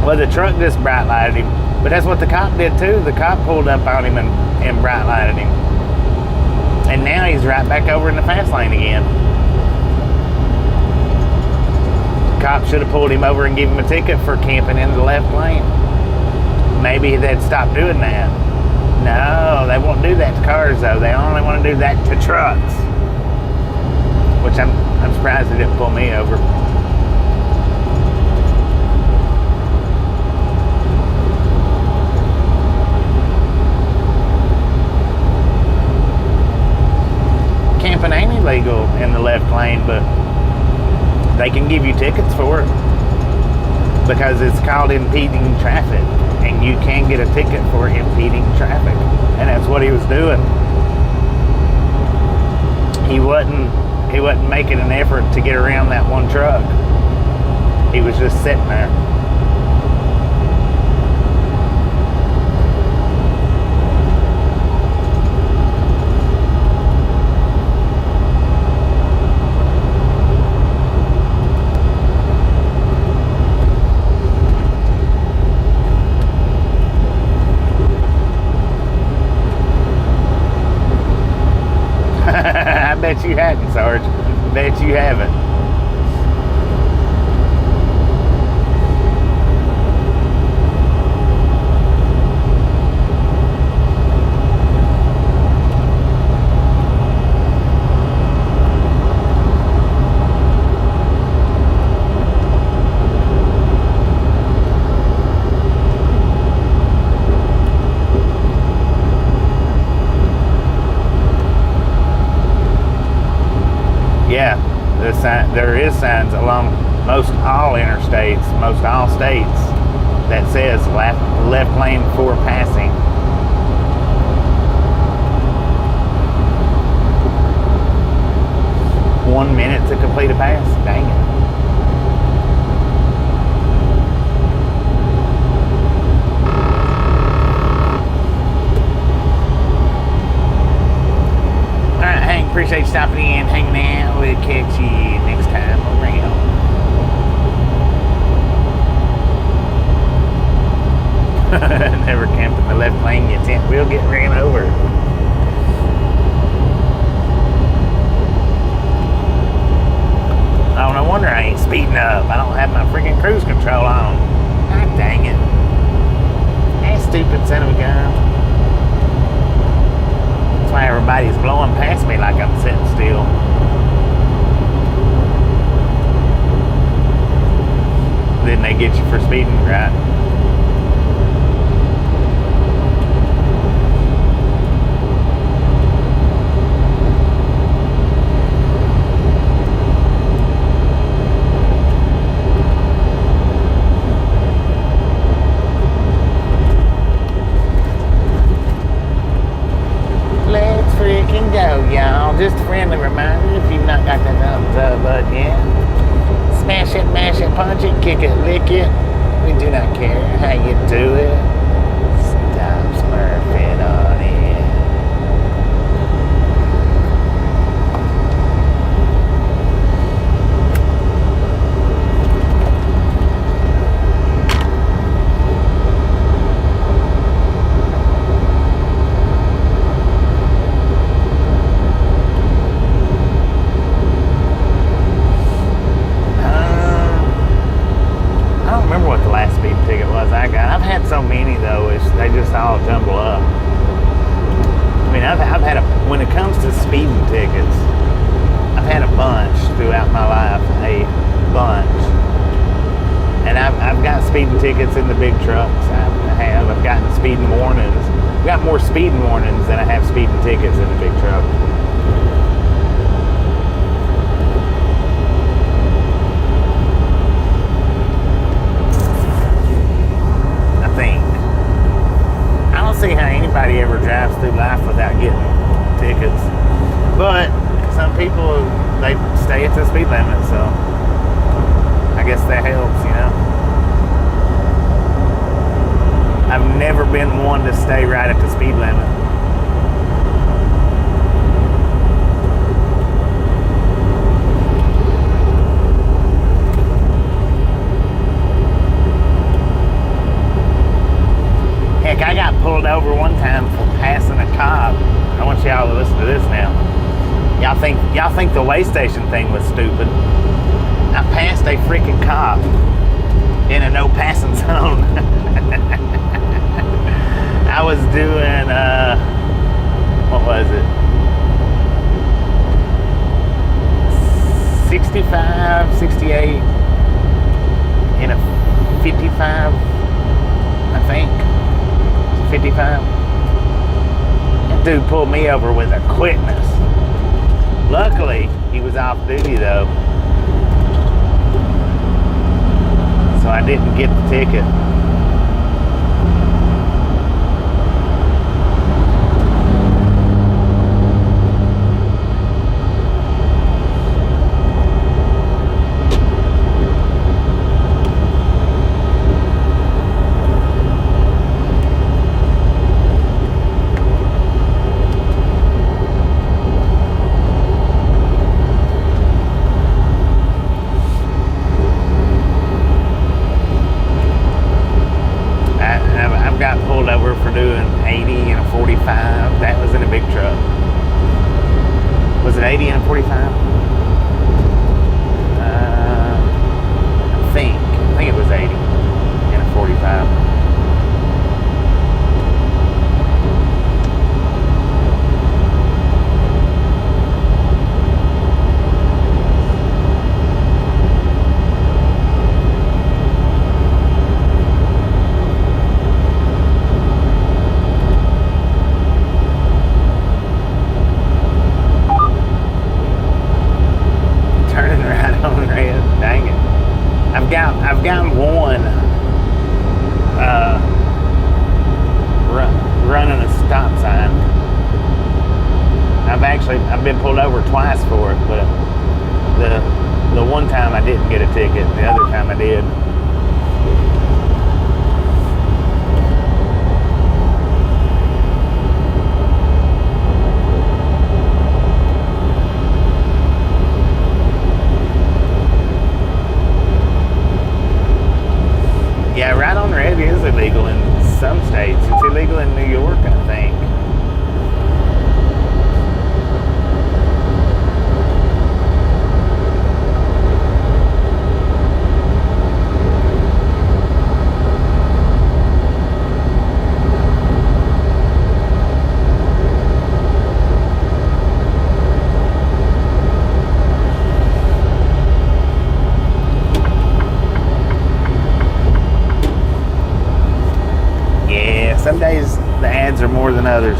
Well, the truck just bright lighted him, but that's what the cop did too. The cop pulled up on him and bright lighted him. And now he's right back over in the fast lane again. The cop should have pulled him over and given him a ticket for camping in the left lane. Maybe they'd stop doing that. No, they won't do that to cars though. They only want to do that to trucks. Which I'm surprised they didn't pull me over. Camping ain't illegal in the left lane, but they can give you tickets for it because it's called impeding traffic, and you can get a ticket for impeding traffic, and that's what he was doing. He wasn't making an effort to get around that one truck. He was just sitting there. I bet you hadn't, Sarge. Bet you haven't. There is signs along most all interstates, most all states, that says left lane for passing. One minute to complete a pass. Dang it. Alright, Hank, appreciate you stopping in, hanging out. We'll catch you next time around. Never camp in the left lane, your tent will get ran over. Oh, no wonder I ain't speeding up. I don't have my freaking cruise control on. God dang it. That stupid son of a gun. That's why everybody's blowing past me like I'm sitting still. Then they get you for speeding, right? Let's freaking go, y'all. Just a friendly reminder, if you've not got that thumbs up button yet, smash it, mash it, punch it, kick it, lick it. We do not care how you do it. Stop smurfing on it. So many though, they just all jumble up. I mean, I've had when it comes to speeding tickets, I've had a bunch throughout my life, a bunch. And I've got speeding tickets in the big trucks. I've gotten speeding warnings. I've got more speeding warnings than I have speeding tickets in the big truck. See how anybody ever drives through life without getting tickets, but some people, they stay at the speed limit, so I guess that helps, you know. I've never been one to stay right at the speed limit. Heck, I got pulled over one time for passing a cop. I want y'all to listen to this now. Y'all think the way station thing was stupid. I passed a freaking cop in a no passing zone. I was doing what was it? 65, 68 in a 55, I think. 55. That dude pulled me over with a quickness. Luckily, he was off duty though, so I didn't get the ticket. Was it 80 and a 45? I think it was 80 and a 45. I've got one running a stop sign. I've been pulled over twice for it, but the one time I didn't get a ticket, the other time I did. Yeah, right on red is illegal in some states. It's illegal in New York, I think. Some days the ads are more than others.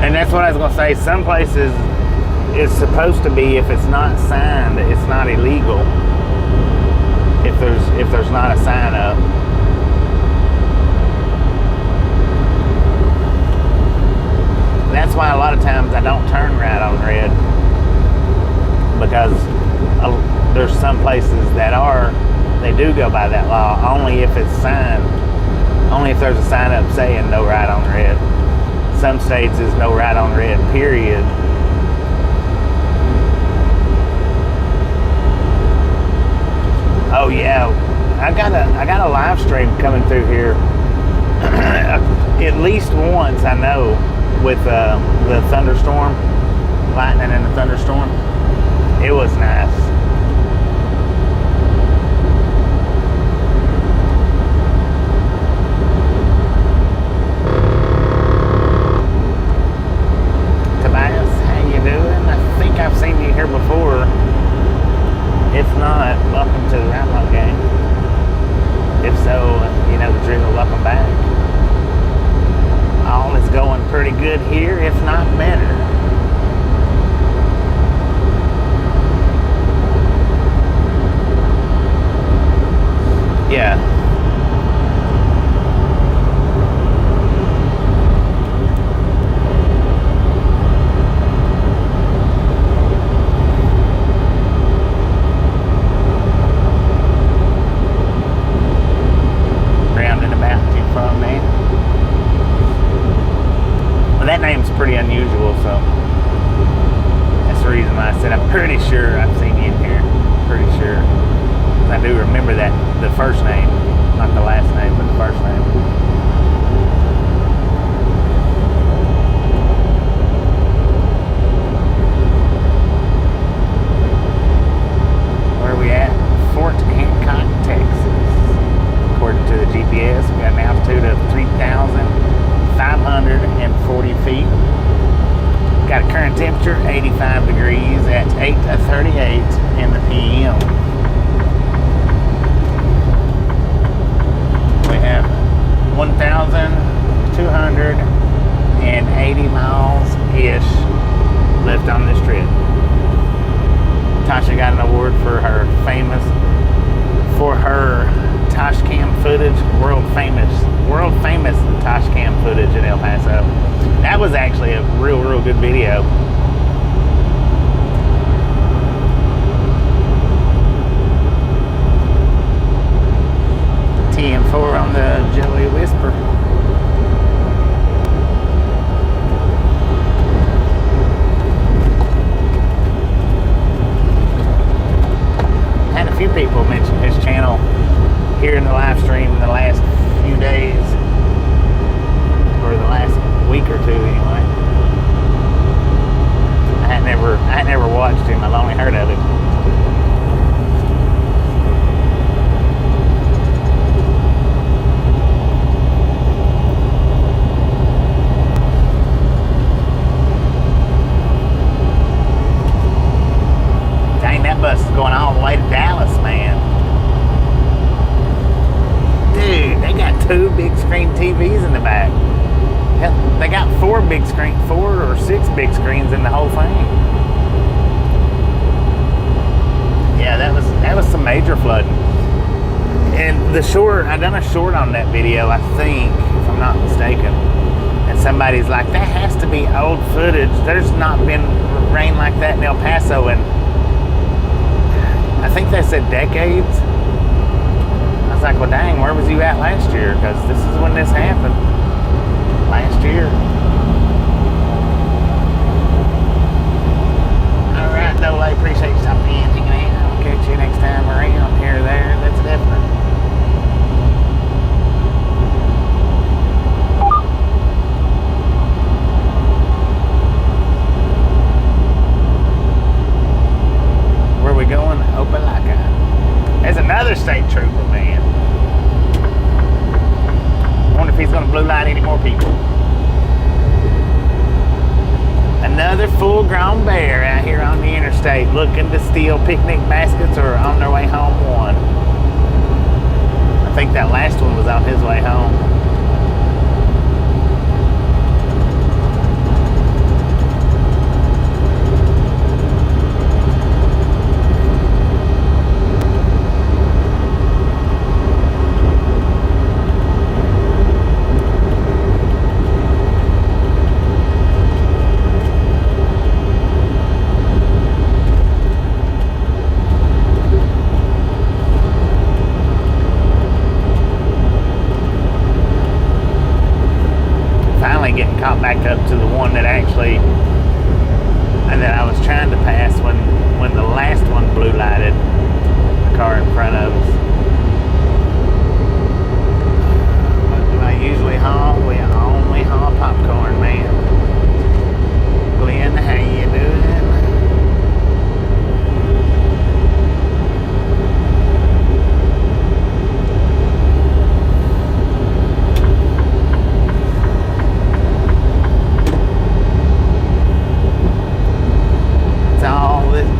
And that's what I was going to say. Some places it's supposed to be, if it's not signed, it's not illegal. If there's not a sign up. That's why a lot of times I don't turn right on red, because there's some places that they do go by that law, only if it's signed, only if there's a sign up saying no right on red. Some states is no right on red, period. Oh yeah, I got a live stream coming through here at least once, I know, with the thunderstorm, lightning and the thunderstorm. It was nice. I've seen you here before. If not, welcome to the Roundhouse game. If so, you know the drill, welcome back. All is going pretty good here, if not better. Yeah. That name's pretty unusual, so that's the reason why I said I'm pretty sure I've seen you in here. Pretty sure. I do remember that, the first name, not the last name, but the first name. Where are we at? Fort Hancock, Texas. According to the GPS, we got an altitude of 3,540 feet. Got a current temperature 85 degrees at 8:38 in the p.m. We have 1,280 miles ish left on this trip. Tasha got an award for her dashcam footage, world famous dashcam footage in El Paso. That was actually a real good video. TM4 on the Jelly Whisper. Had a few people mention his channel here in the live stream in the last few days. the back. Hell, they got 4 or 6 big screens in the whole thing. Yeah, that was some major flooding. And the short, I done a short on that video, I think, if I'm not mistaken. And somebody's like, that has to be old footage. There's not been rain like that in El Paso in, I think they said decades. I was like, well, dang, where was you at last year? Because this is when this happened. Last year. All right, though, I appreciate you stopping in, hanging out. I'll catch you next time around here or there. That's definitely. Where we going? Opelika. There's another state trooper, man. I wonder if he's going to blue light any more people. Another full-grown bear out here on the interstate looking to steal picnic baskets or on their way home one. I think that last one was on his way home. Getting caught back up to the one that actually and that I was trying to pass when the last one blue lighted the car in front of us. What do I usually haul? We only haul popcorn, man. Glenn, how you doing?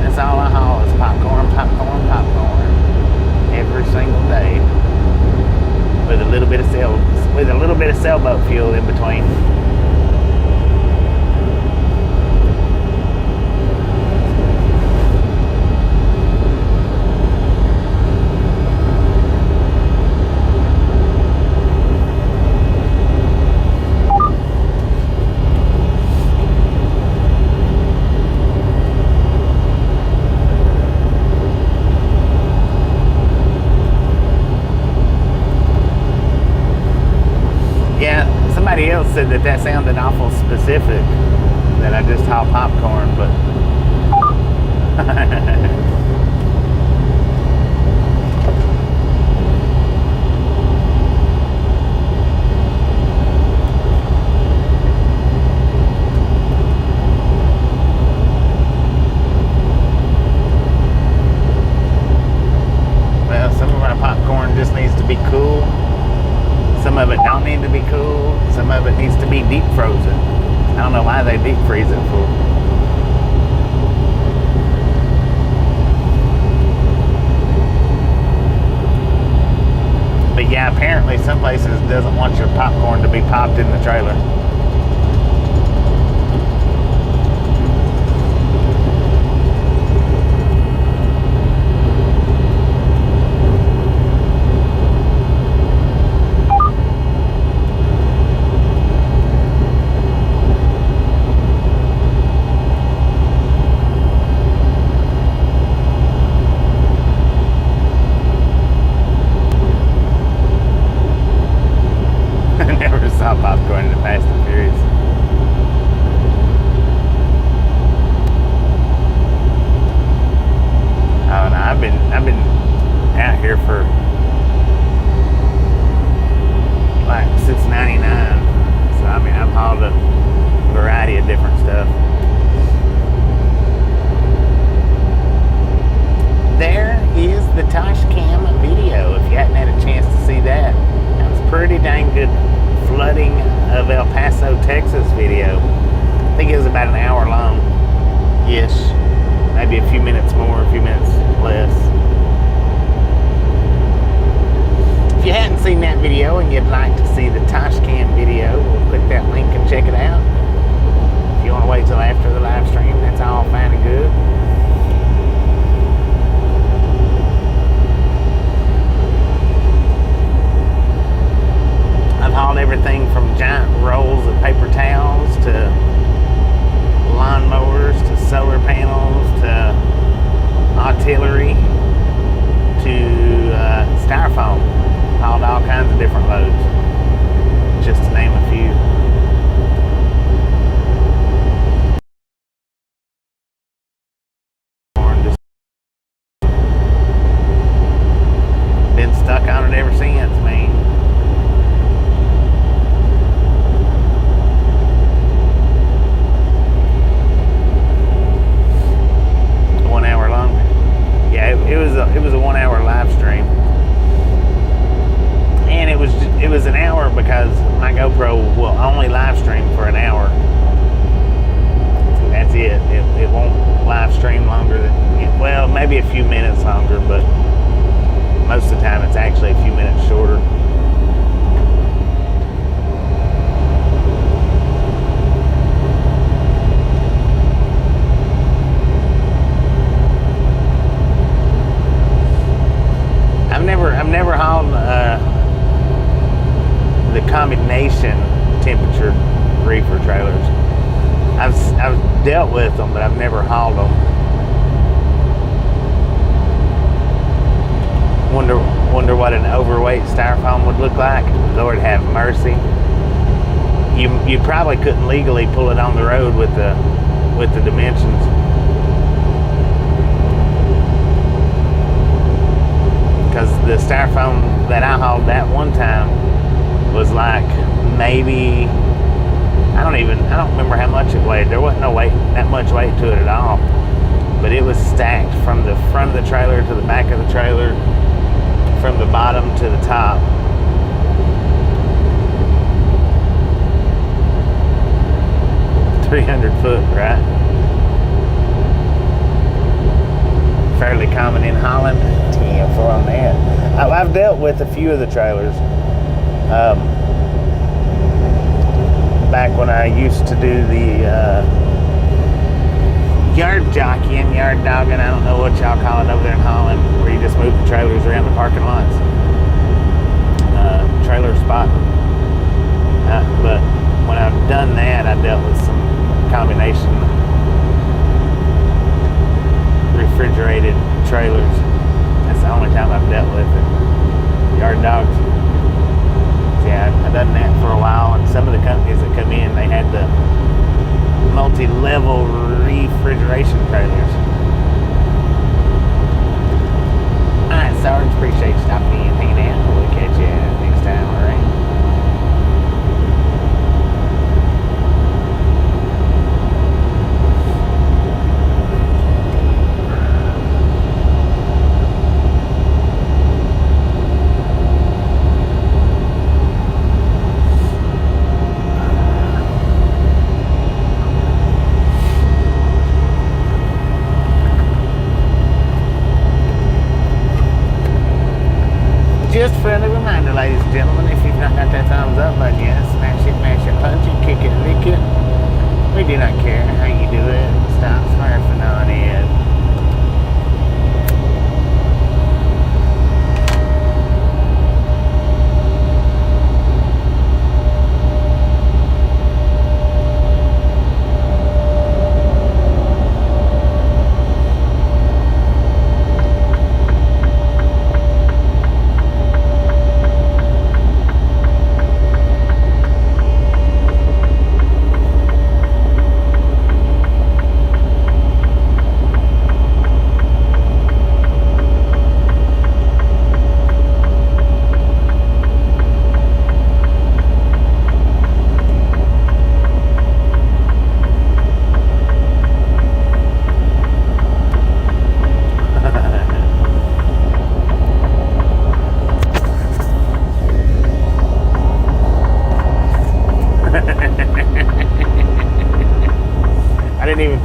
That's all I haul is popcorn every single day, with a little bit of sailboat fuel in between. Somebody else said that sounded awful specific, that I just haul popcorn, but well, some of our popcorn just needs to be cool. Some of it don't need to be cool. Some of it needs to be deep frozen. I don't know why they deep freeze it for. But yeah, apparently some places doesn't want your popcorn to be popped in the trailer. Popcorn in the Fast and Furious. Oh no, I've been out here for like since '99. So I mean, I've hauled a variety of different stuff. There is the dashcam video. If you hadn't had a chance to see that, that was pretty dang good. Flooding of El Paso, Texas video. I think it was about an hour long. Yes. Maybe a few minutes more, a few minutes less. If you hadn't seen that video and you'd like to see the dashcam video, everything from giant rolls of paper towels to lawnmowers to solar panels to artillery to styrofoam. Hauled all kinds of different loads, just to name a few. Been stuck on it ever since, man. It was a 1 hour live stream, and it was an hour because my GoPro will only live stream for an hour. That's it. It won't live stream longer than, well, maybe a few minutes longer, but most of the time it's actually a few minutes shorter. I've never hauled the combination temperature reefer trailers. I've dealt with them, but I've never hauled them. Wonder what an overweight styrofoam would look like. Lord have mercy. You probably couldn't legally pull it on the road with the dimensions. Because the styrofoam that I hauled that one time was like maybe, I don't remember how much it weighed. There wasn't that much weight to it at all. But it was stacked from the front of the trailer to the back of the trailer, from the bottom to the top. $300 right? Fairly common in Holland. 10 for on that. I've dealt with a few of the trailers. Back when I used to do the yard jockeying, yard dogging, I don't know what y'all call it over there in Holland, where you just move the trailers around the parking lots. Trailer spot. But when I've done that, I dealt with some combination refrigerated trailers. That's the only time I've dealt with it. Yard dogs. Yeah, I've done that for a while, and some of the companies that come in, they had the multi-level refrigeration trailers. Alright, Sarge, appreciate you stopping in and hanging out. We'll catch you next time, alright? Just a friendly reminder, ladies and gentlemen, if you've not got that thumbs up button yet, smash it, mash it, punch it, kick it, lick it. We do not care how you do it. Stop smurfing on it.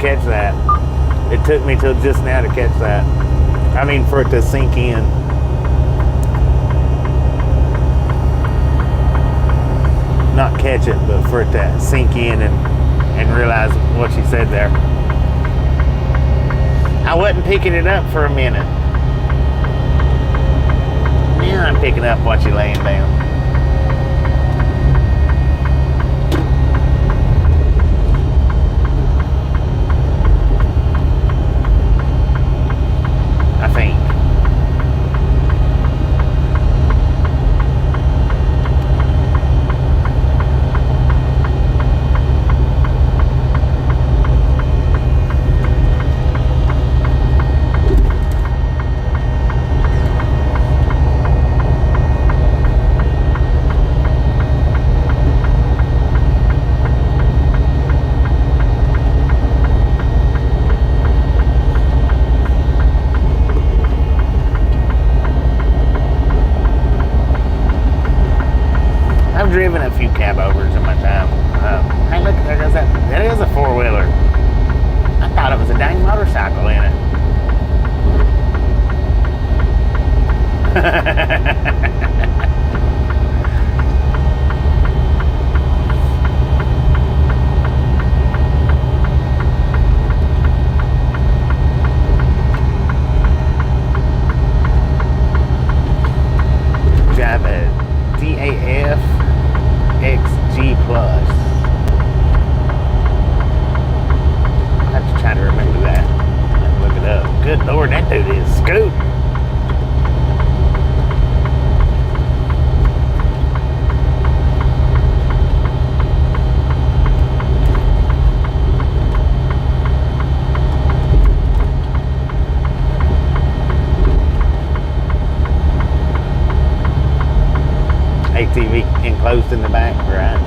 Catch that. It took me till just now to catch that. I mean, for it to sink in. Not catch it, but for it to sink in and realize what she said there. I wasn't picking it up for a minute. Now I'm picking up what you're laying down. much of my time. Hey, look, there goes that. That is a four-wheeler. I thought it was a dang motorcycle in it. Drive a DAF XG Plus. I have to try to remember that. Look it up. Good Lord, that dude is scooting. ATV enclosed in the back, right?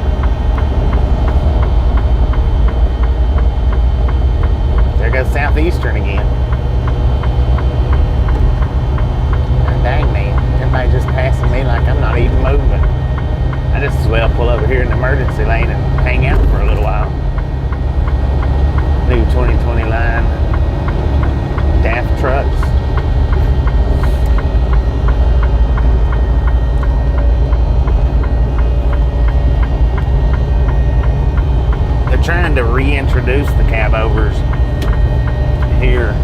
There goes Southeastern again. God dang, man. Everybody just passing me like I'm not even moving. I just as well pull over here in the emergency lane and hang out for a little while. New 2020 line. DAF trucks. Trying to reintroduce the Cabovers here.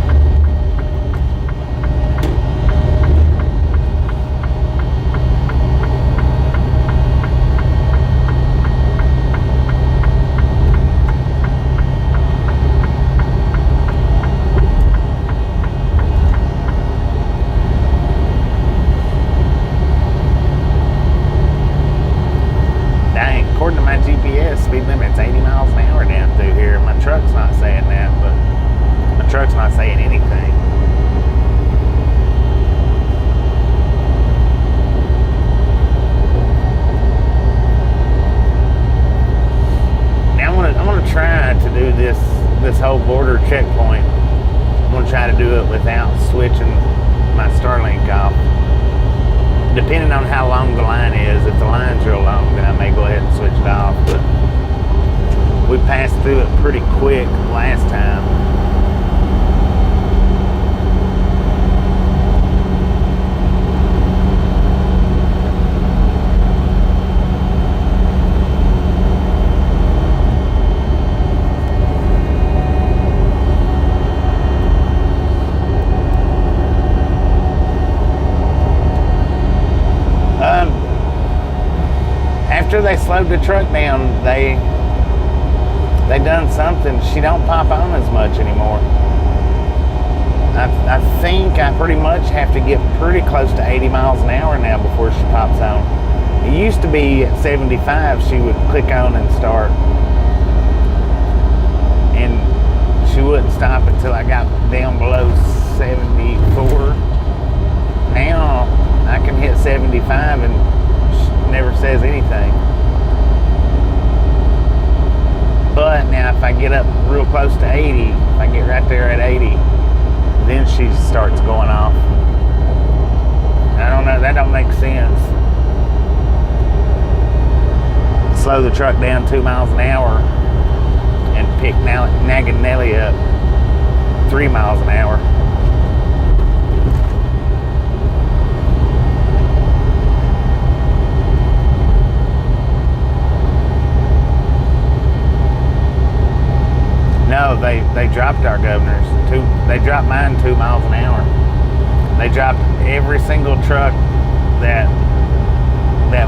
Dang, according to my GPS, speed limit's 80 miles an hour down through here. My truck's not saying that, but my truck's not saying anything. Now I'm gonna try to do this whole border checkpoint. I'm gonna try to do it without switching my Starlink off. Depending on how long the line is, if the line's real long, then I may go ahead and switch it off. But we passed through it pretty quick last time. After they slowed the truck down, they done something. She don't pop on as much anymore. I think I pretty much have to get pretty close to 80 miles an hour now before she pops on. It used to be at 75 she would click on and start, and she wouldn't stop until I got down below 74. Now I can hit 75 and never says anything. But now if I get up real close to 80, if I get right there at 80, then she starts going off. I don't know, that don't make sense. Slow the truck down 2 miles an hour and pick nagging Nelly up 3 miles an hour. No, they dropped our governors. They dropped mine 2 miles an hour. They dropped every single truck that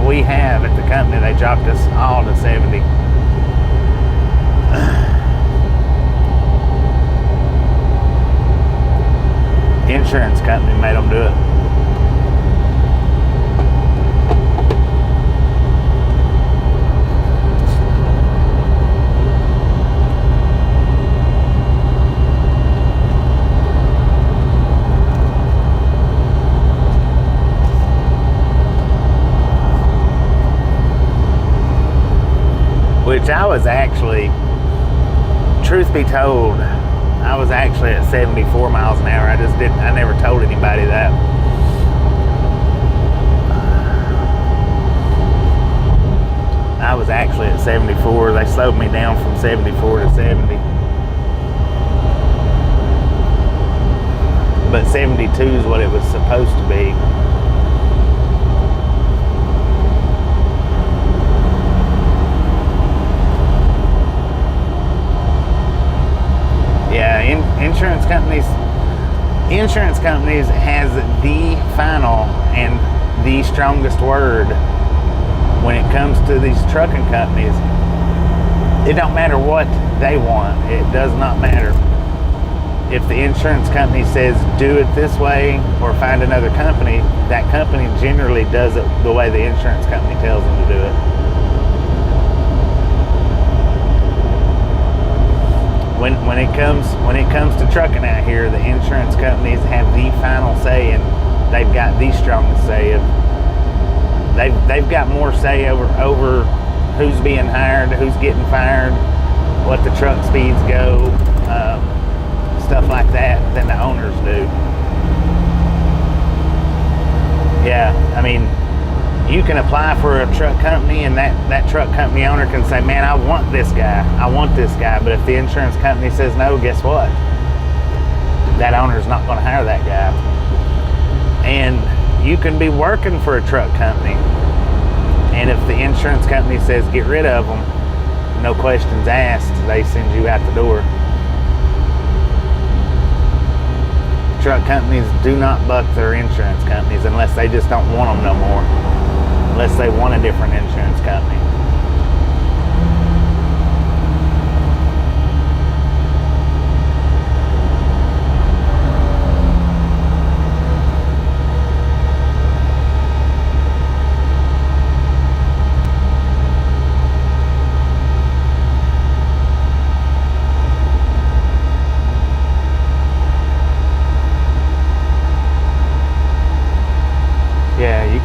we have at the company. They dropped us all to 70. Insurance company made them do it. Which I was actually, truth be told, I was actually at 74 miles an hour. I never told anybody that. I was actually at 74. They slowed me down from 74 to 70. But 72 is what it was supposed to be. Yeah, insurance companies has the final and the strongest word when it comes to these trucking companies. It don't matter what they want. It does not matter. If the insurance company says do it this way or find another company, that company generally does it the way the insurance company tells them to do it. When it comes to trucking out here, the insurance companies have the final say, and they've got the strongest say. They've got more say over who's being hired, who's getting fired, what the truck speeds go, stuff like that, than the owners do. Yeah, I mean, you can apply for a truck company, and that truck company owner can say, man, I want this guy. But if the insurance company says no, guess what? That owner's not going to hire that guy. And you can be working for a truck company, and if the insurance company says get rid of them, no questions asked, they send you out the door. Truck companies do not buck their insurance companies unless they just don't want them no more. Unless they want a different insurance company. Yeah, you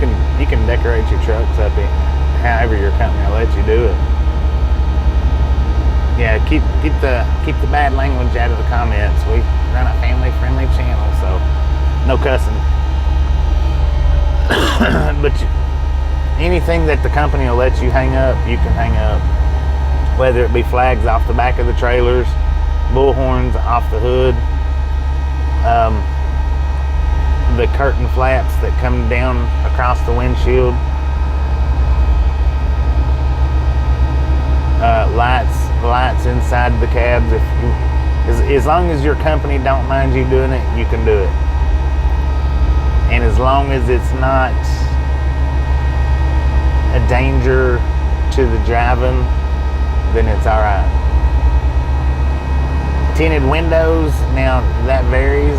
can decorate your trucks up however your company will let you do it. Yeah, keep the bad language out of the comments. We run a family-friendly channel, so no cussing. But anything that the company will let you hang up, you can hang up. Whether it be flags off the back of the trailers, bullhorns off the hood, the curtain flaps that come down across the windshield, lights inside the cabs. As long as your company don't mind you doing it, you can do it. And as long as it's not a danger to the driving, then it's all right. Tinted windows, now that varies.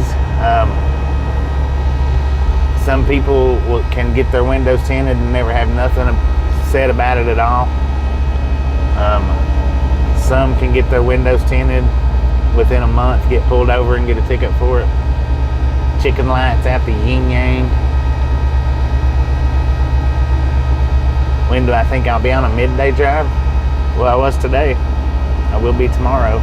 Some people can get their windows tinted and never have nothing said about it at all. Some can get their windows tinted within a month, get pulled over and get a ticket for it. Chicken lights out the yin yang. When do I think I'll be on a midday drive? Well, I was today. I will be tomorrow.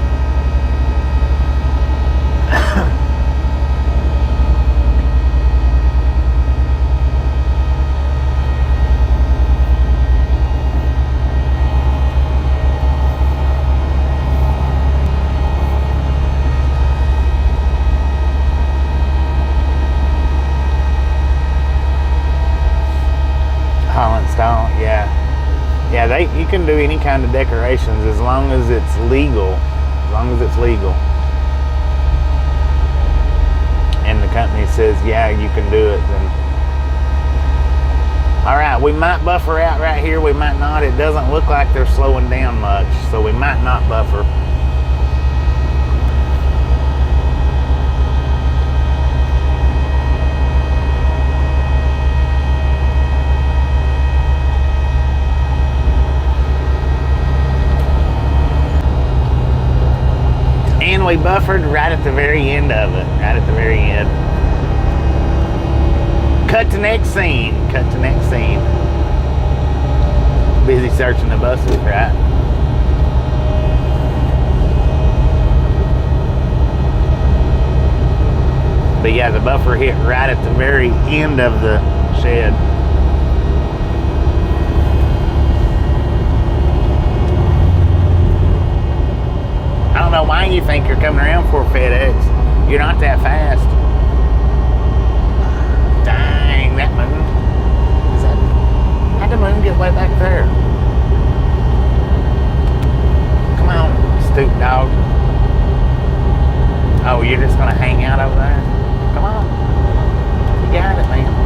Yeah, you can do any kind of decorations as long as it's legal. And the company says, yeah, you can do it, then all right, we might buffer out right here, we might not. It doesn't look like they're slowing down much, so we might not buffer. And we buffered right at the very end of it. Cut to next scene. Busy searching the buses, right? But yeah, the buffer hit right at the very end of the shed. you think you're coming around for FedEx. You're not that fast. Dang, that moon. How'd the moon get way back there? Come on, stupid dog. Oh, you're just gonna hang out over there? Come on. You got it, man.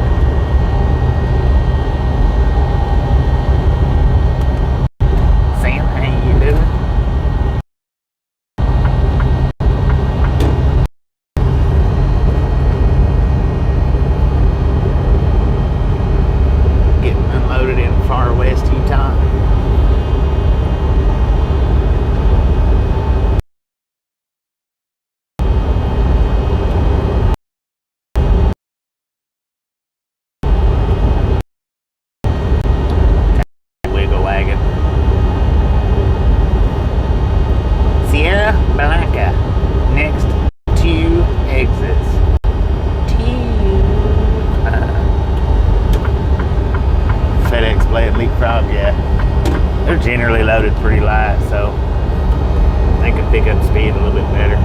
Sam, how you doing? Getting unloaded in far west Utah. Wiggle wagon. Sierra Blanca. Next 2 exits. FedEx Blade Leapfrog, yeah. They're generally loaded pretty light, so they can pick up speed a little bit better.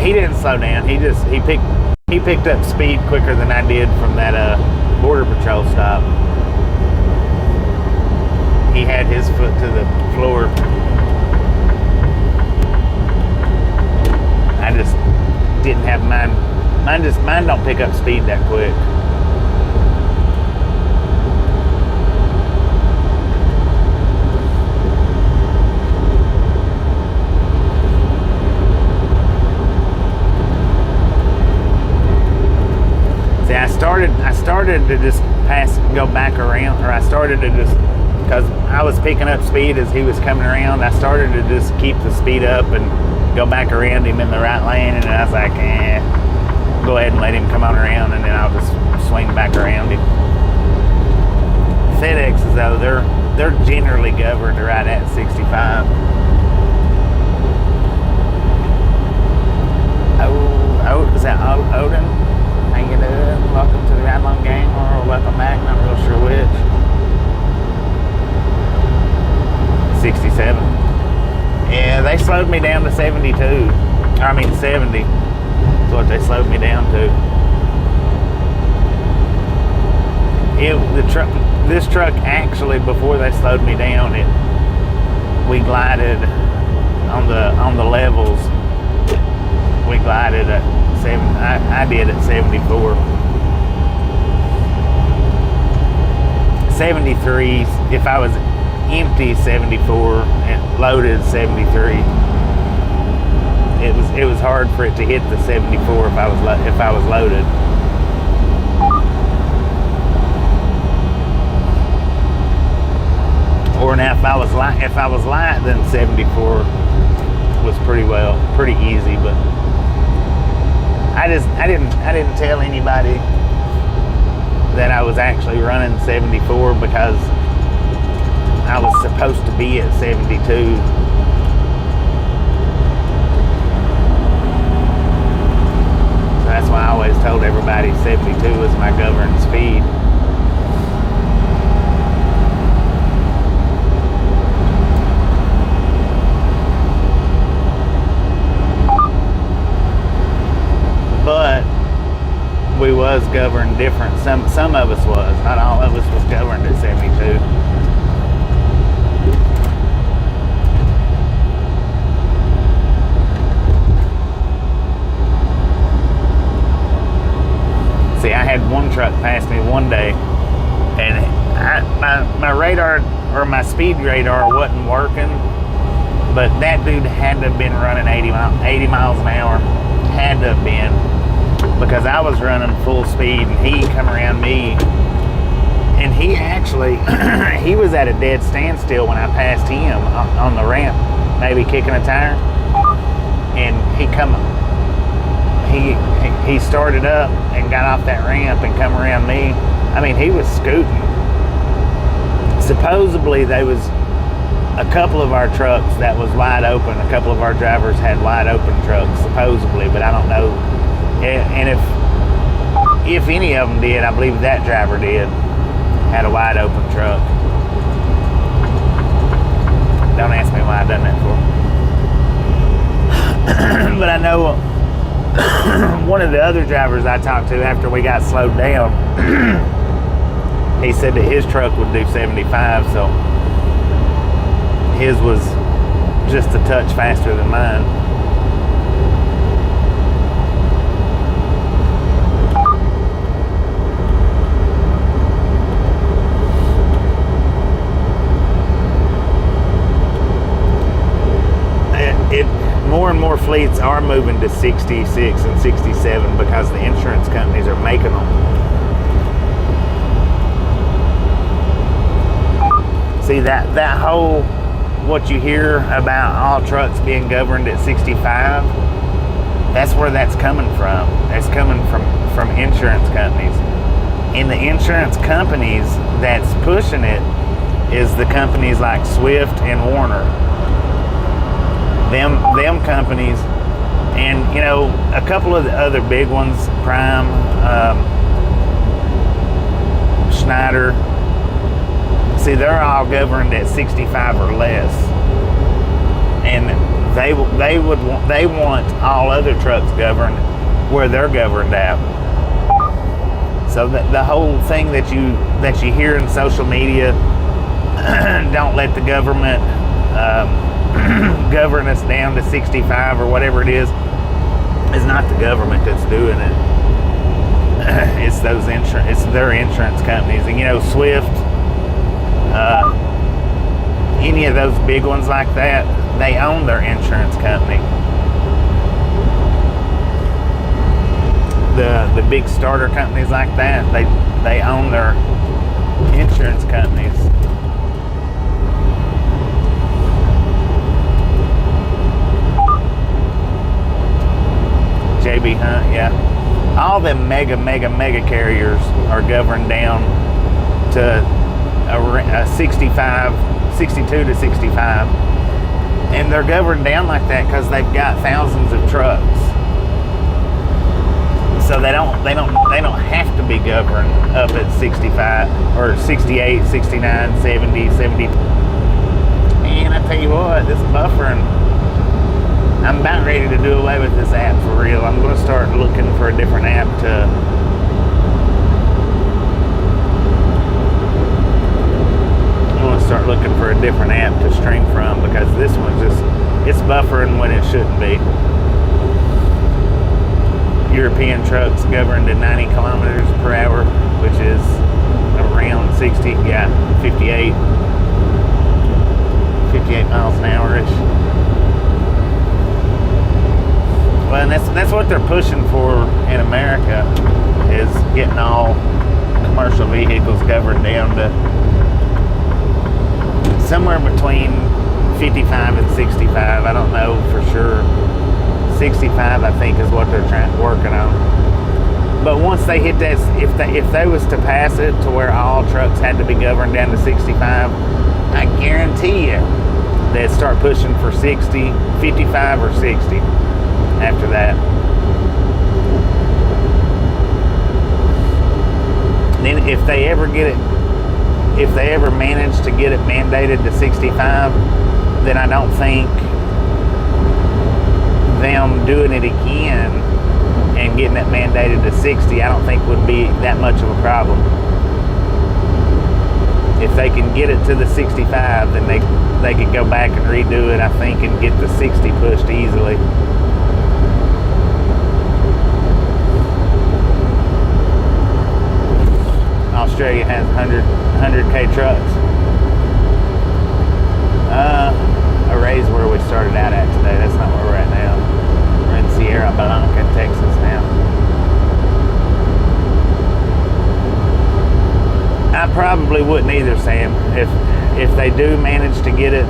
He didn't slow down. He picked up speed quicker than I did from that Border Patrol stop. He had his foot to the floor. I just didn't have mine. Mine don't pick up speed that quick. See, I started to just go back around, or I started to just, because I was picking up speed as he was coming around, I started to just keep the speed up and go back around him in the right lane, and I was like, go ahead and let him come on around, and then I'll just swing back around him. FedExes though, they're generally governed right at 65. Oh, is that Odin? How you doing? Welcome to the Ride Along Gang, or welcome back, not real sure which. 67. Yeah, they slowed me down to 72. I mean 70 is what they slowed me down to. This truck actually, before they slowed me down, we glided on the levels. We glided at 7. I did at 74. 73. If I was empty, 74, and loaded 73. It was hard for it to hit the 74 if I was loaded. Or now if I was light, then 74 was pretty easy. But I didn't tell anybody that I was actually running 74 because I was supposed to be at 72. So that's why I always told everybody 72 was my governed speed. But we was governed different. Some of us was. Not all of us was governed at 72. See, I had one truck pass me one day, and my radar, or my speed radar, wasn't working, but that dude had to have been running 80 miles an hour. Had to have been, because I was running full speed, and he come around me, and he actually, he was at a dead standstill when I passed him on the ramp, maybe kicking a tire, and he started up and got off that ramp and come around me. I mean, he was scooting. Supposedly there was a couple of our trucks that was wide open. A couple of our drivers had wide open trucks, supposedly, but I don't know. And if any of them did, I believe that driver did. had a wide open truck. Don't ask me why I done that for. But I know one of the other drivers I talked to after we got slowed down, he said that his truck would do 75, so his was just a touch faster than mine. More and more fleets are moving to 66 and 67 because the insurance companies are making them. See, that whole, what you hear about all trucks being governed at 65, that's where that's coming from. That's coming from insurance companies. And the insurance companies that's pushing it is the companies like Swift and Warner. Them companies, and you know, a couple of the other big ones, Prime, Schneider. See, they're all governed at 65 or less, and they want all other trucks governed where they're governed at. So the whole thing that you hear in social media, don't let the government govern us down to 65 or whatever it is not the government that's doing it. It's their insurance companies. And you know, Swift, any of those big ones like that, they own their insurance company. The big starter companies like that, they own their insurance companies. JB Hunt, yeah. All them mega carriers are governed down to a 65, 62 to 65. And they're governed down like that because they've got thousands of trucks. So they don't have to be governed up at 65 or 68, 69, 70, 70. And I tell you what, this buffering, I'm about ready to do away with this app for real. I'm going to start looking for a different app to stream from, because this one's it's buffering when it shouldn't be. European trucks governed at 90 kilometers per hour, which is around 58 miles an hour-ish. Well, and that's what they're pushing for in America, is getting all commercial vehicles governed down to somewhere between 55 and 65. I don't know for sure. 65, I think, is what they're working on. But once they hit that, if they was to pass it to where all trucks had to be governed down to 65, I guarantee you they'd start pushing for 60, 55 or 60 after that. Then if they ever manage to get it mandated to 65, then I don't think them doing it again and getting it mandated to 60, I don't think would be that much of a problem. If they can get it to the 65, then they could go back and redo it, I think, and get the 60 pushed easily. Australia has 100K trucks. Array's where we started out at today. That's not where we're at now. We're in Sierra Blanca, Texas now. I probably wouldn't either, Sam. If they do manage to get it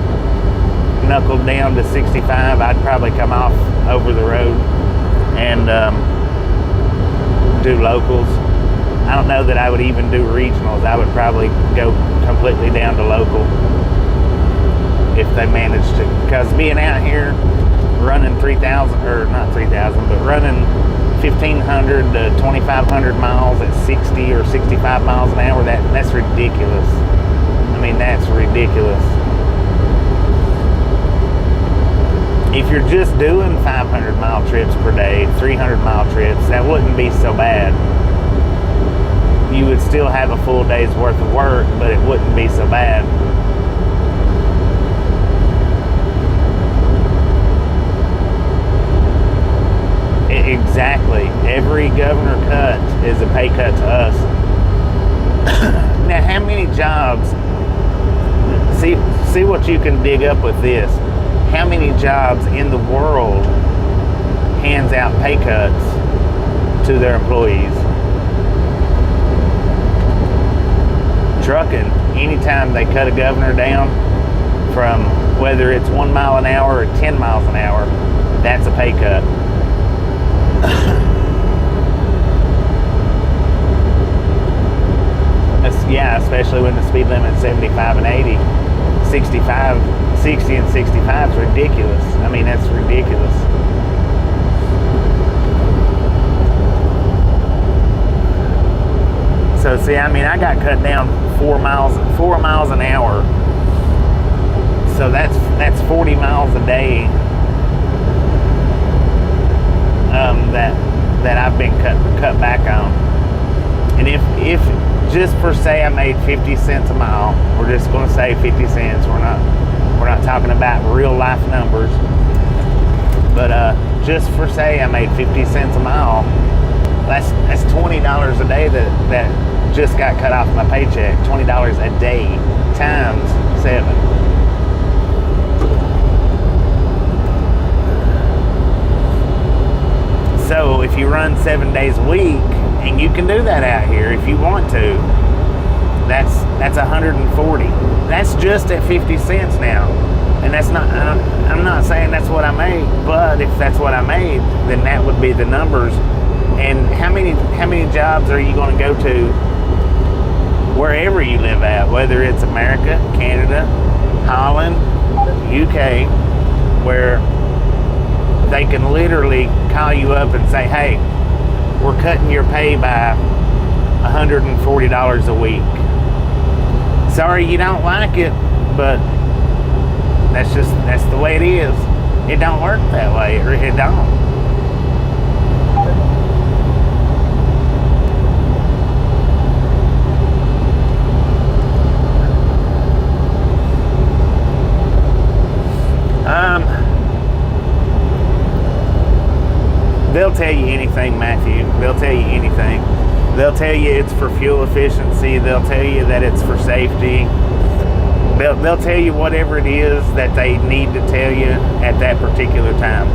knuckled down to 65, I'd probably come off over the road and do locals. I don't know that I would even do regionals. I would probably go completely down to local if they managed to. Because being out here running 3,000, or not 3,000, but running 1,500 to 2,500 miles at 60 or 65 miles an hour. That's ridiculous. I mean, that's ridiculous. If you're just doing 500-mile trips per day, 300-mile trips, that wouldn't be so bad. You would still have a full day's worth of work, but it wouldn't be so bad. Exactly. Every governor cut is a pay cut to us. Now, how many jobs, see what you can dig up with this. How many jobs in the world hands out pay cuts to their employees? Trucking, anytime they cut a governor down from whether it's 1 mile an hour or 10 miles an hour, that's a pay cut. Yeah, especially when the speed limit's 75 and 80. 60 and 65 is ridiculous. I mean, that's ridiculous. So see, I mean, I got cut down 4 miles an hour. So that's 40 miles a day that I've been cut back on. And if just for say I made 50 cents a mile, we're just going to say 50 cents. We're not talking about real life numbers, but just for say I made 50 cents a mile, that's $20 a day that just got cut off my paycheck. $20 a day times 7. So if you run 7 days a week, and you can do that out here if you want to, that's 140. That's just at 50 cents now. And that's not, I'm not saying that's what I made, but if that's what I made, then that would be the numbers. And how many jobs are you going to go to wherever you live at, whether it's America, Canada, Holland, UK, where they can literally call you up and say, hey, we're cutting your pay by $140 a week. Sorry you don't like it, but that's the way it is. It don't work that way, or it don't. They'll tell you anything, Matthew. They'll tell you anything. They'll tell you it's for fuel efficiency. They'll tell you that it's for safety. They'll tell you whatever it is that they need to tell you at that particular time.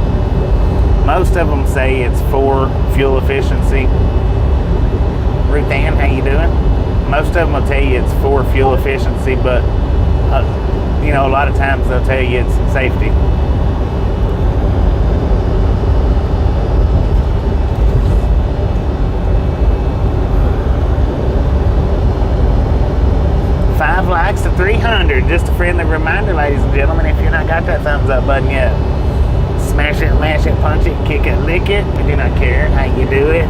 Most of them say it's for fuel efficiency. Ruth Ann, how you doing? Most of them will tell you it's for fuel efficiency, but a lot of times they'll tell you it's safety. Likes to 300. Just a friendly reminder, ladies and gentlemen, if you're not got that thumbs up button yet, smash it, mash it, punch it, kick it, lick it. We do not care how you do it.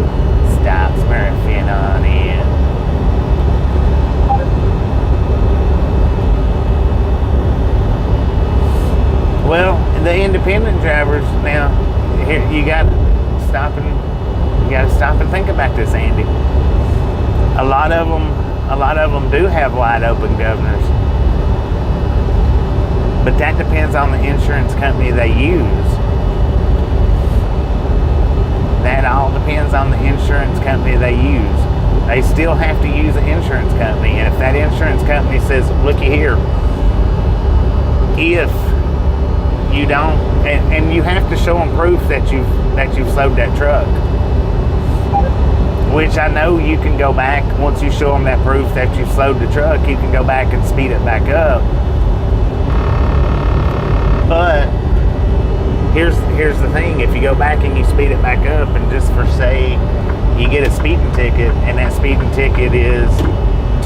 Stop smurfing on it. Well, the independent drivers now, here you got to stop and think about this, Andy. A lot of them do have wide open governors, but that depends on the insurance company they use. That all depends on the insurance company they use. They still have to use an insurance company, and if that insurance company says, looky here, if you don't, and you have to show them proof that you've slowed that truck, which I know you can go back, once you show them that proof that you've slowed the truck, you can go back and speed it back up. But here's the thing, if you go back and you speed it back up, and just for say you get a speeding ticket, and that speeding ticket is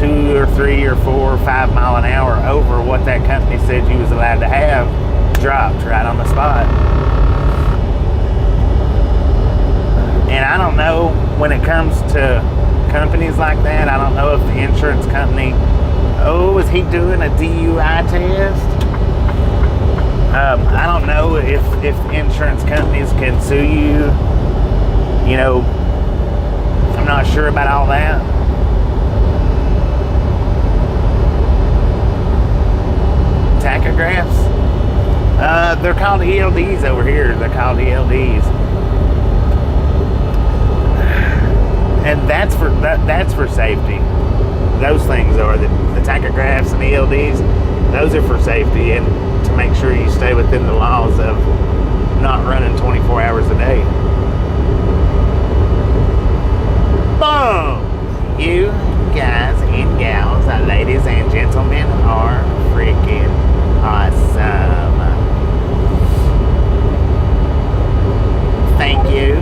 2 or 3 or 4 or 5 mile an hour over what that company said you was allowed to have, dropped right on the spot. And I don't know, when it comes to companies like that, I don't know if the insurance company, is he doing a DUI test? I don't know if insurance companies can sue you. You know, I'm not sure about all that. Tachographs? They're called ELDs over here. They're called ELDs. And that's for safety. Those things are the tachographs and ELDs. Those are for safety and to make sure you stay within the laws of not running 24 hours a day. Boom! You guys and gals, ladies and gentlemen, are freaking awesome. Thank you.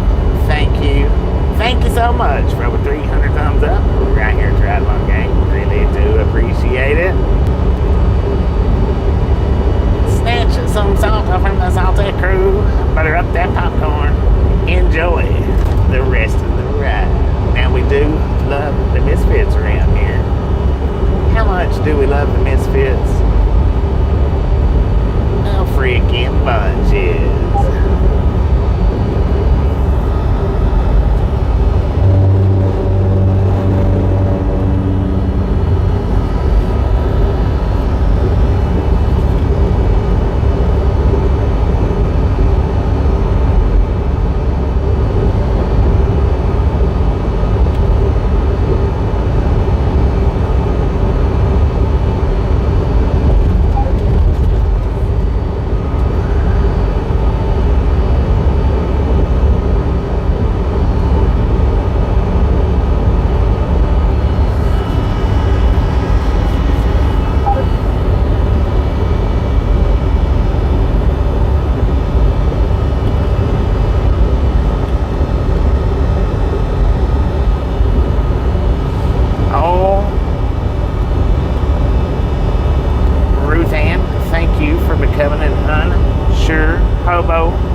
Thank you so much for over 300 thumbs up right here at Triathlon Gang. Really do appreciate it. Snatch some salt from the salty crew. Butter up that popcorn. Enjoy the rest of the ride. Now we do love the Misfits around here. How much do we love the Misfits? No freaking bunches.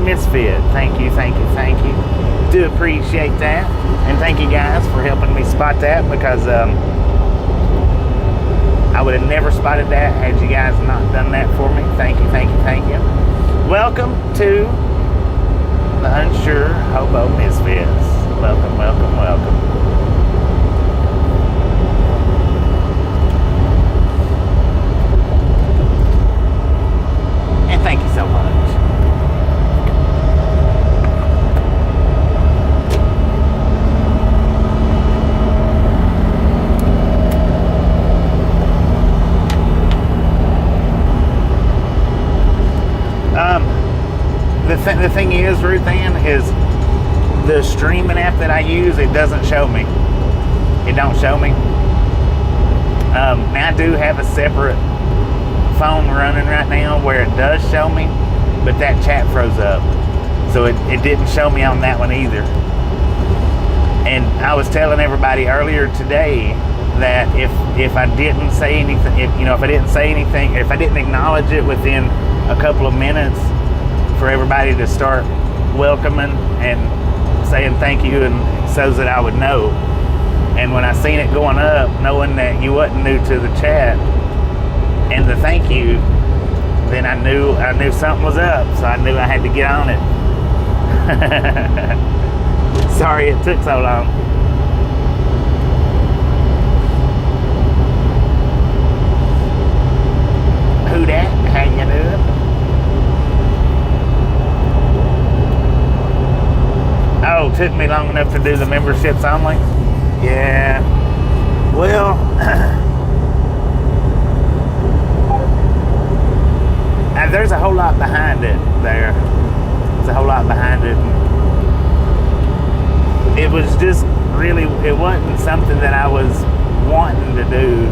Misfit. Thank you. Do appreciate that. And thank you guys for helping me spot that, because I would have never spotted that had you guys not done that for me. Thank you. Welcome to the Unsure Hobo Misfits. Welcome. And thank you so much. The thing is, Ruth Ann, is the streaming app that I use, it doesn't show me. It don't show me. Now I do have a separate phone running right now where it does show me, but that chat froze up. So it didn't show me on that one either. And I was telling everybody earlier today that if I didn't say anything, if I didn't acknowledge it within a couple of minutes, for everybody to start welcoming and saying thank you, and so that I would know. And when I seen it going up, knowing that you wasn't new to the chat and the thank you, then I knew something was up, so I knew I had to get on it. Sorry it took so long. Who dat? How you doing? Oh, took me long enough to do the memberships only? Yeah. Well, there's a whole lot behind it there. There's a whole lot behind it. It was just really, it wasn't something that I was wanting to do.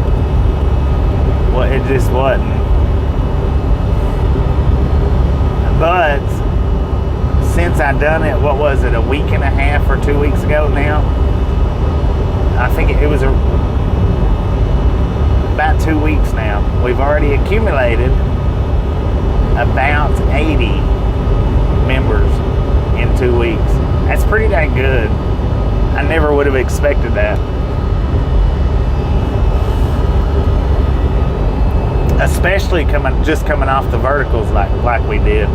Well, it just wasn't. But since I done it, what was it, a week and a half or 2 weeks ago now? I think it was about 2 weeks now. We've already accumulated about 80 members in 2 weeks. That's pretty dang good. I never would have expected that. Especially coming off the verticals like we did.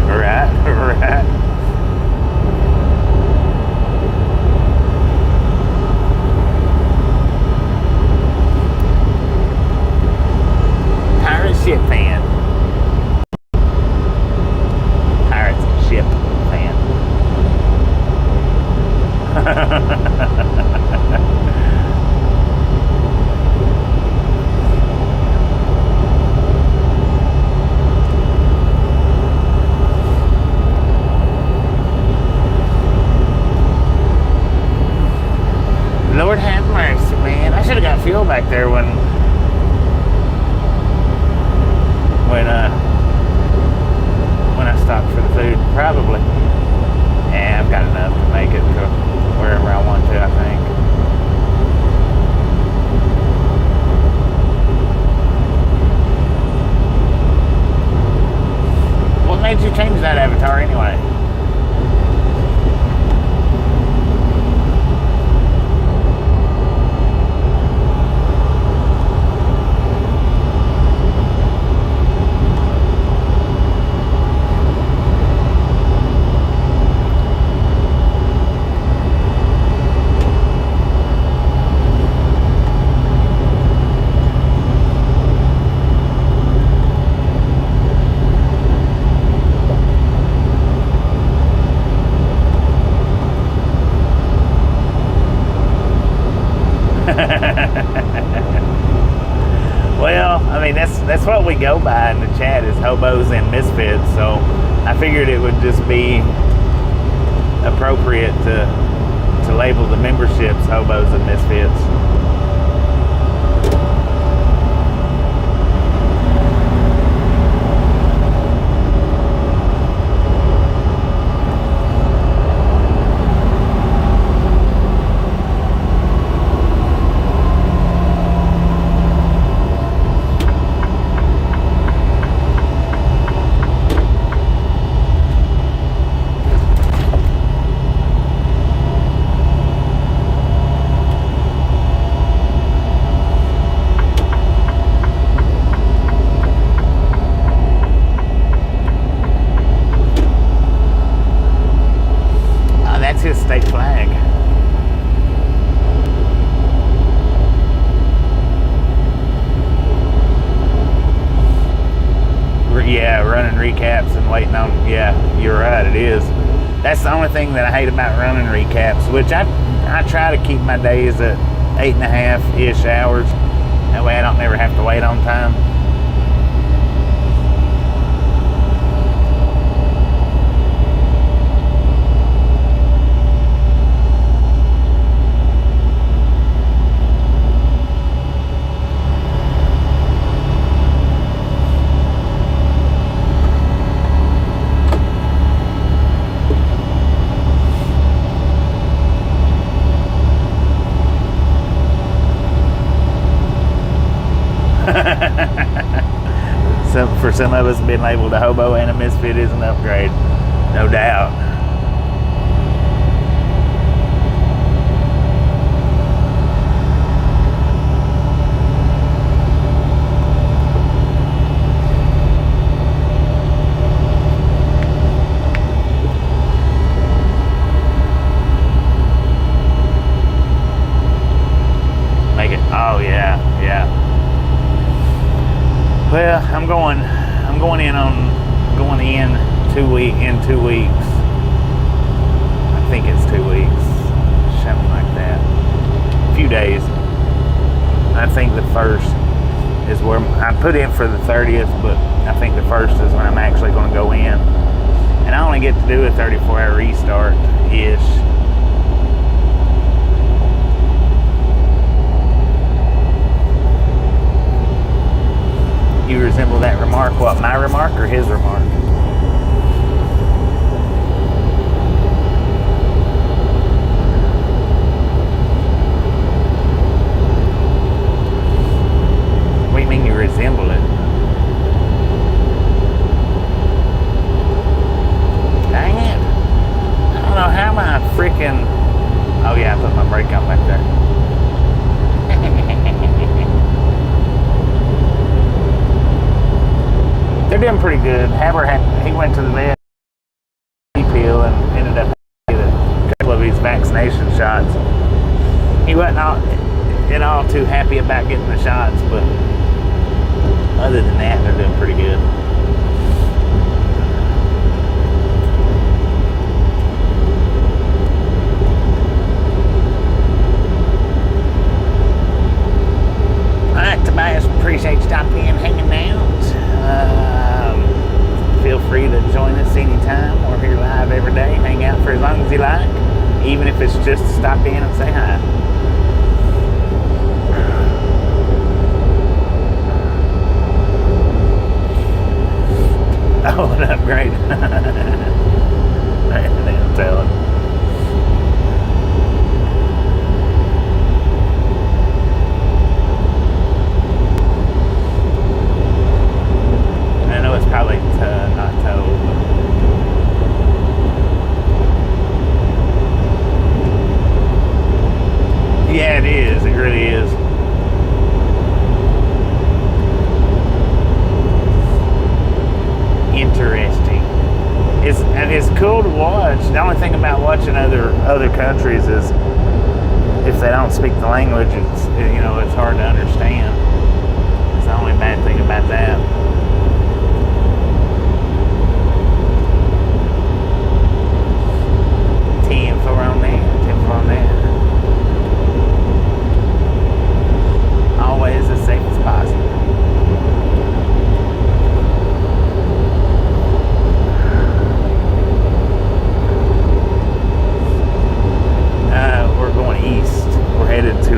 Right. Pirate ship fan. Pirates ship fan. Lord have mercy, man. I should have got fuel back there when I stopped for the food. Probably. Yeah, I've got enough to make it to wherever I want to, I think. What made you change that avatar anyway? Well, I mean, that's what we go by in the chat is hobos and misfits, so I figured it would just be appropriate to label the memberships hobos and misfits. His state flag. Yeah, running recaps and waiting on, yeah, you're right, it is. That's the only thing that I hate about running recaps, which I try to keep my days at 8.5-ish hours. That way I don't never have to wait on time. For some of us, being labeled a hobo and a misfit is an upgrade, no doubt. Make it. Oh yeah. Well, I'm going in 2 weeks. I think it's 2 weeks, something like that. A few days. I think the 1st is where I put in for the 30th, but I think the 1st is when I'm actually going to go in. And I only get to do a 34-hour restart-ish. You resemble that remark. What, my remark or his remark? doing pretty good. Haber he went to the vet pill and ended up getting a couple of his vaccination shots. He wasn't all too happy about getting the shots, but other than that, they're doing pretty good. Alright, Tobias, appreciate you stopping in, hanging out. Feel free to join us anytime. We're here live every day. Hang out for as long as you like, even if it's just to stop in and say hi. Oh, an upgrade. They'll tell it. I know it's probably not towed. Yeah, it is. It really is. Interesting. It's cool to watch. The only thing about watching other countries is if they don't speak the language, it's hard to understand. It's the only bad thing about that. Info on there. Always as safe as possible. We're going east. We're headed to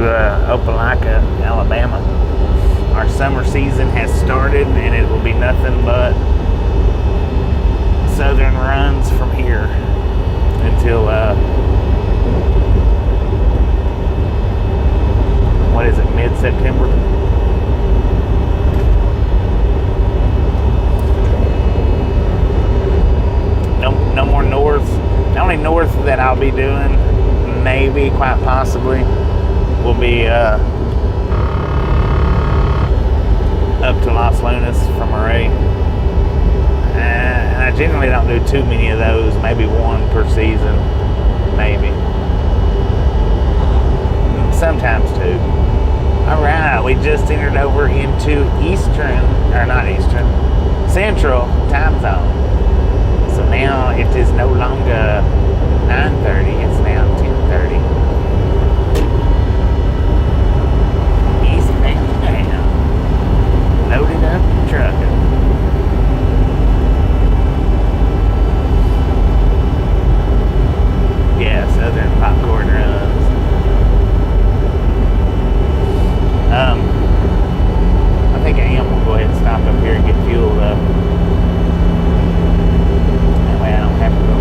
Opelika, Alabama. Our summer season has started, and it will be nothing but southern runs from here until what is it, mid-September? No more north. The only north that I'll be doing, maybe, quite possibly, will be up to Las Lunas from Arrey. And I generally don't do too many of those, maybe one per season, maybe. Sometimes two. Alright, we just entered over into Central time zone. So now it is no longer 9:30, it's now 10:30. Eastbound down. Loaded up trucking. Yeah, southern popcorn runs. I think I will go ahead and stop up here and get fueled up. That way I don't have to go.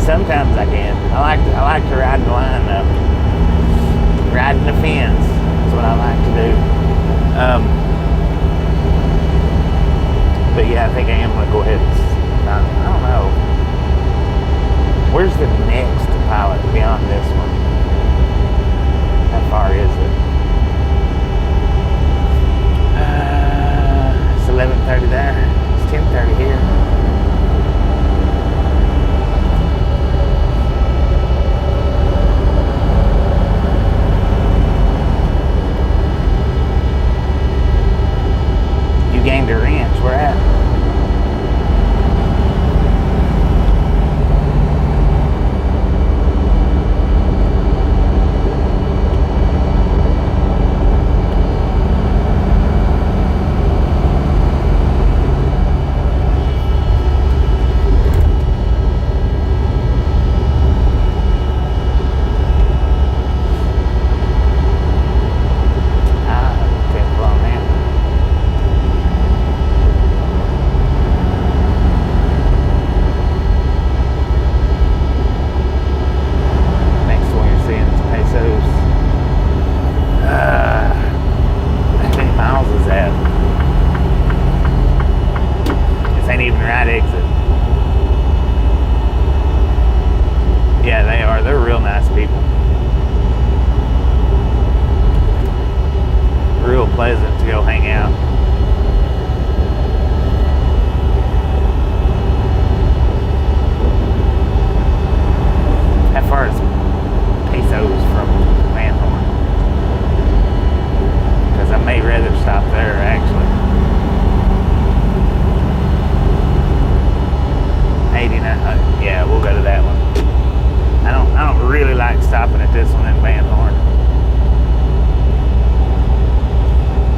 Sometimes I can. I like to ride the line up. Riding the fence. That's what I like to do. But yeah, I think I am going to go ahead and I don't know. Where's the next pilot beyond this one? How far is it? It's 11:30 there. It's 10:30 here. You gained a wrench. Where at? Pleasant to go hang out. How far is Paso's from Van Horn? Because I may rather stop there actually. 89. Yeah, we'll go to that one. I don't really like stopping at this one in Van Horn.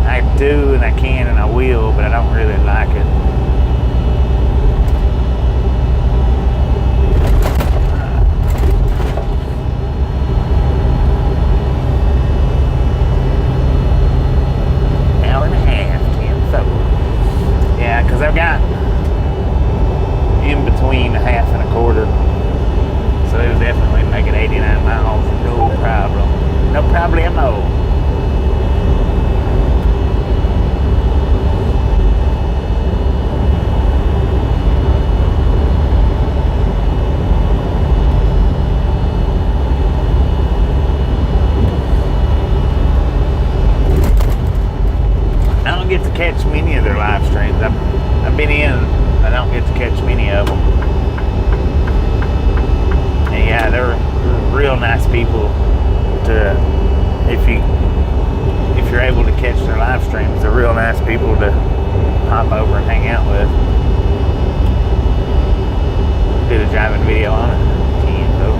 I do and I can and I will, but I don't really like it. Hour and a half, 10 so. Yeah, because I've got in between a half and a quarter. So it'll definitely make it 89 miles. No problem. No problemo. I don't get to catch many of their live streams. I've been in. I don't get to catch many of them. And yeah, they're real nice people to, if you're able to catch their live streams, they're real nice people to hop over and hang out with. Did a driving video on it. 10 though.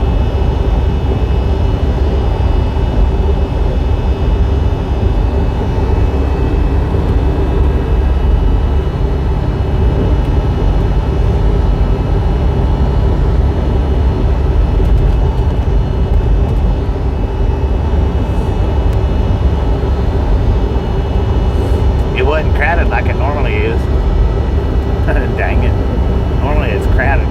Crowded like it normally is. Dang it. Normally it's crowded.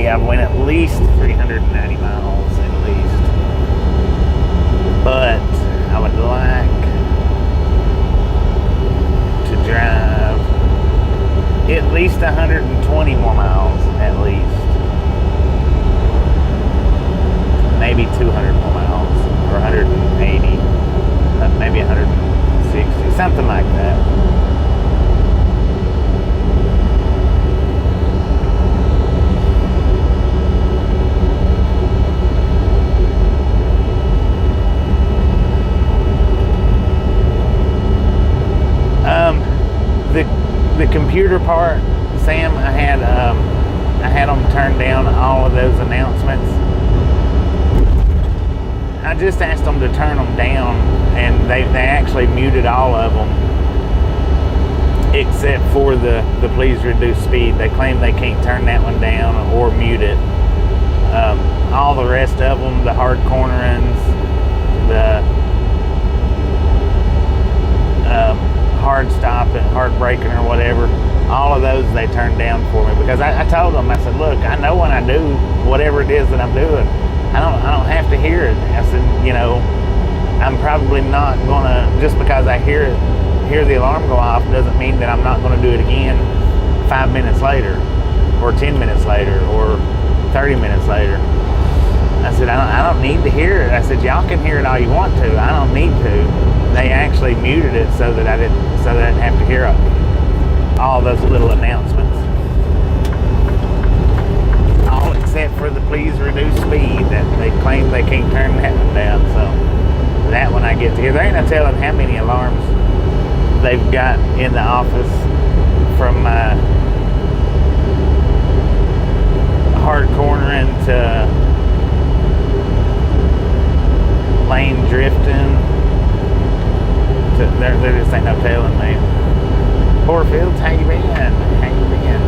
I've went at least 390 miles at least, but I would like to drive at least 120 more miles at least, maybe 200 more miles or 180, maybe 160, something like that. The computer part, Sam, I had them turn down all of those announcements. I just asked them to turn them down, and they actually muted all of them except for the please reduce speed. They claim they can't turn that one down or mute it. All the rest of them, the hard cornerings, the hard stop and hard braking or whatever, all of those they turned down for me because I told them, I said, look, I know when I do whatever it is that I'm doing, I don't have to hear it. I said, you know, I'm probably not gonna, just because I hear the alarm go off doesn't mean that I'm not gonna do it again 5 minutes later or 10 minutes later or 30 minutes later. I said, I don't need to hear it. I said, y'all can hear it all you want to. I don't need to. They actually muted it so that I didn't have to hear all those little announcements. All except for the please reduce speed that they claim they can't turn that one down. So that one I get to hear. There ain't no telling how many alarms they've got in the office from hard cornering to lane drifting. There just ain't no telling, man. Poor Fields, how you been? How you been?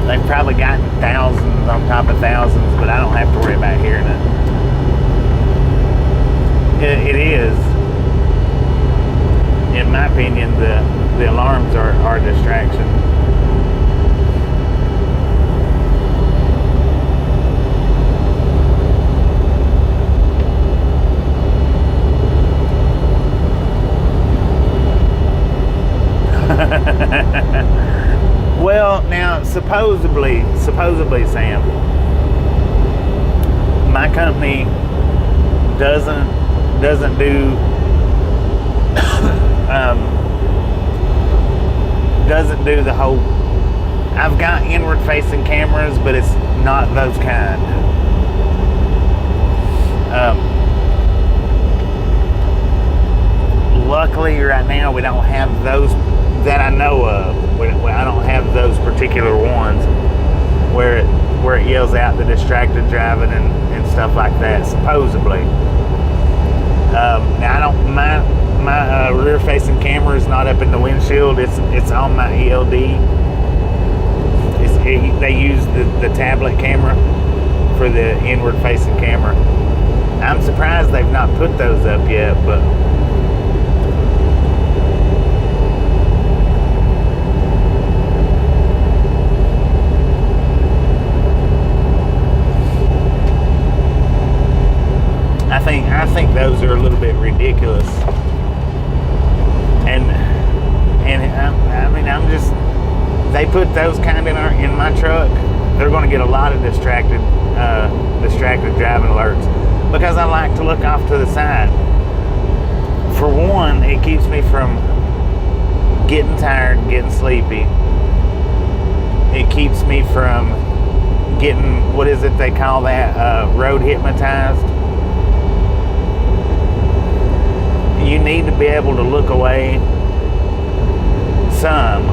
They've probably gotten thousands on top of thousands, but I don't have to worry about hearing it. It is, in my opinion, the alarms are a distraction. Well, now supposedly, Sam, my company doesn't do doesn't do the whole. I've got inward facing cameras, but it's not those kind. Luckily, right now we don't have those that I know of. I don't have those particular ones where it yells out the distracted driving and stuff like that. Supposedly, now I don't. My rear facing camera is not up in the windshield. It's on my ELD. They use the tablet camera for the inward facing camera. I'm surprised they've not put those up yet, but. I think those are a little bit ridiculous, and I mean I'm just, they put those kind in my truck. They're going to get a lot of distracted driving alerts because I like to look off to the side. For one, it keeps me from getting tired and getting sleepy. It keeps me from getting, what is it they call that, road hypnotized. You need to be able to look away some.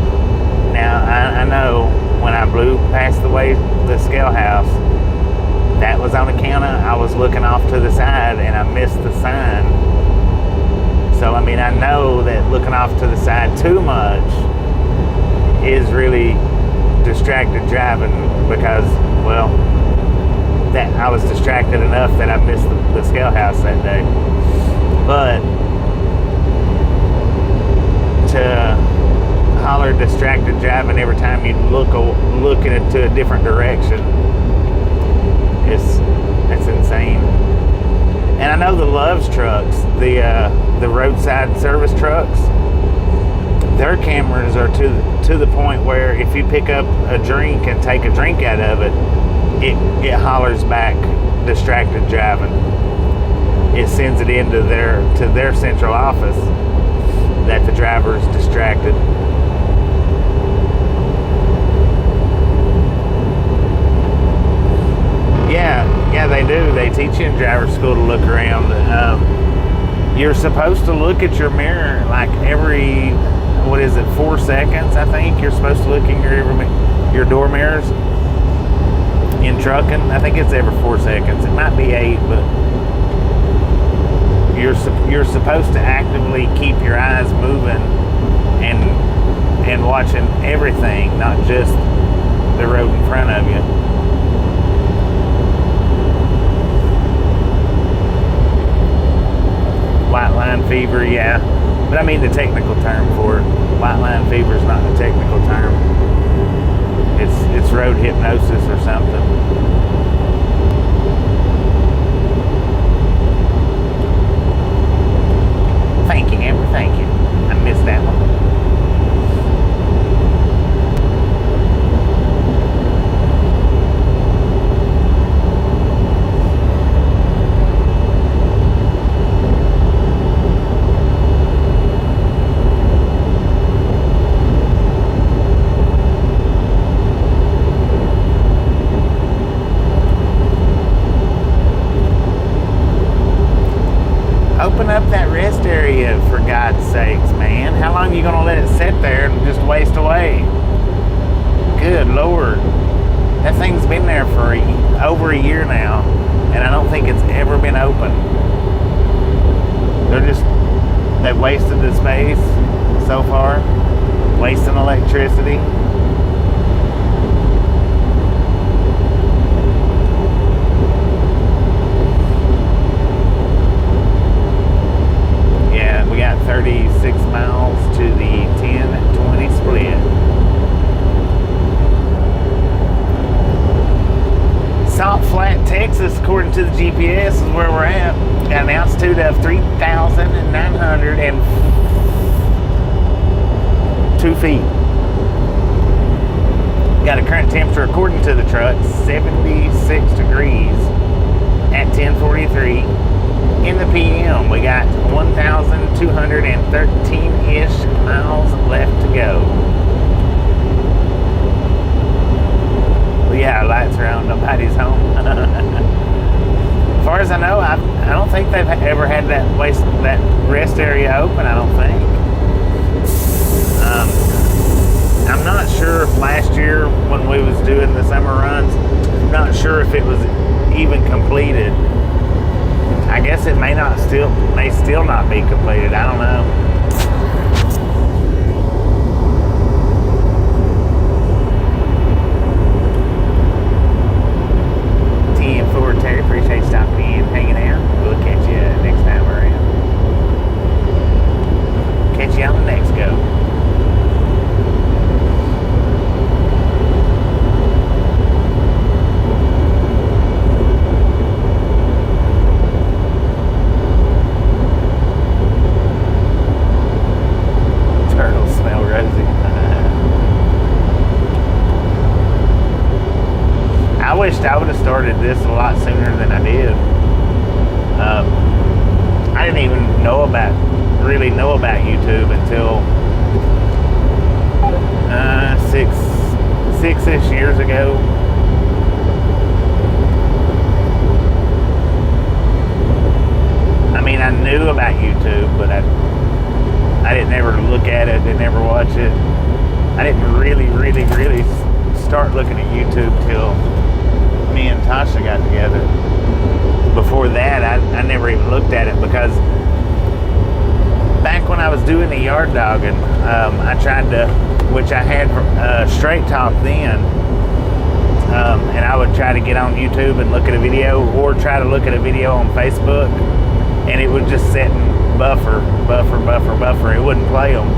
Now, I know when I blew past the scale house, that was on account of I was looking off to the side and I missed the sign. So, I mean, I know that looking off to the side too much is really distracted driving because, well, that I was distracted enough that I missed the scale house that day. But to holler distracted driving every time you look into a different direction, that's insane. And I know the Love's trucks, the roadside service trucks, their cameras are to the point where if you pick up a drink and take a drink out of it hollers back distracted driving. It sends it into their central office that the driver is distracted. Yeah, they do. They teach you in driver school to look around. You're supposed to look at your mirror like every, 4 seconds, I think. You're supposed to look in your door mirrors in trucking. I think it's every 4 seconds. It might be 8, but you're supposed to actively keep your eyes moving and watching everything, not just the road in front of you. White line fever, yeah. But I mean the technical term for it. White line fever is not the technical term. It's road hypnosis or something. Thank you, Amber. Thank you. I missed that one. Open up that rest area, for God's sakes, man. How long are you going to let it sit there and just waste away? Good Lord. That thing's been there for over a year now, and I don't think it's ever been open. They've wasted the space so far, wasting electricity. We got 36 miles to the 10-20 split. Salt Flat, Texas, according to the GPS, is where we're at. Got an altitude of 3,902 feet. Got a current temperature, according to the truck, 76 degrees at 10:43. In the PM, we got 1,213-ish miles left to go. Well, yeah, lights are on, nobody's home. As far as I know, I don't think they've ever had that rest area open, I don't think. I'm not sure if last year when we was doing the summer runs, I'm not sure if it was even completed. I guess it may still not be completed. I don't know. TM4 Terry, appreciate you stopping in, hanging out. We'll catch you next time we're around. Catch you on the next go. I wished I would have started this a lot sooner than I did. I didn't even really know about YouTube until six-ish years ago. I mean, I knew about YouTube, but I didn't ever look at it, didn't ever watch it. I didn't really start looking at YouTube till me and Tasha got together. Before that, I never even looked at it, because back when I was doing the yard dogging, I tried to, which I had Straight Talk then, and I would try to get on YouTube and look at a video, or try to look at a video on Facebook, and it would just sit and buffer. It wouldn't play them.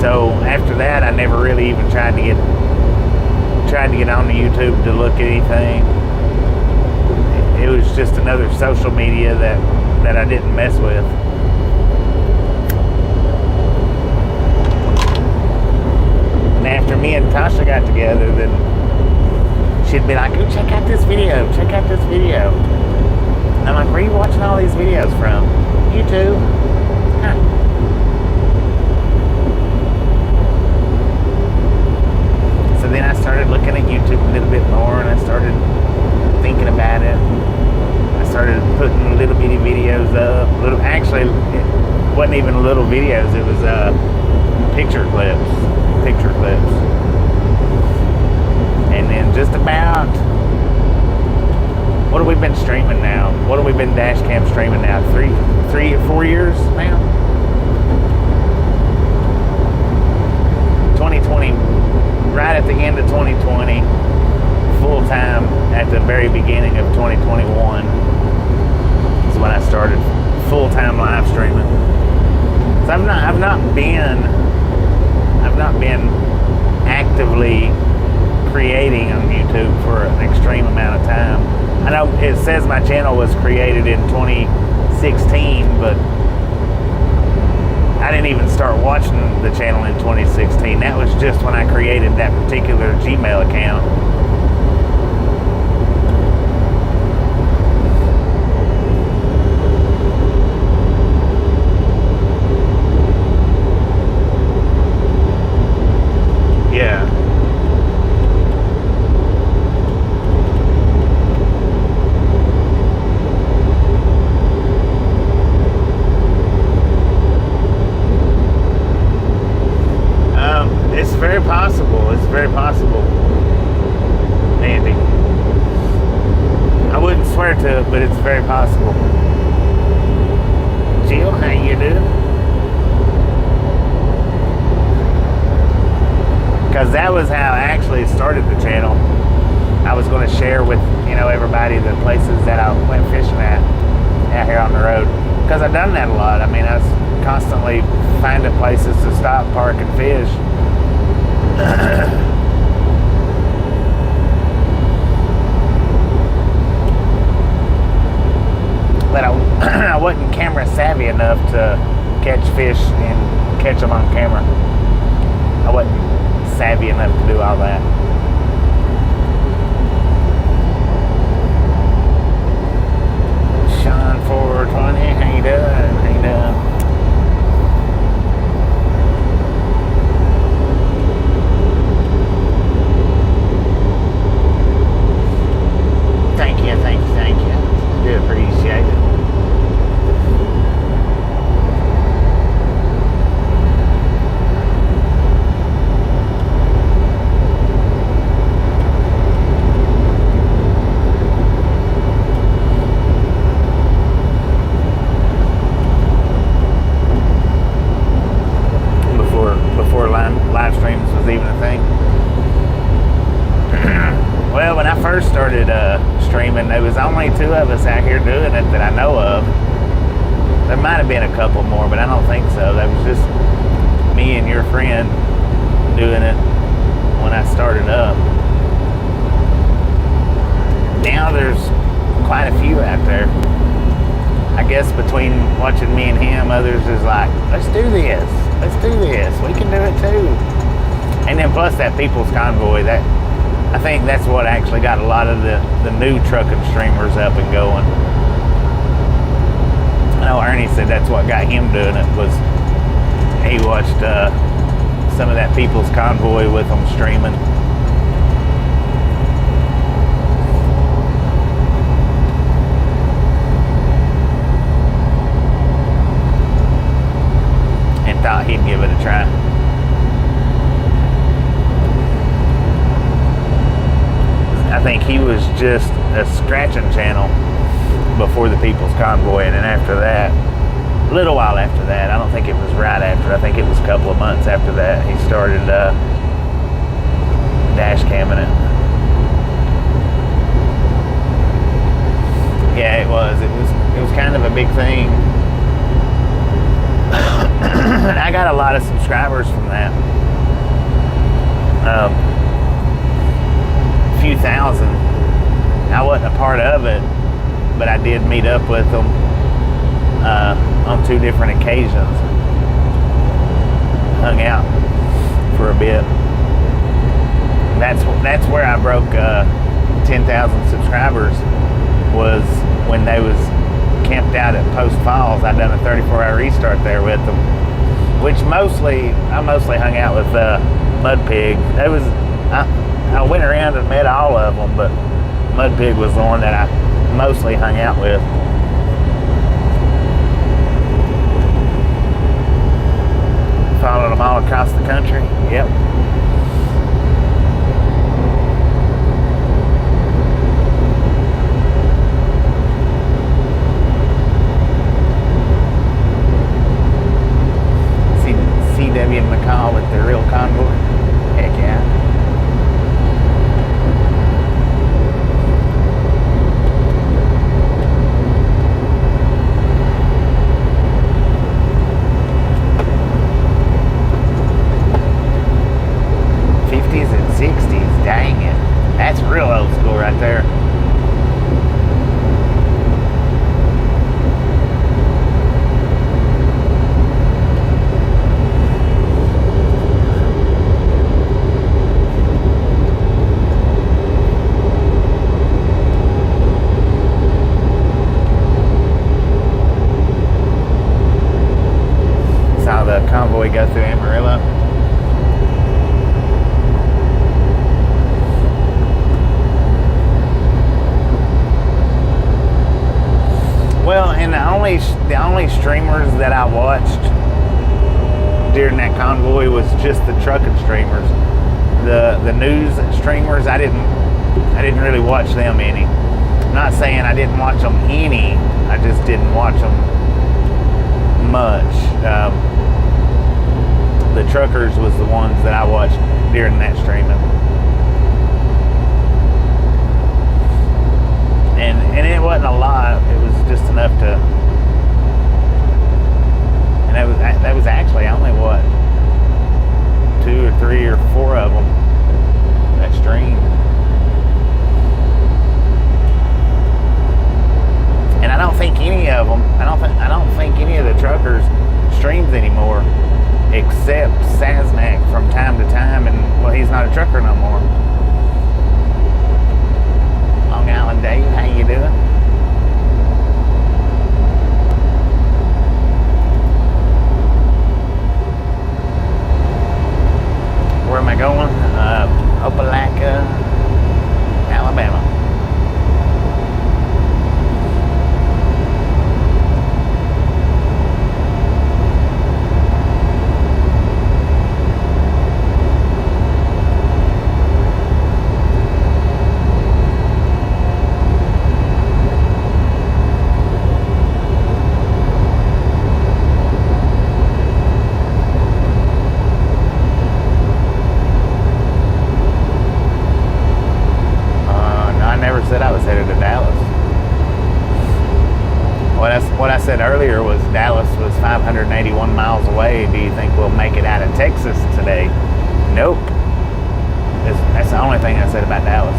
So after that, I never really even tried to get on the YouTube to look at anything. It was just another social media that I didn't mess with. And after me and Tasha got together, then she'd be like, "Oh, check out this video. And I'm like, "Where are you watching all these videos from?" "YouTube." Huh. So then I started looking at YouTube a little bit more, and I started thinking about it. I started putting little bitty videos up. Actually, it wasn't even little videos. It was picture clips. And then just about, what have we been streaming now? What have we been dash cam streaming now? 3 or 4 years now? 2020, right at the end of 2020, full time at the very beginning of 2021 is when I started full time live streaming. So I've not been actively creating on YouTube for an extreme amount of time. I know it says my channel was created in 2016, but I didn't even start watching the channel in 2016. That was just when I created that particular Gmail account. Yeah. It's very possible. It's very possible, Andy. I wouldn't swear to it, but it's very possible. Jill, how you doing? Because that was how I actually started the channel. I was going to share with, everybody the places that I went fishing at out here on the road. Because I've done that a lot. I mean, I was constantly finding places to stop, park, and fish. But I wasn't camera savvy enough to catch fish and catch them on camera. I wasn't savvy enough to do all that. Sean 420, how you doing? How you doing? Thank you. I do appreciate it. Before live streams was even a thing. Well, when I first started streaming, there was only 2 of us out here doing it that I know of. There might have been a couple more, but I don't think so. That was just me and your friend doing it when I started up. Now there's quite a few out there. I guess between watching me and him, others is like, let's do this. We can do it too. And then plus that People's Convoy, that I think that's what actually got a lot of the new trucking streamers up and going. I know Ernie said that's what got him doing it, was he watched some of that People's Convoy with them streaming. And thought he'd give it a try. I think he was just a scratching channel before the People's Convoy, and then after that, a little while after that, I don't think it was right after, I think it was a couple of months after that, he started dash camming it. Yeah, it was kind of a big thing. I got a lot of subscribers from that. Few thousand. I wasn't a part of it, but I did meet up with them on 2 different occasions. Hung out for a bit. That's where I broke 10,000 subscribers, was when they was camped out at Post Falls. I done a 34-hour restart there with them, which I mostly hung out with Mud Pig. I went around and met all of them, but Mud Pig was the one that I mostly hung out with. Followed them all across the country. Yep. CW McCall with the real convoy. Heck yeah. 60s. Dang it. That's real old school right there. Saw the convoy go through Amarillo. Well, and the only streamers that I watched during that convoy was just the trucking streamers. The news streamers, I didn't really watch them any. I'm not saying I didn't watch them any. I just didn't watch them much. The truckers was the ones that I watched during that streaming. And it wasn't a lot. It was just enough to. And that was actually only what, 2 or 3 or 4 of them that streamed. And I don't think any of them. I don't think any of the truckers streams anymore, except Sasnak from time to time. And well, he's not a trucker no more. Long Island Dave, how you doing? Where am I going? Opelika, Alabama. What I said earlier was Dallas was 581 miles away. Do you think we'll make it out of Texas today? Nope. That's the only thing I said about Dallas.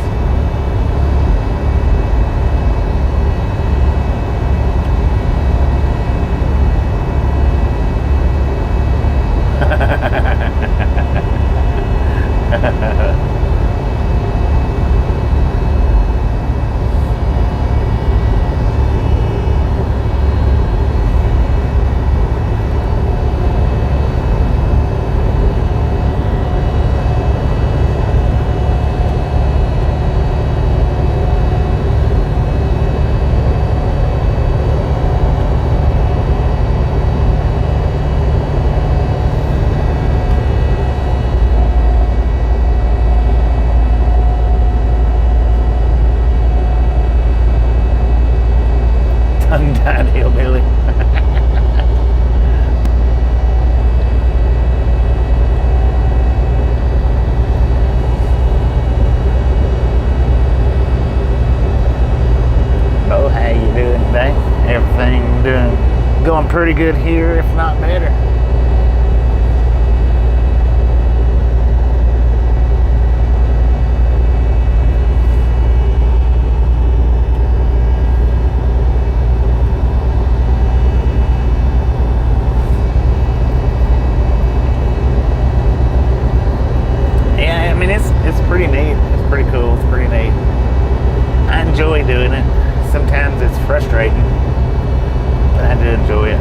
Tongue-tied hillbilly. Oh, how you doing today? Everything going pretty good here, if not better. It's pretty neat. It's pretty cool. It's pretty neat. I enjoy doing it. Sometimes it's frustrating, but I do enjoy it.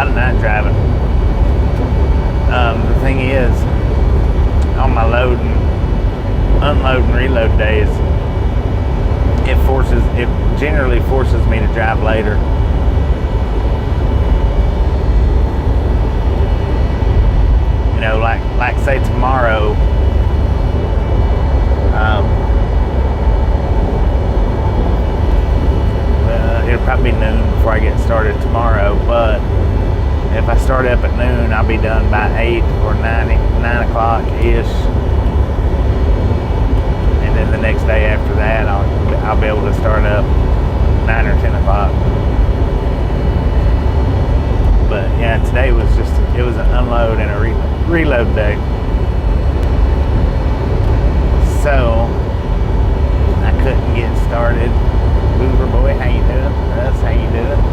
of night driving. The thing is, on my load and unload and reload days, it generally forces me to drive later. You know, like say tomorrow, it'll probably be noon before I get started tomorrow, but if I start up at noon, I'll be done by 8 or 9 o'clock-ish. And then the next day after that, I'll be able to start up 9 or 10 o'clock. But yeah, today was it was an unload and a reload day. So I couldn't get started. Hoover boy, how you doing? Russ, how you doing?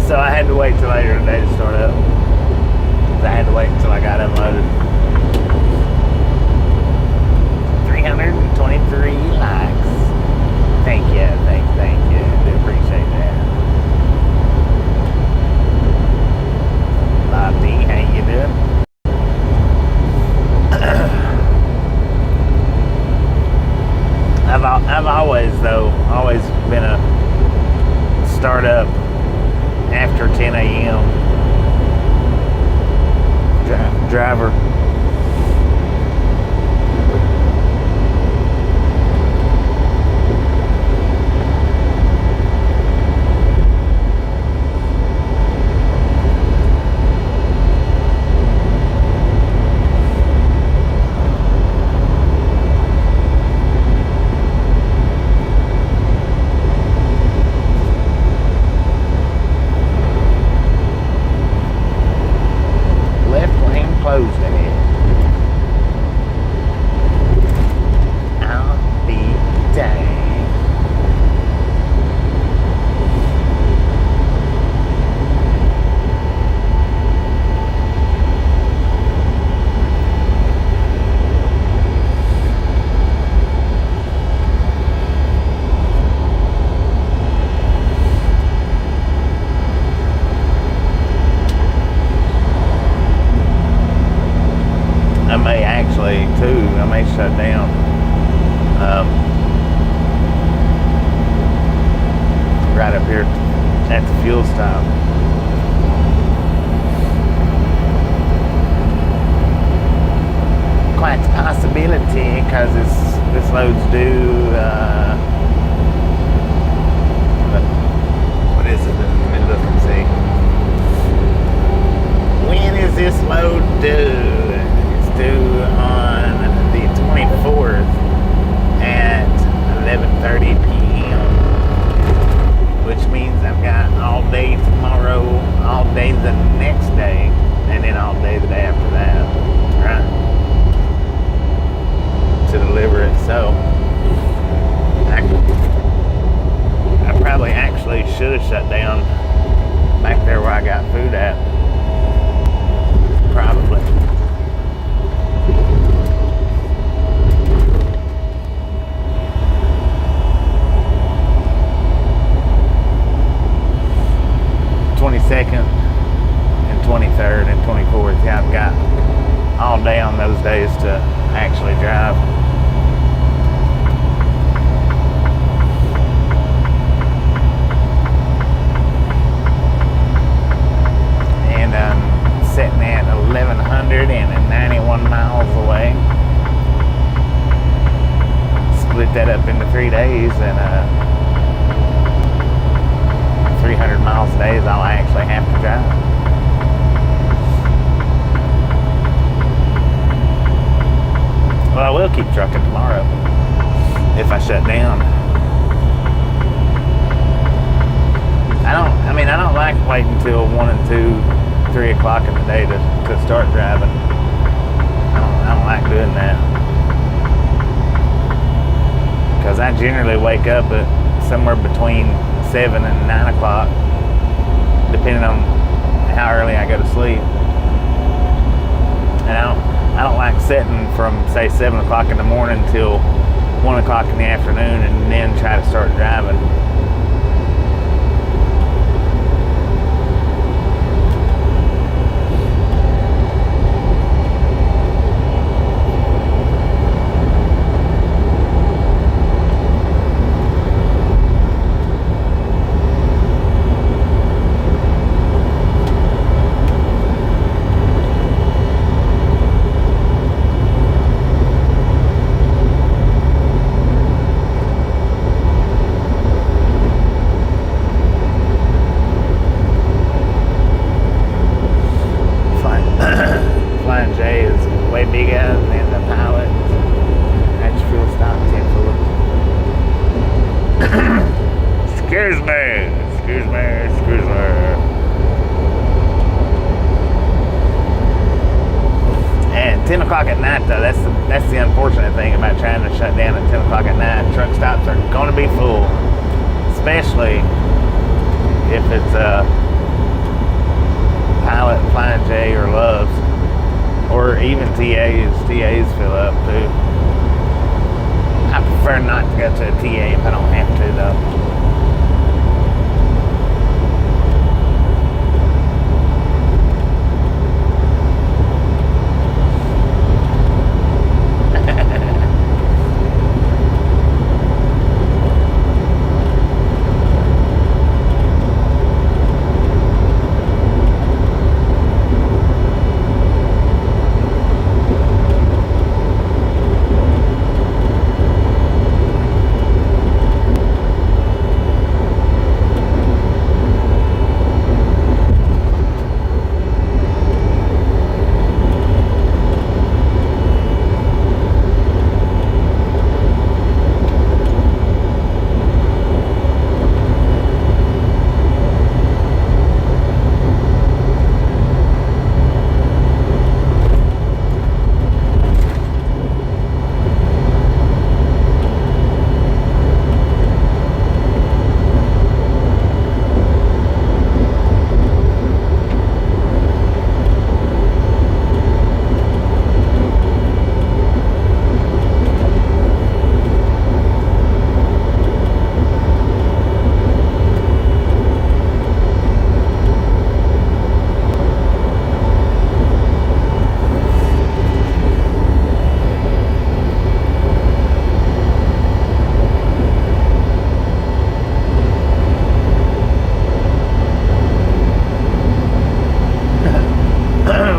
So I had to wait till later today to start up. I had to wait until I got unloaded. 323 likes. Thank you, thank you. I do appreciate that. Bob D, how you doing? I've always been a start up after 10 a.m. driver. Shut down. Right up here at the fuel stop. Quite a possibility, because this load's due. What is it? Let me look and see. When is this load due? It's due on the 24th at 11:30 p.m. which means I've got all day tomorrow, all day the next day, and then all day the day after that, right? To deliver it. So I probably actually should have shut down back there where I got food at. Probably. Second and 23rd and 24th. Yeah, I've got all day on those days to actually drive. And I'm sitting at 1,191 miles away. Split that up into 3 days, and 300 miles a day is all I actually have to drive. Well, I will keep trucking tomorrow if I shut down. I don't like waiting until 1 and 2, 3 o'clock in the day to start driving. I don't like doing that. Because I generally wake up at somewhere between 7 and 9 o'clock, depending on how early I go to sleep. And I don't like sitting from, say, 7 o'clock in the morning till 1 o'clock in the afternoon and then try to start driving. big guys and the pilot. That's fuel stop 10 full. Excuse me. And 10 o'clock at night, though, that's the unfortunate thing about trying to shut down at 10 o'clock at night. Truck stops are going to be full, especially if it's a pilot, Flying J, or Loves, or even TAs. TAs fill up too. I prefer not to go to a TA if I don't have to, though.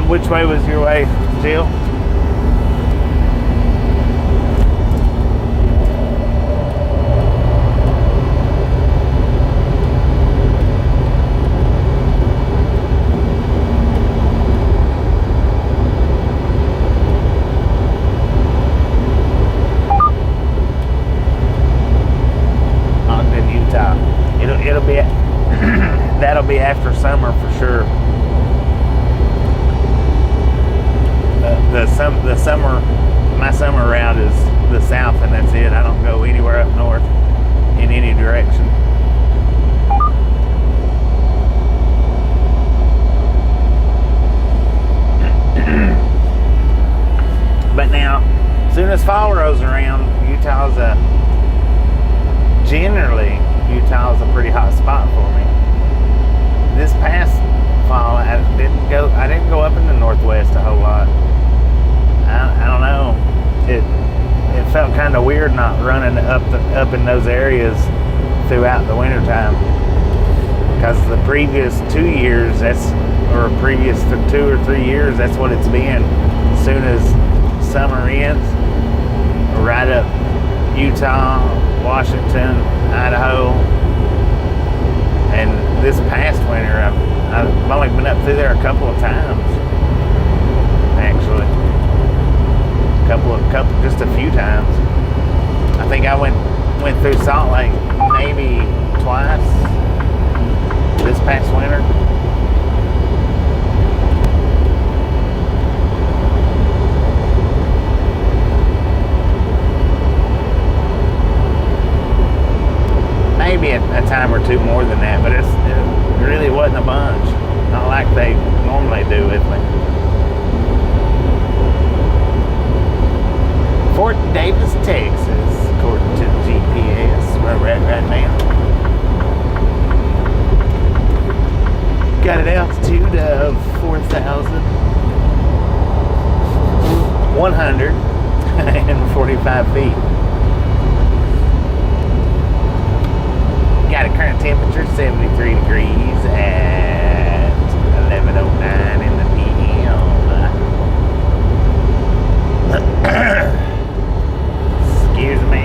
Which way was your way, Jill? Ogden, Utah. It'll be that'll be after summer for sure. The summer, my summer route is the south, and that's it. I don't go anywhere up north in any direction. But now, as soon as fall rolls around, Utah's a pretty hot spot for me. This past fall, I didn't go up in the northwest a whole lot. I don't know. It felt kind of weird not running up in those areas throughout the wintertime. Because the previous 2 years, previous 2 or 3 years, that's what it's been. As soon as summer ends, right up Utah, Washington, Idaho, and this past winter, I've only been up through there a couple of times, actually. Just a few times. I think I went through Salt Lake maybe twice this past winter. Maybe a time or two more than that, but it really wasn't a bunch. Not like they normally do with me. Fort Davis, Texas, according to the GPS, where we're at right now. Got an altitude of 4,145 feet. Got a current temperature 73 degrees at 11:09 in the PM. Excuse me.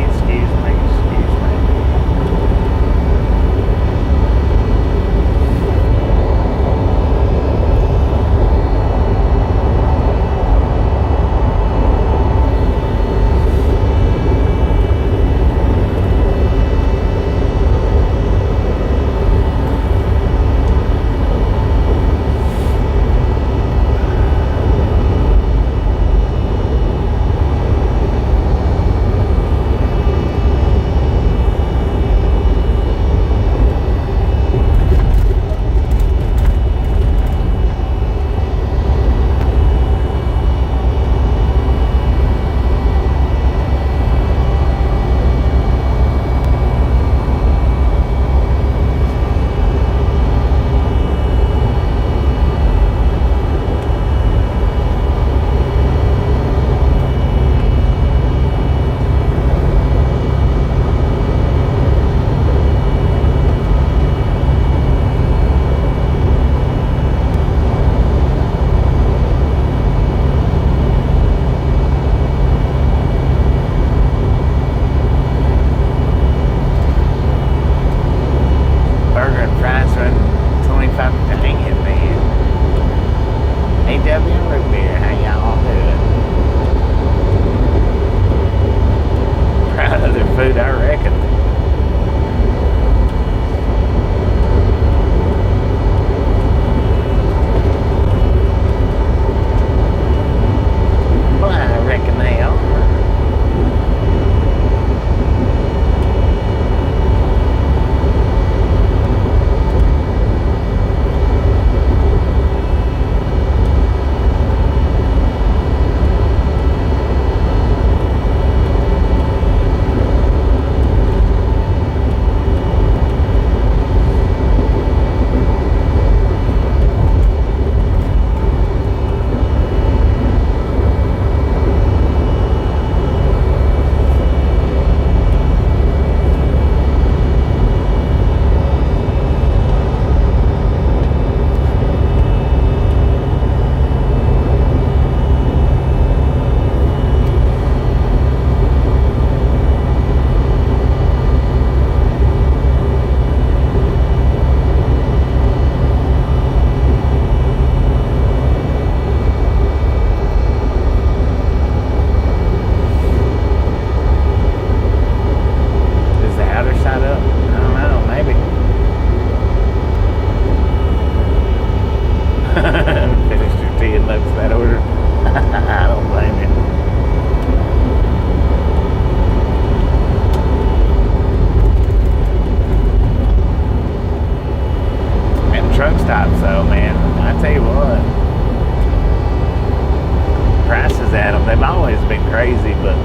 they've always been crazy, but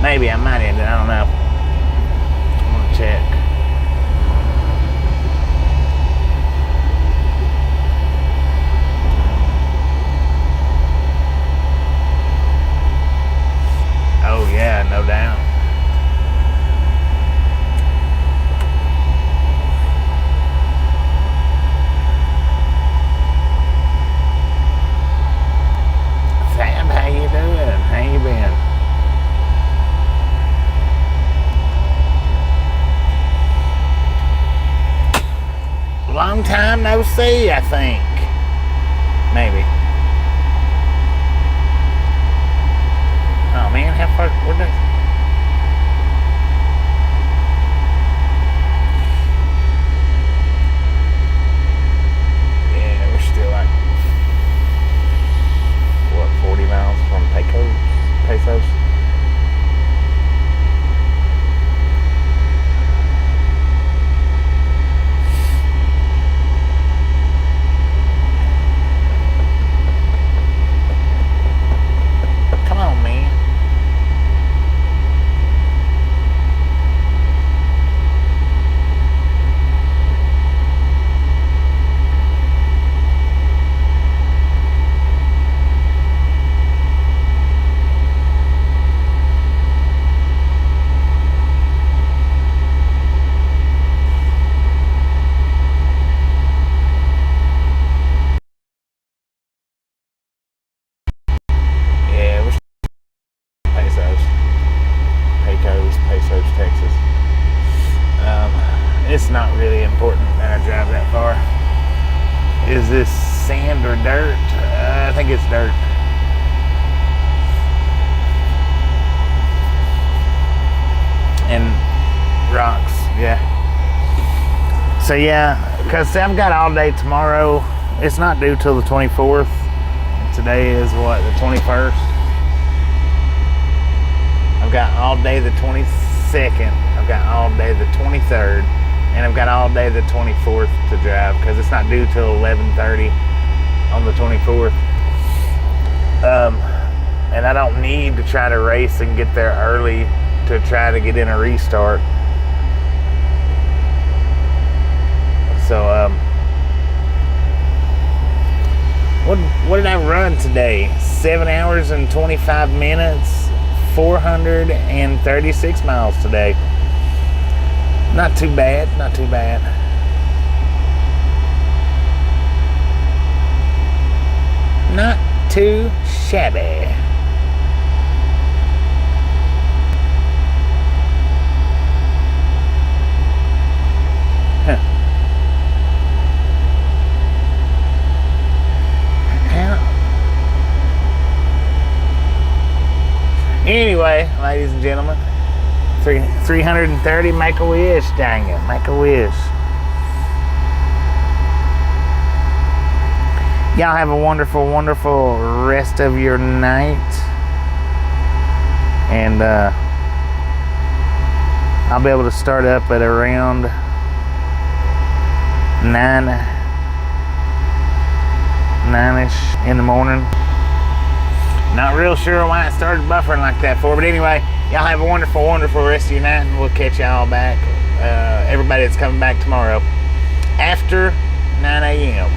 maybe I might end it. I don't know. I'm gonna check. Oh yeah, no doubt. Sam, how you doing? How you been? Long time no see, I think. Maybe. Oh man, how far? Where did? Yeah, we're still like what, 40 miles from Pasos. Pasos, Texas. It's not really important that I drive that far. Is this sand or dirt? I think it's dirt. And rocks, yeah. So yeah, because I've got all day tomorrow. It's not due till the 24th. Today is what, the 21st? I've got all day the 22nd, I've got all day the 23rd, and I've got all day the 24th to drive because it's not due till 11:30 on the 24th. And I don't need to try to race and get there early to try to get in a restart. So what did I run today? 7 hours and 25 minutes. 436 miles today. Not too bad, not too bad. Not too shabby. Huh. Anyway, ladies and gentlemen, 330, make a wish, dang it, make a wish. Y'all have a wonderful, wonderful rest of your night. And I'll be able to start up at around 9-ish in the morning. Not real sure why it started buffering like that for, but anyway, y'all have a wonderful, wonderful rest of your night, and we'll catch y'all back. Everybody that's coming back tomorrow after 9 a.m.